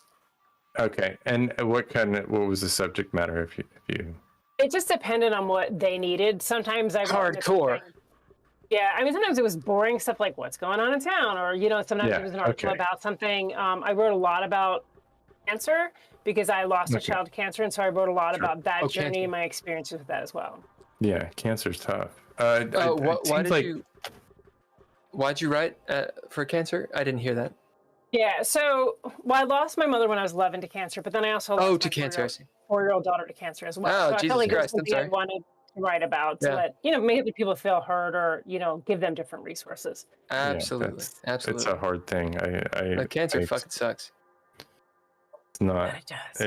Okay, and what was the subject matter? If you It just depended on what they needed. Sometimes I wrote hardcore. Yeah, I mean, sometimes it was boring stuff like what's going on in town, or sometimes it was an article about something. I wrote a lot about cancer because I lost a child to cancer, and so I wrote a lot about that journey and my experiences with that as well. Yeah, cancer's tough. Why'd you write for cancer? I didn't hear that. Yeah, so I lost my mother when I was 11 to cancer, but then I also lost to cancer. I see. 4-year-old daughter to cancer as well. Oh, so Jesus I felt like Christ! it was something I wanted to write about to let make other people feel heard, or give them different resources. Absolutely, absolutely. It's a hard thing. Cancer fucking sucks. It's not. It does.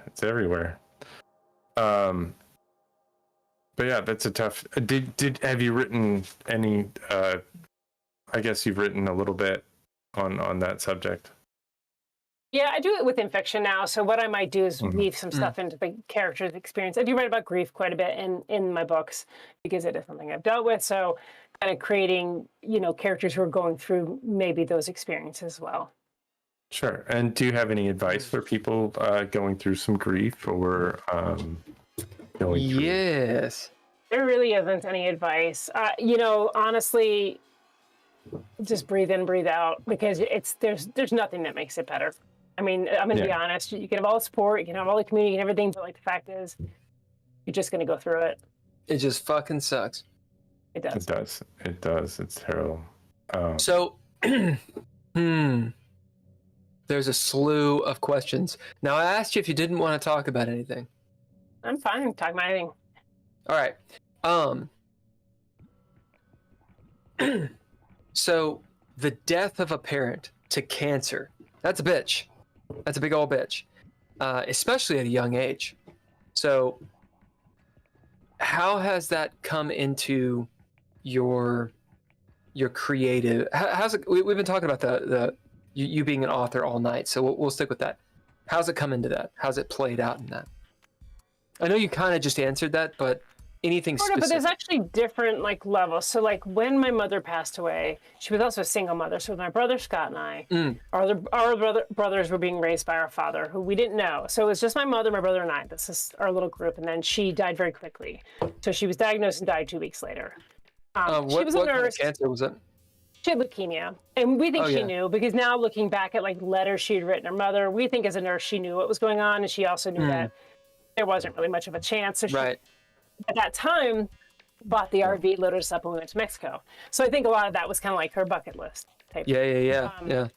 It's everywhere. But yeah, that's a tough. Have you written any? I guess you've written a little bit on that subject. Yeah, I do it within fiction now. So what I might do is weave some stuff into the character's experience. I do write about grief quite a bit in my books because it is something I've dealt with. So kind of creating, characters who are going through maybe those experiences as well. Sure. And do you have any advice for people going through some grief or going through? Yes. There really isn't any advice. Honestly, just breathe in, breathe out, because there's nothing that makes it better. I mean, I'm going to be honest. You can have all the support, you can have all the community and everything, but the fact is, you're just going to go through it. It just fucking sucks. It does. It does. It's terrible. So, there's a slew of questions. Now, I asked you if you didn't want to talk about anything. I'm fine. Talk about anything. All right. So, the death of a parent to cancer, that's a bitch. That's a big old bitch, especially at a young age. So, how has that come into your creative? How's it? We've been talking about you being an author all night, so we'll stick with that. How's it come into that? How's it played out in that? I know you kind of just answered that, but anything specific? But there's actually different levels. So when my mother passed away, she was also a single mother. So with my brother Scott and I, our brothers were being raised by our father, who we didn't know. So it was just my mother, my brother, and I. This is our little group. And then she died very quickly. So she was diagnosed and died 2 weeks later. She was a nurse. What kind of cancer was it? She had leukemia. And we think she knew, because now looking back at letters she had written her mother, we think as a nurse she knew what was going on, and she also knew that there wasn't really much of a chance. So she, at that time, bought the RV, loaded us up, and we went to Mexico. So I think a lot of that was kind of like her bucket list type. Yeah.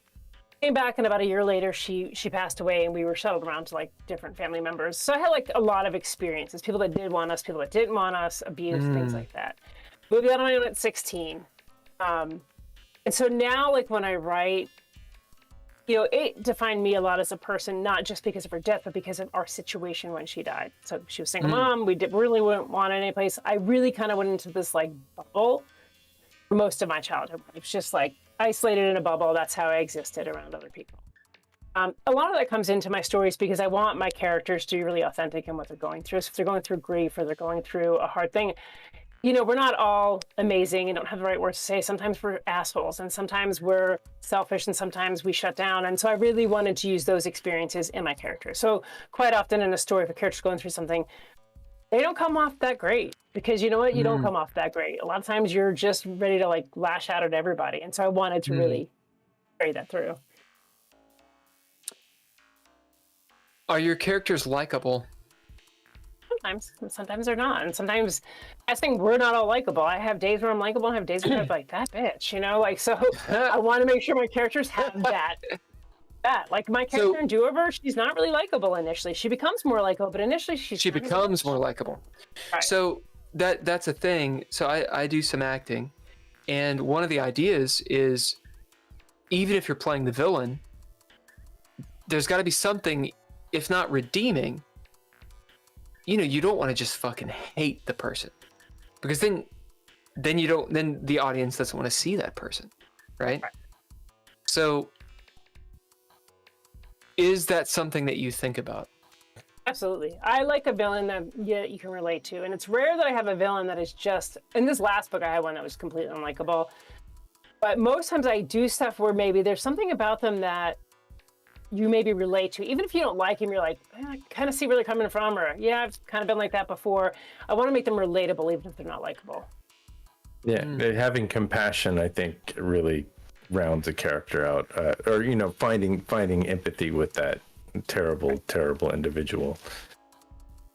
came back, and about a year later, she passed away, and we were shuttled around to like different family members. So I had like a lot of experiences: people that did want us, people that didn't want us, abuse, things like that. Moved out on my own at 16, and so now, like when I write, it defined me a lot as a person, not just because of her death, but because of our situation when she died. So she was single mom. We really wouldn't want any place. I really kind of went into this like bubble for most of my childhood. It was just like isolated in a bubble. That's how I existed around other people. A lot of that comes into my stories because I want my characters to be really authentic in what they're going through. So if they're going through grief or they're going through a hard thing, we're not all amazing and don't have the right words to say. Sometimes we're assholes, and sometimes we're selfish, and sometimes we shut down. And so I really wanted to use those experiences in my characters. So quite often in a story, if a character's going through something, they don't come off that great, because you know what? You don't come off that great. A lot of times you're just ready to like lash out at everybody. And so I wanted to really carry that through. Are your characters likable? Sometimes they're not. And sometimes I think we're not all likable. I have days where I'm likable, and I have days where I'm like, that bitch, so I want to make sure my characters have that. Like my character in Do-Over, she's not really likable initially. She becomes more likable, but initially she becomes more likable. Right. So that's a thing. So I do some acting, and one of the ideas is, even if you're playing the villain, there's got to be something, if not redeeming. You don't want to just fucking hate the person, because then the audience doesn't want to see that person, right? So is that something that you think about? Absolutely. I like a villain that you can relate to, and it's rare that I have a villain that is just, in this last book I had one that was completely unlikable, but most times I do stuff where maybe there's something about them that you maybe relate to. Even if you don't like him, you're like, I kind of see where they're coming from, or yeah, I've kind of been like that before. I want to make them relatable, even if they're not likable. Yeah, having compassion, I think, really rounds a character out, or finding empathy with that terrible individual.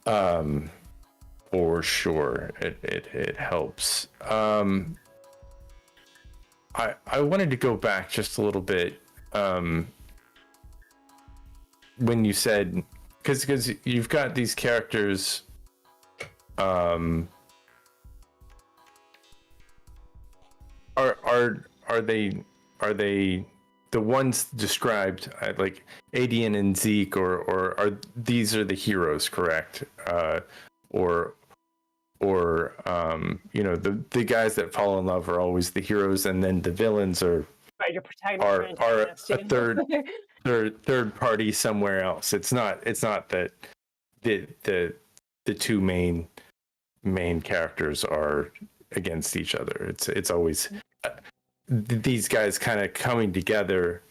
For sure, it helps. I wanted to go back just a little bit. When you said, because you've got these characters, are they the ones described, like Adian and Zeke, or are these are the heroes, correct? Or the guys that fall in love are always the heroes, and then the villains are your protagonist, a third party somewhere else. It's not that the two main characters are against each other. It's always these guys kind of coming together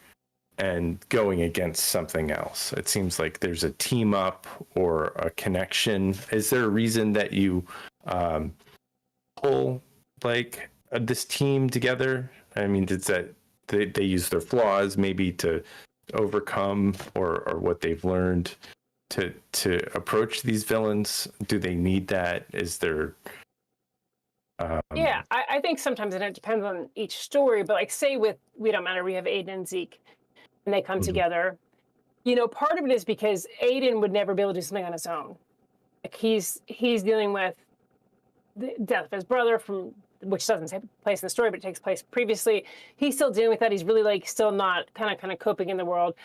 and going against something else. It seems like there's a team up or a connection. Is there a reason that you pull like this team together? I mean, it's that they use their flaws maybe to overcome or what they've learned to approach these villains. Do they need that? Is there I think sometimes, and it depends on each story, but like say with We Don't Matter, we have Aiden and Zeke, and they come together. Part of it is because Aiden would never be able to do something on his own. Like he's dealing with the death of his brother, which doesn't take place in the story, but it takes place previously. He's still dealing with that. He's really like still not kind of coping in the world.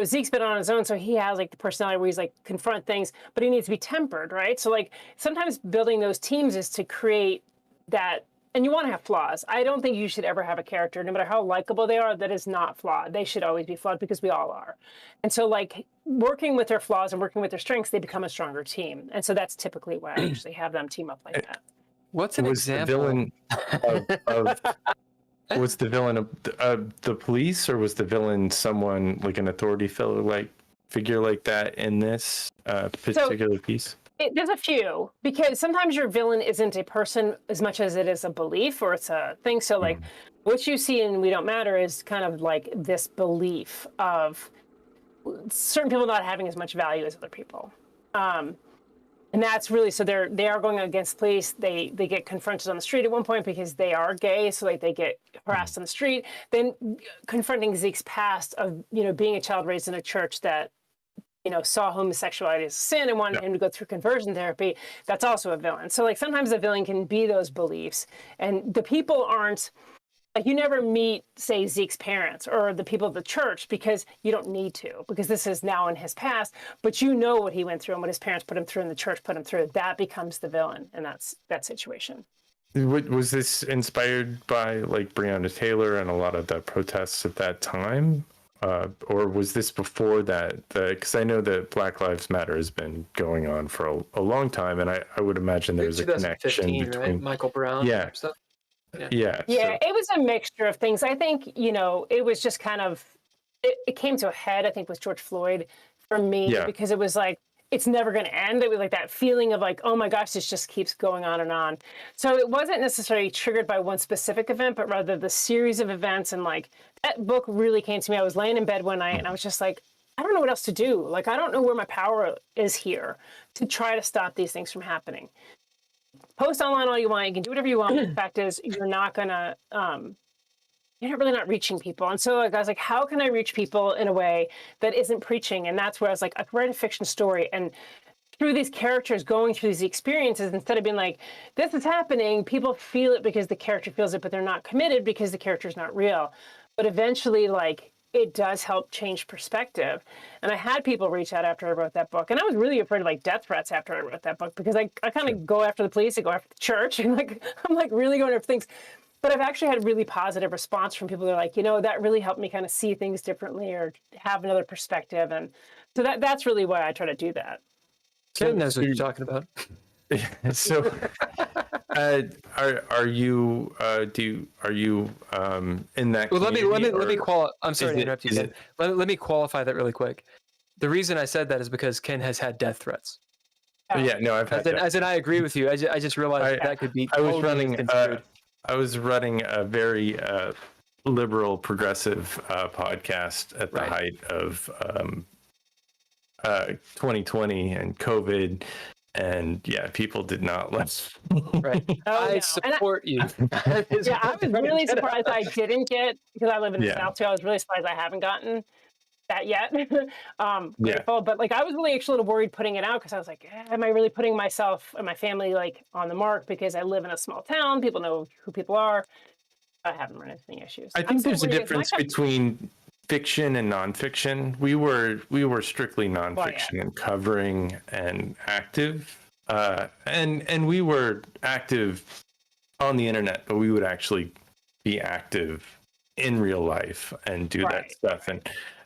Zeke's been on his own, so he has like the personality where he's like confront things, but he needs to be tempered, right? So like sometimes building those teams is to create that, and you want to have flaws. I don't think you should ever have a character, no matter how likable they are, that is not flawed. They should always be flawed, because we all are. And so like working with their flaws and working with their strengths, they become a stronger team. And so that's typically why I usually have them team up like that. What's an example? Was the villain of the police, or was the villain someone like an authority figure like that in this particular piece? There's a few, because sometimes your villain isn't a person as much as it is a belief, or it's a thing. So like what you see in We Don't Matter is kind of like this belief of certain people not having as much value as other people. And And that's really, so they are going against police. They get confronted on the street at one point because they are gay, so like they get harassed on the street. Then confronting Zeke's past of, you know, being a child raised in a church that, you know, saw homosexuality as a sin and wanted him to go through conversion therapy. That's also a villain. So like sometimes a villain can be those beliefs, and the people aren't, like, you never meet, say, Zeke's parents or the people of the church because you don't need to, because this is now in his past, but you know what he went through and what his parents put him through and the church put him through. That becomes the villain in that situation. Was this inspired by like Breonna Taylor and a lot of the protests at that time? Or was this before that? Because I know that Black Lives Matter has been going on for a long time, and I would imagine there's a connection between right? Michael Brown stuff. Yeah, it was a mixture of things. I think, you know, it was just kind of, it came to a head, I think, with George Floyd for me, because it was like, it's never going to end. It was like that feeling of like, oh my gosh, this just keeps going on and on. So it wasn't necessarily triggered by one specific event, but rather the series of events. And like, that book really came to me. I was laying in bed one night and I was just like, I don't know what else to do. Like, I don't know where my power is here to try to stop these things from happening. Post online all you want. You can do whatever you want. The fact is, you're not gonna, you're really not reaching people. And so like, I was like, how can I reach people in a way that isn't preaching? And that's where I was like, I could write a fiction story. And through these characters going through these experiences, instead of being like, this is happening, people feel it because the character feels it, but they're not committed because the character's not real. But eventually, like, it does help change perspective. And I had people reach out after I wrote that book. And I was really afraid of like death threats after I wrote that book, because I kind of go after the police, I go after the church, and like, I'm like really going after things. But I've actually had really positive response from people that are like, you know, that really helped me kind of see things differently or have another perspective. And so that's really why I try to do that. Ken knows what you're talking about. So, are you in that? Well, let me qualify. I'm sorry to interrupt you, Ken. Let me qualify that really quick. The reason I said that is because Ken has had death threats. Yeah, no, I've had. As in, I agree with you. I just realized that could be. I was running a very liberal, progressive podcast at the height of 2020 and COVID. And yeah, people did not let. Right. I support you. Yeah, I was really surprised I didn't get, because I live in the South too. I was really surprised I haven't gotten that yet. Grateful, but like I was really actually a little worried putting it out, because I was like, am I really putting myself and my family like on the mark? Because I live in a small town, people know who people are. I haven't run into any issues. I think there's a difference between fiction and nonfiction. We were strictly nonfiction and covering and active, and we were active on the internet, but we would actually be active in real life and do that stuff.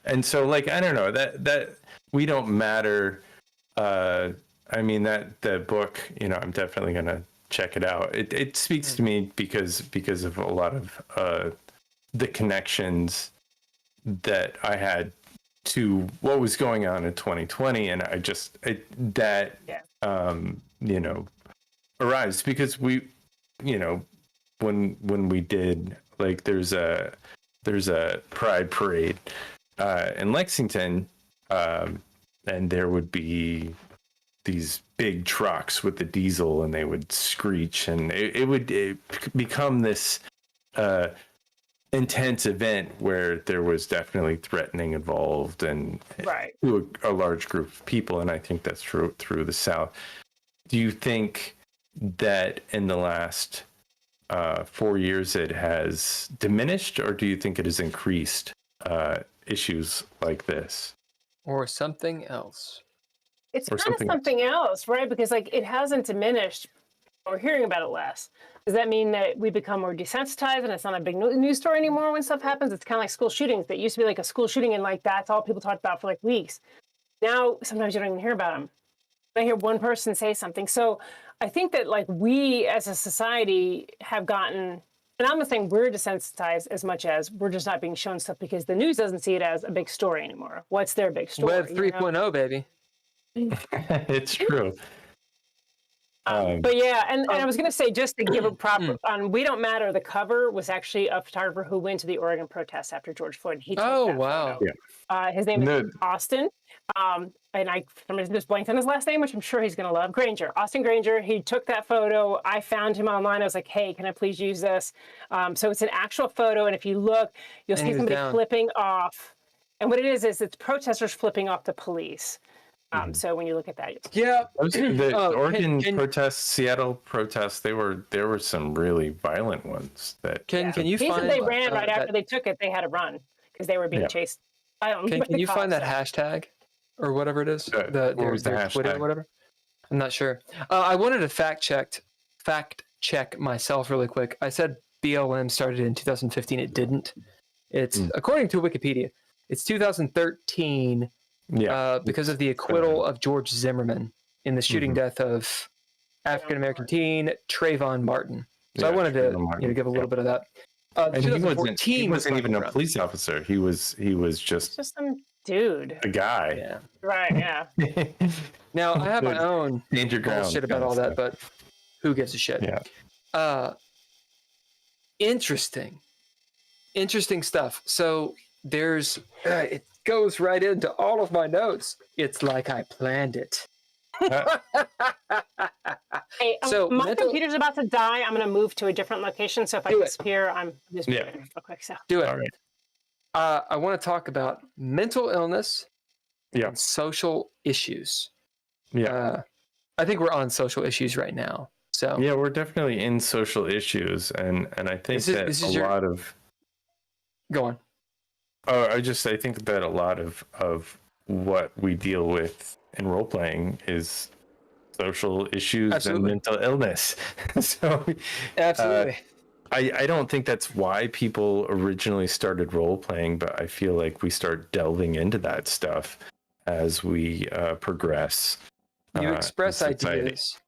And so like, I don't know, that we don't matter. I mean, that book, you know, I'm definitely gonna check it out. It speaks to me because of a lot of the connections that I had to what was going on in 2020, and I just you know, arrives because we, you know, when we did, like, there's a pride parade in Lexington, and there would be these big trucks with the diesel, and they would screech, and it would become this intense event where there was definitely threatening involved, and to a large group of people. And I think that's true through the South. Do you think that in the last 4 years it has diminished, or do you think it has increased issues like this? Or something else? It's kind of something else, right? Because like it hasn't diminished. We're hearing about it less. Does that mean that we become more desensitized and it's not a big news story anymore when stuff happens? It's kind of like school shootings. That used to be like a school shooting and like that's all people talked about for like weeks. Now, sometimes you don't even hear about them. I hear one person say something. So I think that like we as a society have gotten, and I'm not saying we're desensitized as much as we're just not being shown stuff because the news doesn't see it as a big story anymore. What's their big story? Web 3.0, baby. It's true. But yeah, and I was going to say, just to give a proper on We Don't Matter, the cover was actually a photographer who went to the Oregon protests after George Floyd. He took that wow. photo. His name is Austin. And I, for some reason, just blanked on his last name, which I'm sure he's going to love. Granger, Austin Granger. He took that photo. I found him online. I was like, hey, can I please use this? So it's an actual photo. And if you look, you'll see somebody flipping off. And what it is it's protesters flipping off the police. So when you look at that, the Oregon protests, Seattle protests, there were some really violent ones. That can you find? They ran right after they took it. They had to run because they were being chased. Can you find that hashtag or whatever it is? Their Twitter or whatever. I'm not sure. I wanted to fact check myself really quick. I said BLM started in 2015. It didn't. It's according to Wikipedia. It's 2013. Because of the acquittal of George Zimmerman in the shooting death of African American teen Trayvon Martin. So I wanted to give a little bit of that. And he wasn't even a police officer. He was just some dude. A guy. Yeah. Right. Yeah. Now I have my own bullshit about all that, but who gives a shit? Yeah. Interesting stuff. So there's it goes right into all of my notes. It's like I planned it. Hey, my computer's about to die. I'm going to move to a different location. So if I disappear, I'm just moving real quick. So do it. All right. I want to talk about mental illness and social issues. Yeah. I think we're on social issues right now. So yeah, we're definitely in social issues, and I think lot of. Go on. Oh, I think that a lot of what we deal with in role playing is social issues and mental illness. So absolutely. I don't think that's why people originally started role playing, but I feel like we start delving into that stuff as we progress. You express ideas.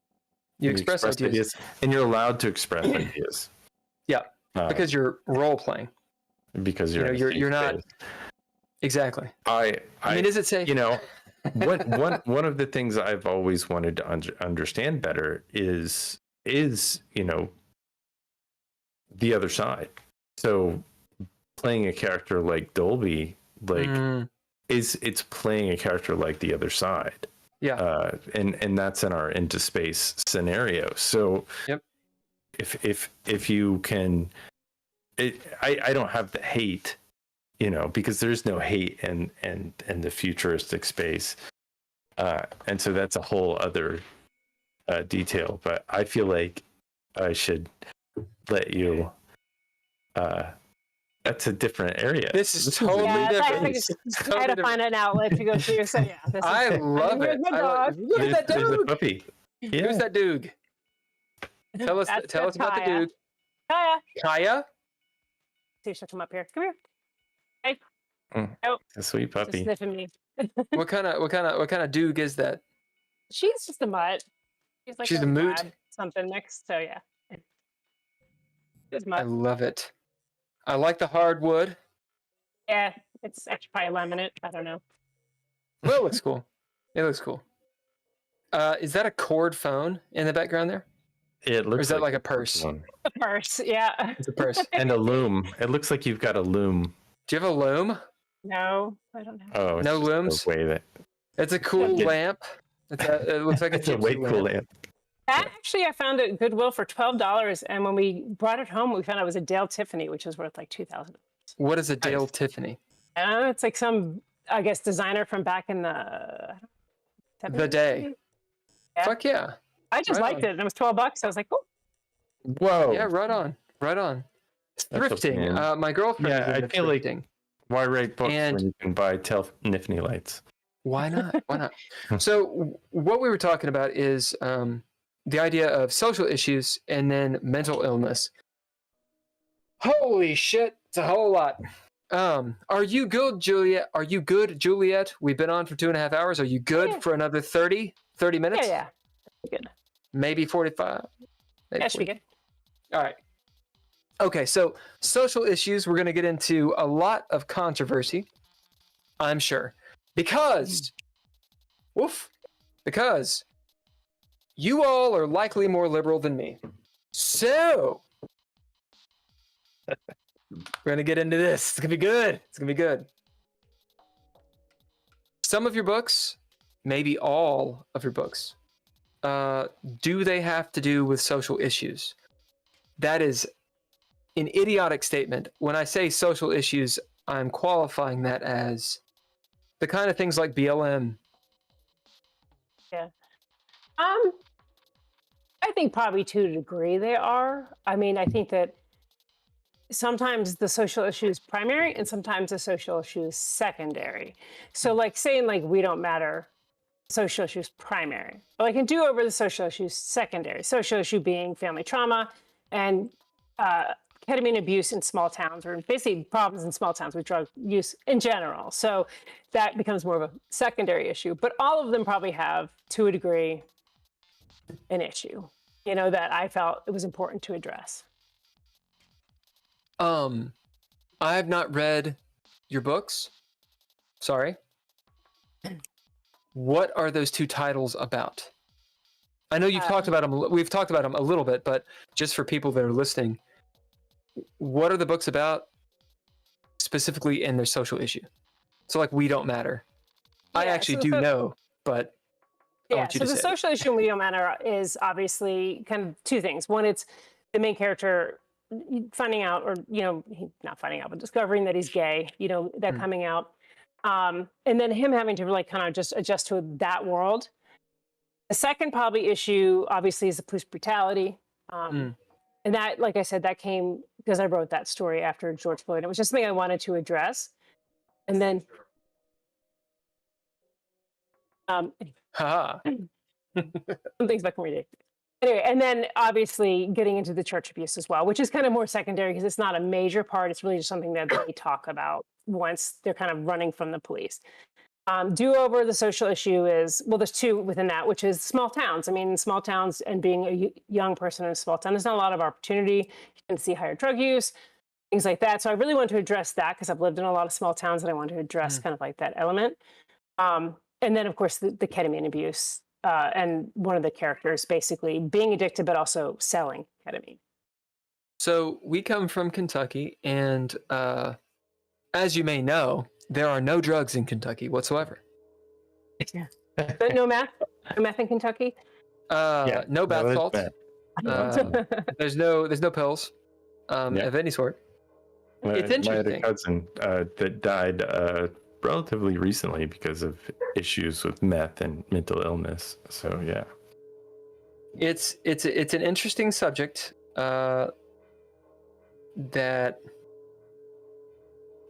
You express ideas. And you're allowed to express ideas. Yeah, because you're role playing. Because you're not exactly. I mean, is it safe? One of the things I've always wanted to understand better is the other side. So playing a character like Dolby, it's playing a character like the other side. Yeah. And that's in our into space scenario. So if you can. I don't have the hate, because there's no hate in the futuristic space, and so that's a whole other detail. But I feel like I should let you. That's a different area. This is totally different. I had to find an outlet to go through. So I love it. Look at that dude. There's a puppy. Yeah. Who's that dude? Tell us about the dude. Kaya. See if she'll come up here. Come here. Hey. Oh, a sweet puppy. Just sniffing me. What kind of dude is that? She's just a mutt. She's a moot. Something mixed. So yeah. I love it. I like the hardwood. Yeah, it's actually probably laminate. I don't know. Well, it looks cool. Is that a cord phone in the background there? It looks. Or is that like a purse? A purse, yeah. It's a purse. And a loom. It looks like you've got a loom. Do you have a loom? No, I don't have. Oh, no looms. It's a cool lamp. It looks like it's a way cool lamp. Actually, I found it at Goodwill for $12, and when we brought it home, we found it was a Dale Tiffany, which was worth like $2,000. What is a Dale Tiffany? I don't know. It's like some, I guess, designer from back in the 70s. The day. Yeah. Fuck yeah. I just liked it, and it was $12. I was like, oh. Whoa. Yeah, right on. Thrifting. My girlfriend. Yeah, I feel thrifting. Like why write books when you can buy Tiffany lights? Why not? So what we were talking about is the idea of social issues and then mental illness. Holy shit, it's a whole lot. Are you good, Juliet? We've been on for 2.5 hours. Are you good for another 30 minutes? Yeah. Good. Maybe 45. That should be good. All right. Okay, so social issues, we're going to get into a lot of controversy, I'm sure. Because you all are likely more liberal than me. So, we're going to get into this. It's going to be good. some of your books, maybe all of your books, do they have to do with social issues? That is an idiotic statement. When I say social issues, I'm qualifying that as the kind of things like BLM. Yeah. I think probably to a degree they are. I mean, I think that sometimes the social issue is primary and sometimes the social issue is secondary. So like saying like we don't matter, social issue is primary. But like in Do Over, the social issue is secondary. Social issue being family trauma and ketamine abuse in small towns, or basically problems in small towns with drug use in general. So that becomes more of a secondary issue. But all of them probably have, to a degree, an issue, you know, that I felt it was important to address. I have not read your books. Sorry. What are those two titles about? I know you've talked about them. We've talked about them a little bit, but just for people that are listening, what are the books about specifically in their social issue? So like We Don't Matter. Yeah, I actually do know, but I want you to say. So the social issue in We Don't Matter is obviously kind of two things. One, it's the main character finding out, or, you know, not finding out, but discovering that he's gay, you know, that coming out. And then him having to really kind of just adjust to that world. The second probably issue, obviously, is the police brutality. And that, like I said, that came because I wrote that story after George Floyd. It was just something I wanted to address. And then... something's back from reading. Anyway, and then obviously getting into the church abuse as well, which is kind of more secondary because it's not a major part. It's really just something that they talk about once they're kind of running from the police. Do Over, the social issue is, well, there's two within that, which is small towns. I mean, small towns and being a young person in a small town, there's not a lot of opportunity. You can see higher drug use, things like that. So I really want to address that because I've lived in a lot of small towns and I want to address kind of like that element. And then, of course, the ketamine abuse. And one of the characters basically being addicted, but also selling ketamine. So we come from Kentucky, and as you may know, there are no drugs in Kentucky whatsoever. Yeah. But no meth? No meth in Kentucky? No bath salts. There's no pills of any sort. It's interesting. My other cousin that died relatively recently because of issues with meth and mental illness. So yeah, it's an interesting subject that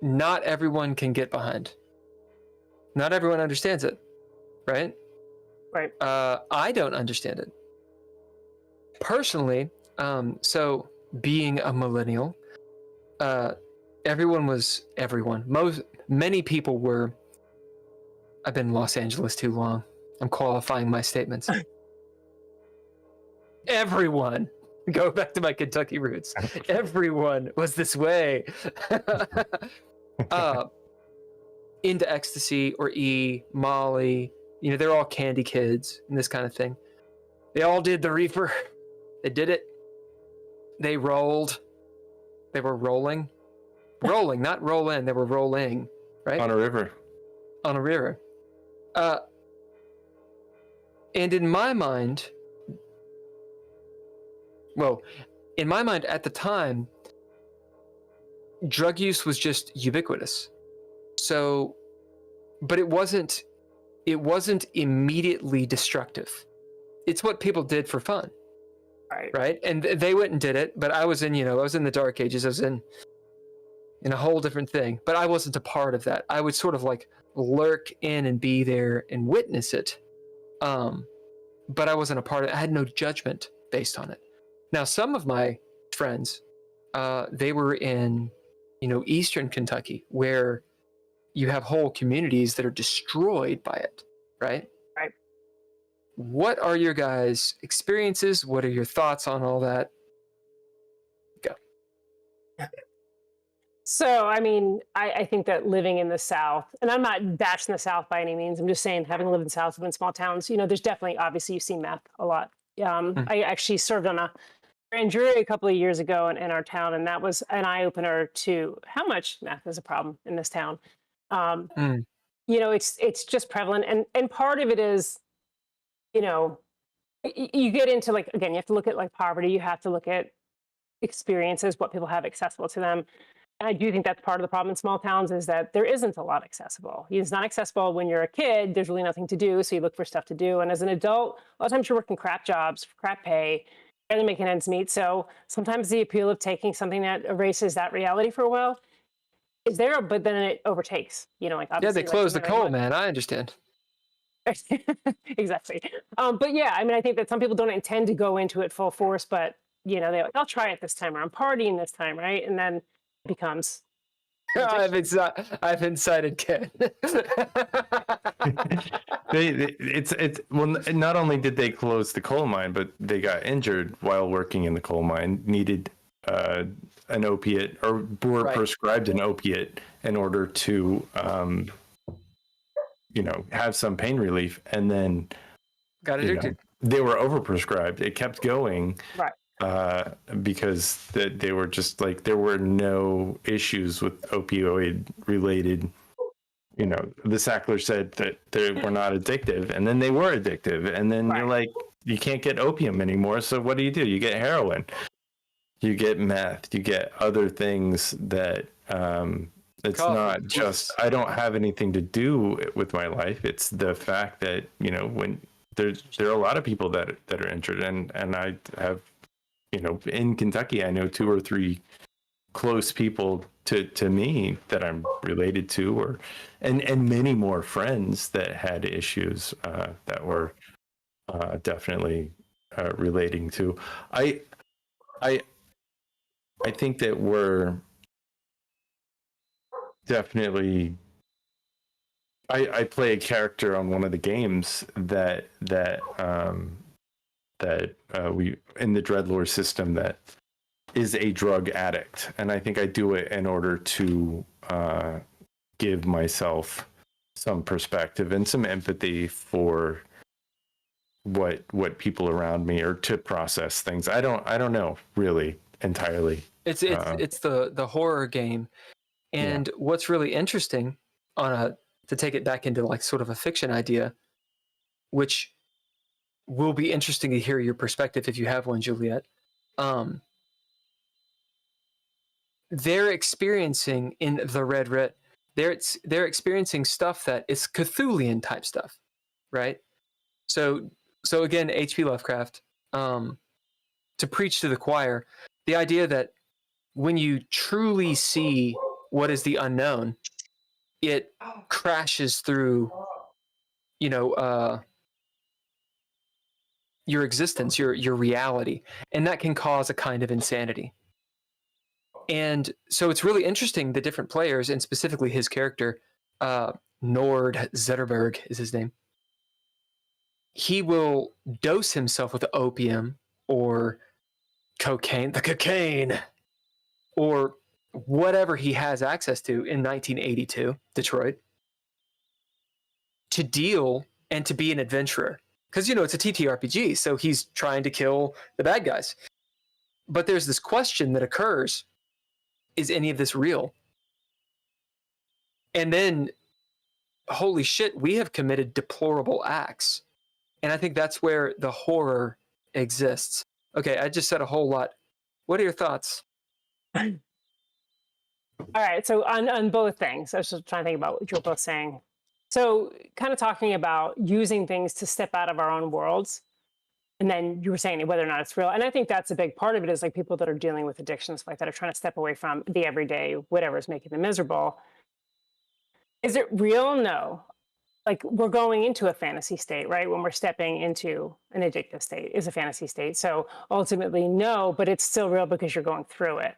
not everyone can get behind. Not everyone understands it, right? Right. I don't understand it personally. So being a millennial, many people were, I've been in Los Angeles too long. I'm qualifying my statements. Everyone, go back to my Kentucky roots. Everyone was this way. Into ecstasy or Molly, you know, they're all candy kids and this kind of thing. They all did the reefer. They did it. They rolled. They were rolling, not roll in. They were rolling, right? On a river. And in my mind at the time, drug use was just ubiquitous. So, but it wasn't immediately destructive. It's what people did for fun. Right. And they went and did it, but I was in the dark ages. I was in a whole different thing, but I wasn't a part of that. I would sort of like lurk in and be there and witness it. But I wasn't a part of it. I had no judgment based on it. Now, some of my friends, they were in, Eastern Kentucky, where you have whole communities that are destroyed by it, right? Right. What are your guys' experiences? What are your thoughts on all that? Go. So, I mean, I think that living in the South, and I'm not bashing the South by any means, I'm just saying, having lived in the South, lived in small towns, there's definitely, obviously, you've seen meth a lot. I actually served on a grand jury a couple of years ago in our town, and that was an eye-opener to how much meth is a problem in this town. it's just prevalent, and part of it is, you get into, like, again, you have to look at, like, poverty, you have to look at experiences, what people have accessible to them. And I do think that's part of the problem in small towns, is that there isn't a lot accessible. It's not accessible when you're a kid. There's really nothing to do, so you look for stuff to do. And as an adult, a lot of times you're working crap jobs, crap pay, barely making ends meet. So sometimes the appeal of taking something that erases that reality for a while is there, but then it overtakes. Like, obviously, they close the coal, man. I understand. Exactly. But yeah, I mean, I think that some people don't intend to go into it full force, but they're like, I'll try it this time, or I'm partying this time, right? And then it becomes. I've incited Ken. Well, not only did they close the coal mine, but they got injured while working in the coal mine, needed an opiate, or were prescribed an opiate in order to have some pain relief, and then got addicted. They were overprescribed. It kept going, because they were just like, there were no issues with opioid related. The Sackler said that they were not addictive, and then they were addictive, and then you're like, you can't get opium anymore. So what do? You get heroin, you get meth, you get other things that. It's not just, I don't have anything to do with my life. It's the fact that, when there are a lot of people that are injured, and I have, in Kentucky, I know 2 or 3 close people to me that I'm related to, and many more friends that had issues that were definitely relating to. I think that we're definitely. I play a character on one of the games that we in the Dreadlore system that is a drug addict, and I think I do it in order to give myself some perspective and some empathy for what people around me, or to process things. I don't know really entirely. It's the horror game. And what's really interesting to take it back into, like, sort of a fiction idea, which will be interesting to hear your perspective if you have one, Juliet. They're experiencing in the Red Writ, they're experiencing stuff that is Cthulhian type stuff, right? So again, H.P. Lovecraft, to preach to the choir, the idea that when you truly see what is the unknown, it crashes through, your existence, your reality, and that can cause a kind of insanity. And so it's really interesting, the different players, and specifically his character, Nord Zetterberg is his name. He will dose himself with opium or cocaine, or whatever he has access to in 1982 Detroit, to deal and to be an adventurer, because it's a TTRPG, so he's trying to kill the bad guys. But there's this question that occurs: is any of this real? And then, holy shit, we have committed deplorable acts. And I think that's where the horror exists. Okay, I just said a whole lot. What are your thoughts? All right, so on both things, I was just trying to think about what you were both saying. So kind of talking about using things to step out of our own worlds, and then you were saying whether or not it's real. And I think that's a big part of it, is like people that are dealing with addictions like that, are trying to step away from the everyday, whatever is making them miserable. Is it real? No. Like, we're going into a fantasy state, right? When we're stepping into an addictive state is a fantasy state. So ultimately, no, but it's still real because you're going through it.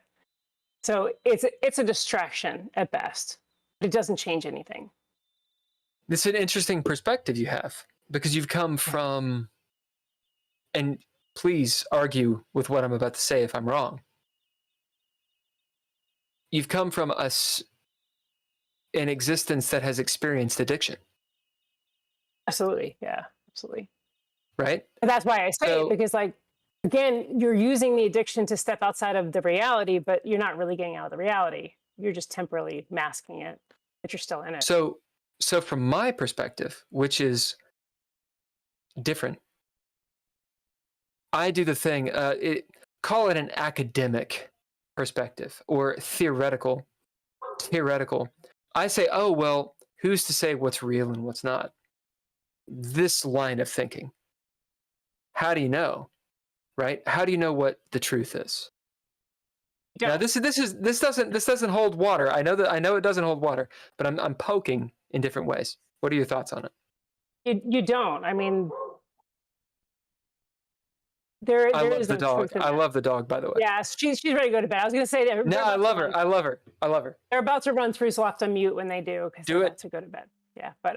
So it's a distraction at best. It doesn't change anything. It's an interesting perspective you have, because you've come from, and please argue with what I'm about to say if I'm wrong. You've come from an existence that has experienced addiction. Absolutely. Yeah, absolutely. Right? And that's why I say it, because, like, again, you're using the addiction to step outside of the reality, but you're not really getting out of the reality. You're just temporarily masking it, but you're still in it. So So from my perspective, which is different, I do the thing, call it an academic perspective or theoretical. I say, oh, well, who's to say what's real and what's not? This line of thinking. How do you know? Right? How do you know what the truth is? Yeah. Now this doesn't hold water. I know it doesn't hold water, but I'm poking in different ways. What are your thoughts on it? You don't. I mean, there is the dog. I love the dog, by the way. Yeah, she's ready to go to bed. I was going to say that. No, I love her. They're about to run through, so I'll have to mute when they do because they're about to go to bed. Yeah, but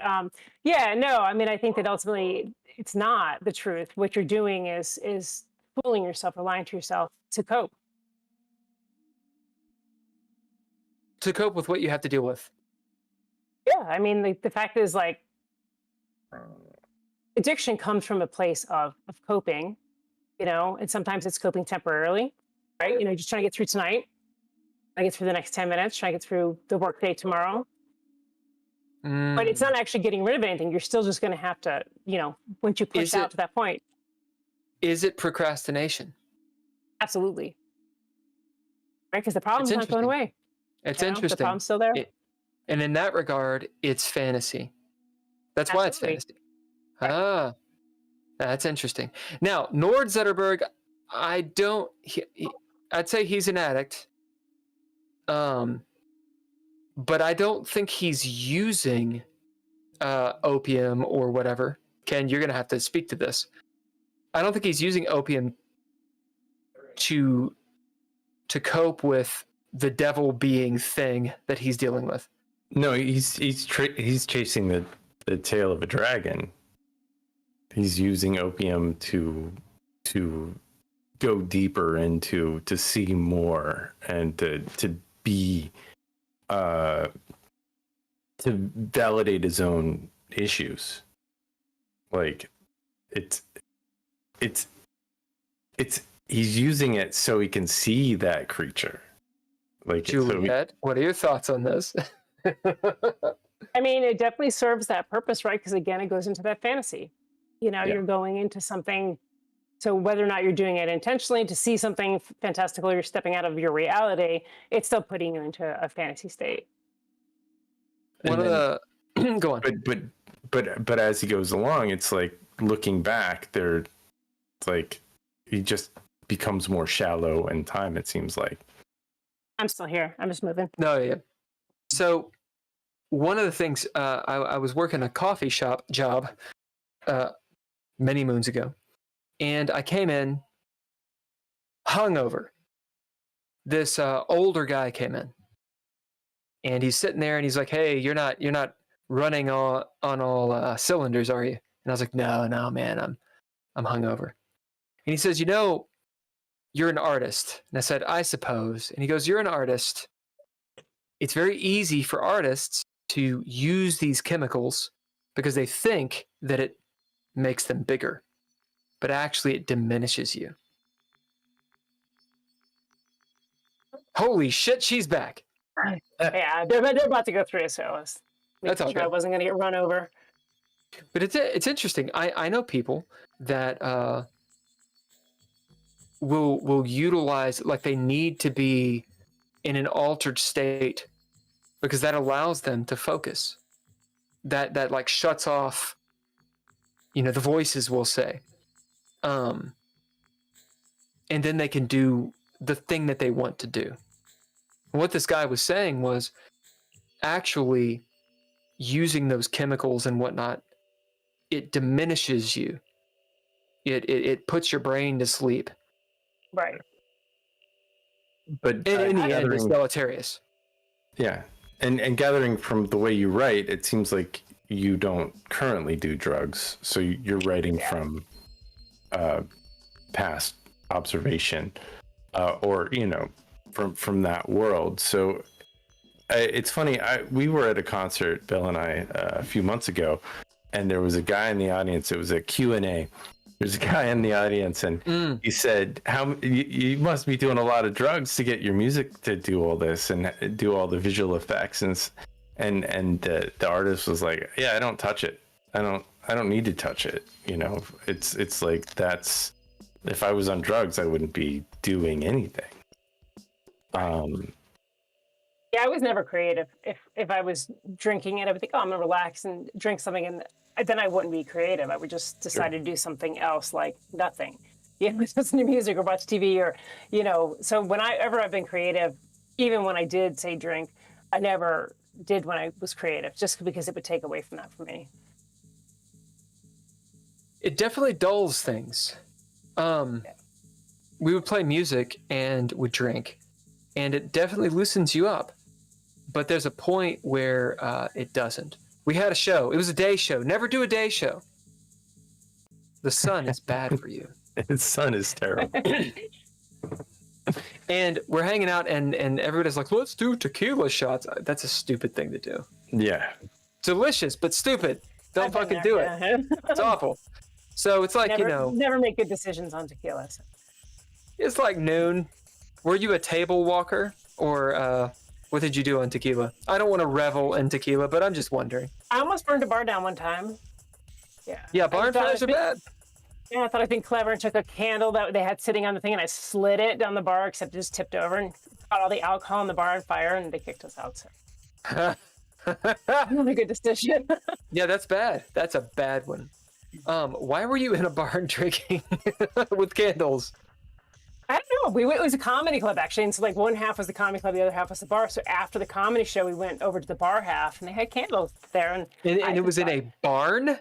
yeah, no. I mean, I think that ultimately it's not the truth. What you're doing is fooling yourself or lying to yourself to cope. To cope with what you have to deal with. Yeah, I mean, the fact is, like, addiction comes from a place of coping, you know, and sometimes it's coping temporarily, right? You know, just trying to get through tonight, trying to get through the next 10 minutes, trying to get through the workday tomorrow. But it's not actually getting rid of anything. You're still just going to have to, you know, once you push out to that point. Is it procrastination? Absolutely. Right? Because the problem's not going away. It's interesting. The problem's still there. And in that regard, it's fantasy. That's why it's fantasy. Ah, that's interesting. Now, Nord Zetterberg, I'd say he's an addict. But I don't think he's using opium or whatever. Ken, you're going to have to speak to this. I don't think he's using opium to cope with the devil being thing that he's dealing with. No, he's chasing the tail of a dragon. He's using opium to go deeper into, to see more, and to be to validate his own issues. Like it's he's using it so he can see that creature. Like, Juliet, what are your thoughts on this? I mean, it definitely serves that purpose, right? Because again, it goes into that fantasy. You know, you're going into something. So whether or not you're doing it intentionally to see something fantastical, you're stepping out of your reality, it's still putting you into a fantasy state. Go on. But as he goes along, it's like looking back, it's like he just becomes more shallow in time, it seems like. I'm still here. I'm just moving. No, yeah. So one of the things, I was working a coffee shop job many moons ago, and I came in hungover. This older guy came in, and he's sitting there, and he's like, "Hey, you're not running on all cylinders, are you?" And I was like, "No, man, I'm hungover." And he says, "You know, you're an artist." And I said, "I suppose." And he goes, "You're an artist. It's very easy for artists to use these chemicals because they think that it makes them bigger, but actually it diminishes you." Holy shit, she's back. Yeah, they're about to go through it, so that's okay. Sure I wasn't going to get run over. But it's interesting. I know people that will utilize, like, they need to be in an altered state because that allows them to focus. That like shuts off, you know, the voices will say. And then they can do the thing that they want to do. And what this guy was saying was actually using those chemicals and whatnot, it diminishes you. It puts your brain to sleep. Right. But in the end, it's deleterious. Yeah. And gathering from the way you write, it seems like you don't currently do drugs. So you're writing from past observation or, you know, from that world. So it's funny. We were at a concert, Bill and I, a few months ago, and there was a guy in the audience. It was a Q&A. There's a guy in the audience, and he said, "How you must be doing a lot of drugs to get your music to do all this and do all the visual effects." and the artist was like, yeah, I don't touch it. I don't need to touch it. You know, it's like, that's, if I was on drugs, I wouldn't be doing anything. Yeah, I was never creative. If I was drinking it, I would think, oh, I'm gonna relax and drink something, and then I wouldn't be creative. I would just decide to do something else, like nothing. You know, listen to music or watch TV, or, you know. So whenever I've been creative, even when I did say drink, I never did when I was creative, just because it would take away from that for me. It definitely dulls things. We would play music and would drink, and it definitely loosens you up. But there's a point where it doesn't. We had a show. It was a day show. Never do a day show. The sun is bad for you. The sun is terrible. And we're hanging out, and everybody's like, let's do tequila shots. That's a stupid thing to do. Yeah. Delicious, but stupid. Don't fucking do it. It's awful. So it's like, Never make good decisions on tequila. So. It's like noon. Were you a table walker, or what did you do on tequila? I don't want to revel in tequila, but I'm just wondering. I almost burned a bar down one time. Yeah. Yeah, barn fires are bad. Yeah, I thought I'd been clever and took a candle that they had sitting on the thing, and I slid it down the bar, except it just tipped over and caught all the alcohol in the bar on fire, and they kicked us out. So. Not a good decision. Yeah, that's bad. That's a bad one. Why were you in a bar drinking with candles? I don't know. It was a comedy club, actually. And so, like, one half was the comedy club, the other half was the bar. So after the comedy show, we went over to the bar half, and they had candles there. And it was in a barn?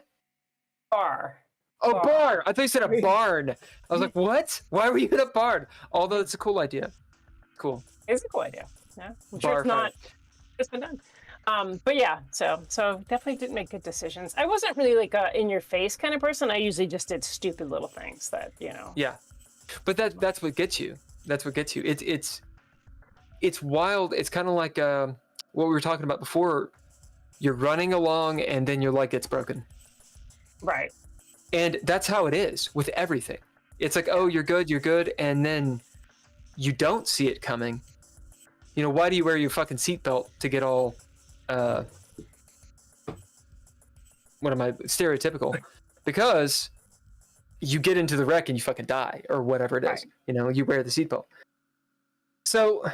Bar. Oh, bar. I thought you said a barn. I was like, what? Why were you in a barn? Although it's a cool idea. Cool. It's a cool idea. Yeah. I'm sure it's not. It's been done. But yeah, so definitely didn't make good decisions. I wasn't really like a in-your-face kind of person. I usually just did stupid little things that, you know. Yeah. But that's what gets you. That's what gets you. It's wild. It's kind of like what we were talking about before. You're running along and then your leg gets broken. Right. And that's how it is with everything. It's like, oh, you're good, and then you don't see it coming. You know, why do you wear your fucking seatbelt to get all what am I, stereotypical? Because you get into the wreck and you fucking die, or whatever it is. Right. You know, you wear the seatbelt. So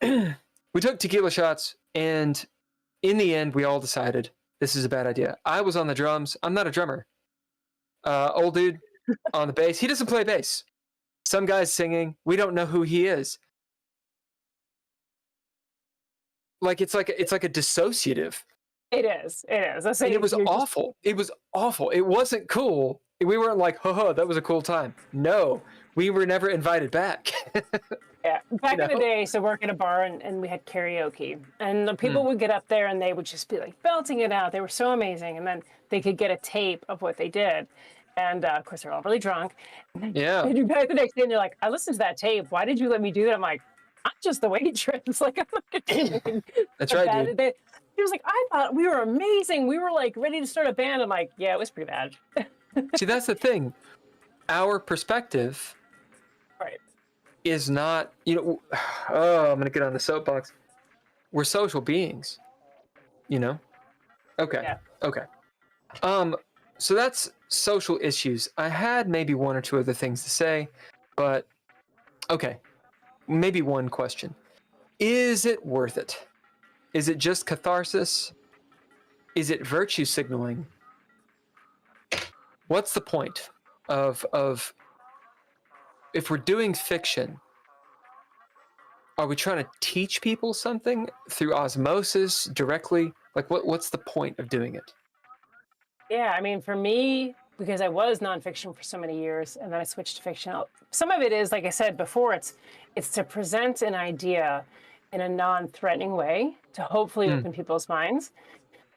we took tequila shots, and in the end, we all decided this is a bad idea. I was on the drums. I'm not a drummer. Old dude on the bass. He doesn't play bass. Some guy's singing. We don't know who he is. Like it's like a dissociative. It is. And it was awful. It was awful. It wasn't cool. We weren't like, ho, that was a cool time. No, we were never invited back. Yeah, back in the day, so work at a bar, and we had karaoke, and the people would get up there and they would just be like belting it out. They were so amazing, and then they could get a tape of what they did, and of course they're all really drunk. Yeah. And you back the next day and they're like, I listened to that tape. Why did you let me do that? I'm like, I'm just the waitress. Like, I'm not doing that's right, dude. He was like, I thought we were amazing. We were like ready to start a band. I'm like, yeah, it was pretty bad. See, that's the thing. Our perspective, right, is not, you know, oh, I'm going to get on the soapbox. We're social beings, you know? Okay. Yeah. Okay. So that's social issues. I had maybe one or two other things to say, but okay. Maybe one question. Is it worth it? Is it just catharsis? Is it virtue signaling? What's the point of if we're doing fiction, are we trying to teach people something through osmosis directly? Like what's the point of doing it? Yeah, I mean, for me, because I was nonfiction for so many years and then I switched to fiction, some of it is, like I said before, it's to present an idea in a non-threatening way to hopefully open people's minds.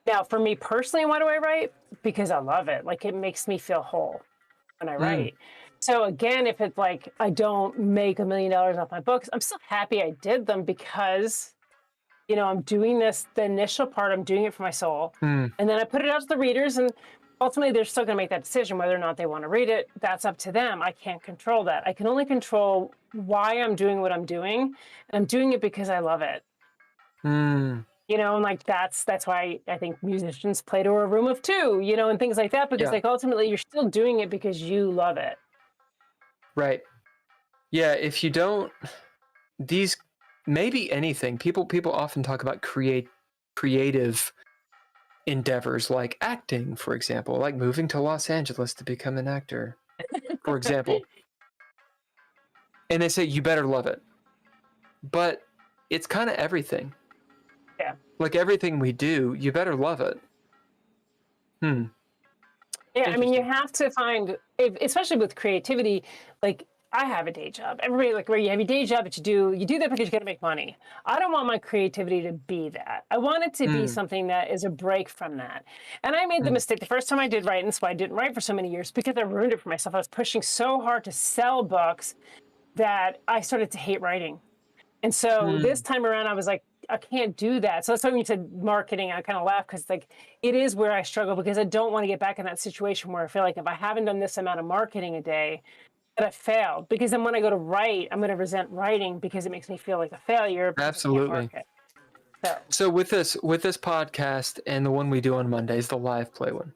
Now, for me personally, why do I write? Because I love it. Like, it makes me feel whole when I write. So again, if it's like I don't make $1 million off my books, I'm still happy I did them because, you know, I'm doing this, the initial part, I'm doing it for my soul. And then I put it out to the readers, and ultimately they're still going to make that decision whether or not they want to read it. That's up to them. I can't control that. I can only control why I'm doing what I'm doing. And I'm doing it because I love it. You know, and like that's why I think musicians play to a room of two, you know, and things like that, because like ultimately you're still doing it because you love it. Right. Yeah, if you don't, these maybe anything. People often talk about creative endeavors like acting, for example, like moving to Los Angeles to become an actor, for example. And they say you better love it. But it's kind of everything. Yeah. Like everything we do, you better love it. Yeah, I mean, you have to find, especially with creativity, like I have a day job. Everybody, like, where you have your day job, but you do that because you got to make money. I don't want my creativity to be that. I want it to be something that is a break from that. And I made the mistake the first time I did write, and that's why I didn't write for so many years, because I ruined it for myself. I was pushing so hard to sell books that I started to hate writing. And so this time around, I was like, I can't do that. So that's why when you said marketing, I kind of laughed, because like it is where I struggle, because I don't want to get back in that situation where I feel like if I haven't done this amount of marketing a day, that I failed. Because then when I go to write, I'm going to resent writing because it makes me feel like a failure. Absolutely. So with this podcast and the one we do on Mondays, the live play one,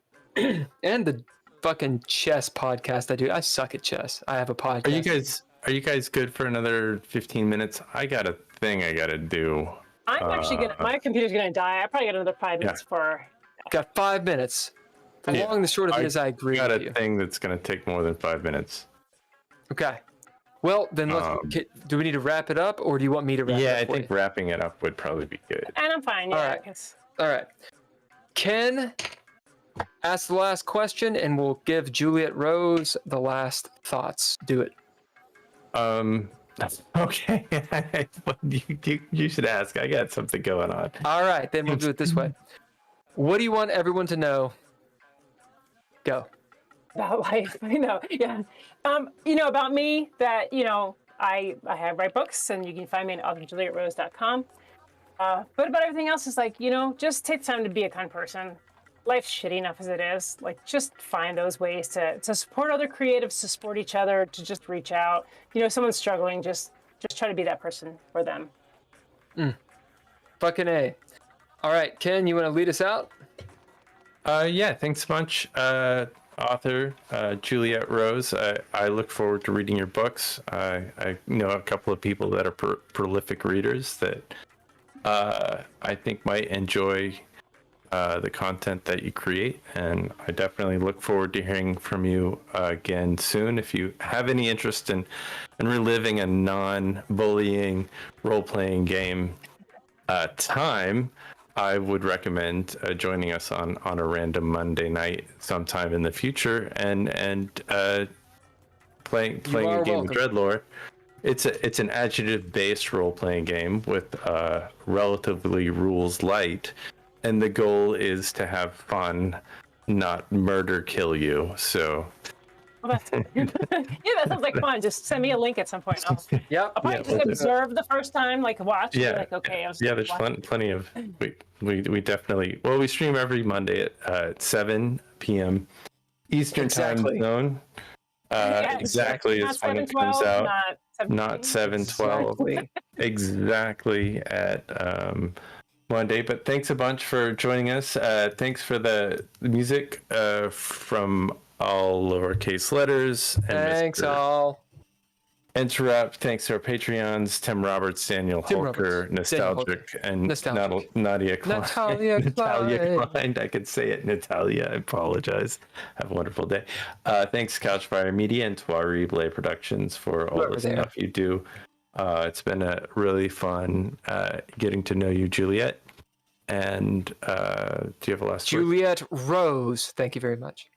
and the fucking chess podcast I do, I suck at chess. I have a podcast. Are you guys good for another 15 minutes? I got a thing I got to do. I'm actually my computer's gonna die. I probably got another 5 minutes for. Got 5 minutes. The long and the short of it is, I agree with you. Got a thing that's gonna take more than 5 minutes. Okay. Well, then do we need to wrap it up, or do you want me to wrap it up? Yeah, I think wrapping it up would probably be good. And I'm fine. Yeah. All right. Ken, ask the last question, and we'll give Juliet Rose the last thoughts. Do it. Okay. you should ask. I got something going on. All right, then we'll do it this way. What do you want everyone to know? Go. About life, yeah. About me, that I write books, and you can find me at authorjulietrose.com. But about everything else is like, just take time to be a kind person. Life's shitty enough as it is. Like, just find those ways to support other creatives, to support each other, to just reach out. Someone's struggling, just try to be that person for them. Fucking A. All right, Ken, you want to lead us out? Yeah, thanks a bunch. Author Juliet Rose. I look forward to reading your books. I know a couple of people that are prolific readers that I think might enjoy the content that you create, and I definitely look forward to hearing from you again soon. If you have any interest in reliving a non-bullying role-playing game time, I would recommend joining us on a random Monday night sometime in the future and playing a game of Dreadlore. It's an adjective-based role-playing game with relatively rules light. And the goal is to have fun, not murder kill you. So, well, that's good. Yeah, that sounds like fun. Just send me a link at some point. I'll probably just observe the first time, like watch. Yeah, like okay. There's plenty of. We definitely. Well, we stream every Monday at 7 p.m. Eastern time zone. Exactly is when it comes out. Not 7:12. Exactly at Monday. But thanks a bunch for joining us. Thanks for the music from all lowercase letters. And thanks all. Interrupt. Thanks to our Patreons, Tim Roberts, Daniel Holker, Nostalgic, and Nadia Cline. Natalia Cline. I could say it, Natalia. I apologize. Have a wonderful day. Thanks, Couchfire Media and Tuari Blay Productions for all the stuff you do. It's been a really fun getting to know you, Juliet. And do you have a last word? Juliet Rose. Thank you very much.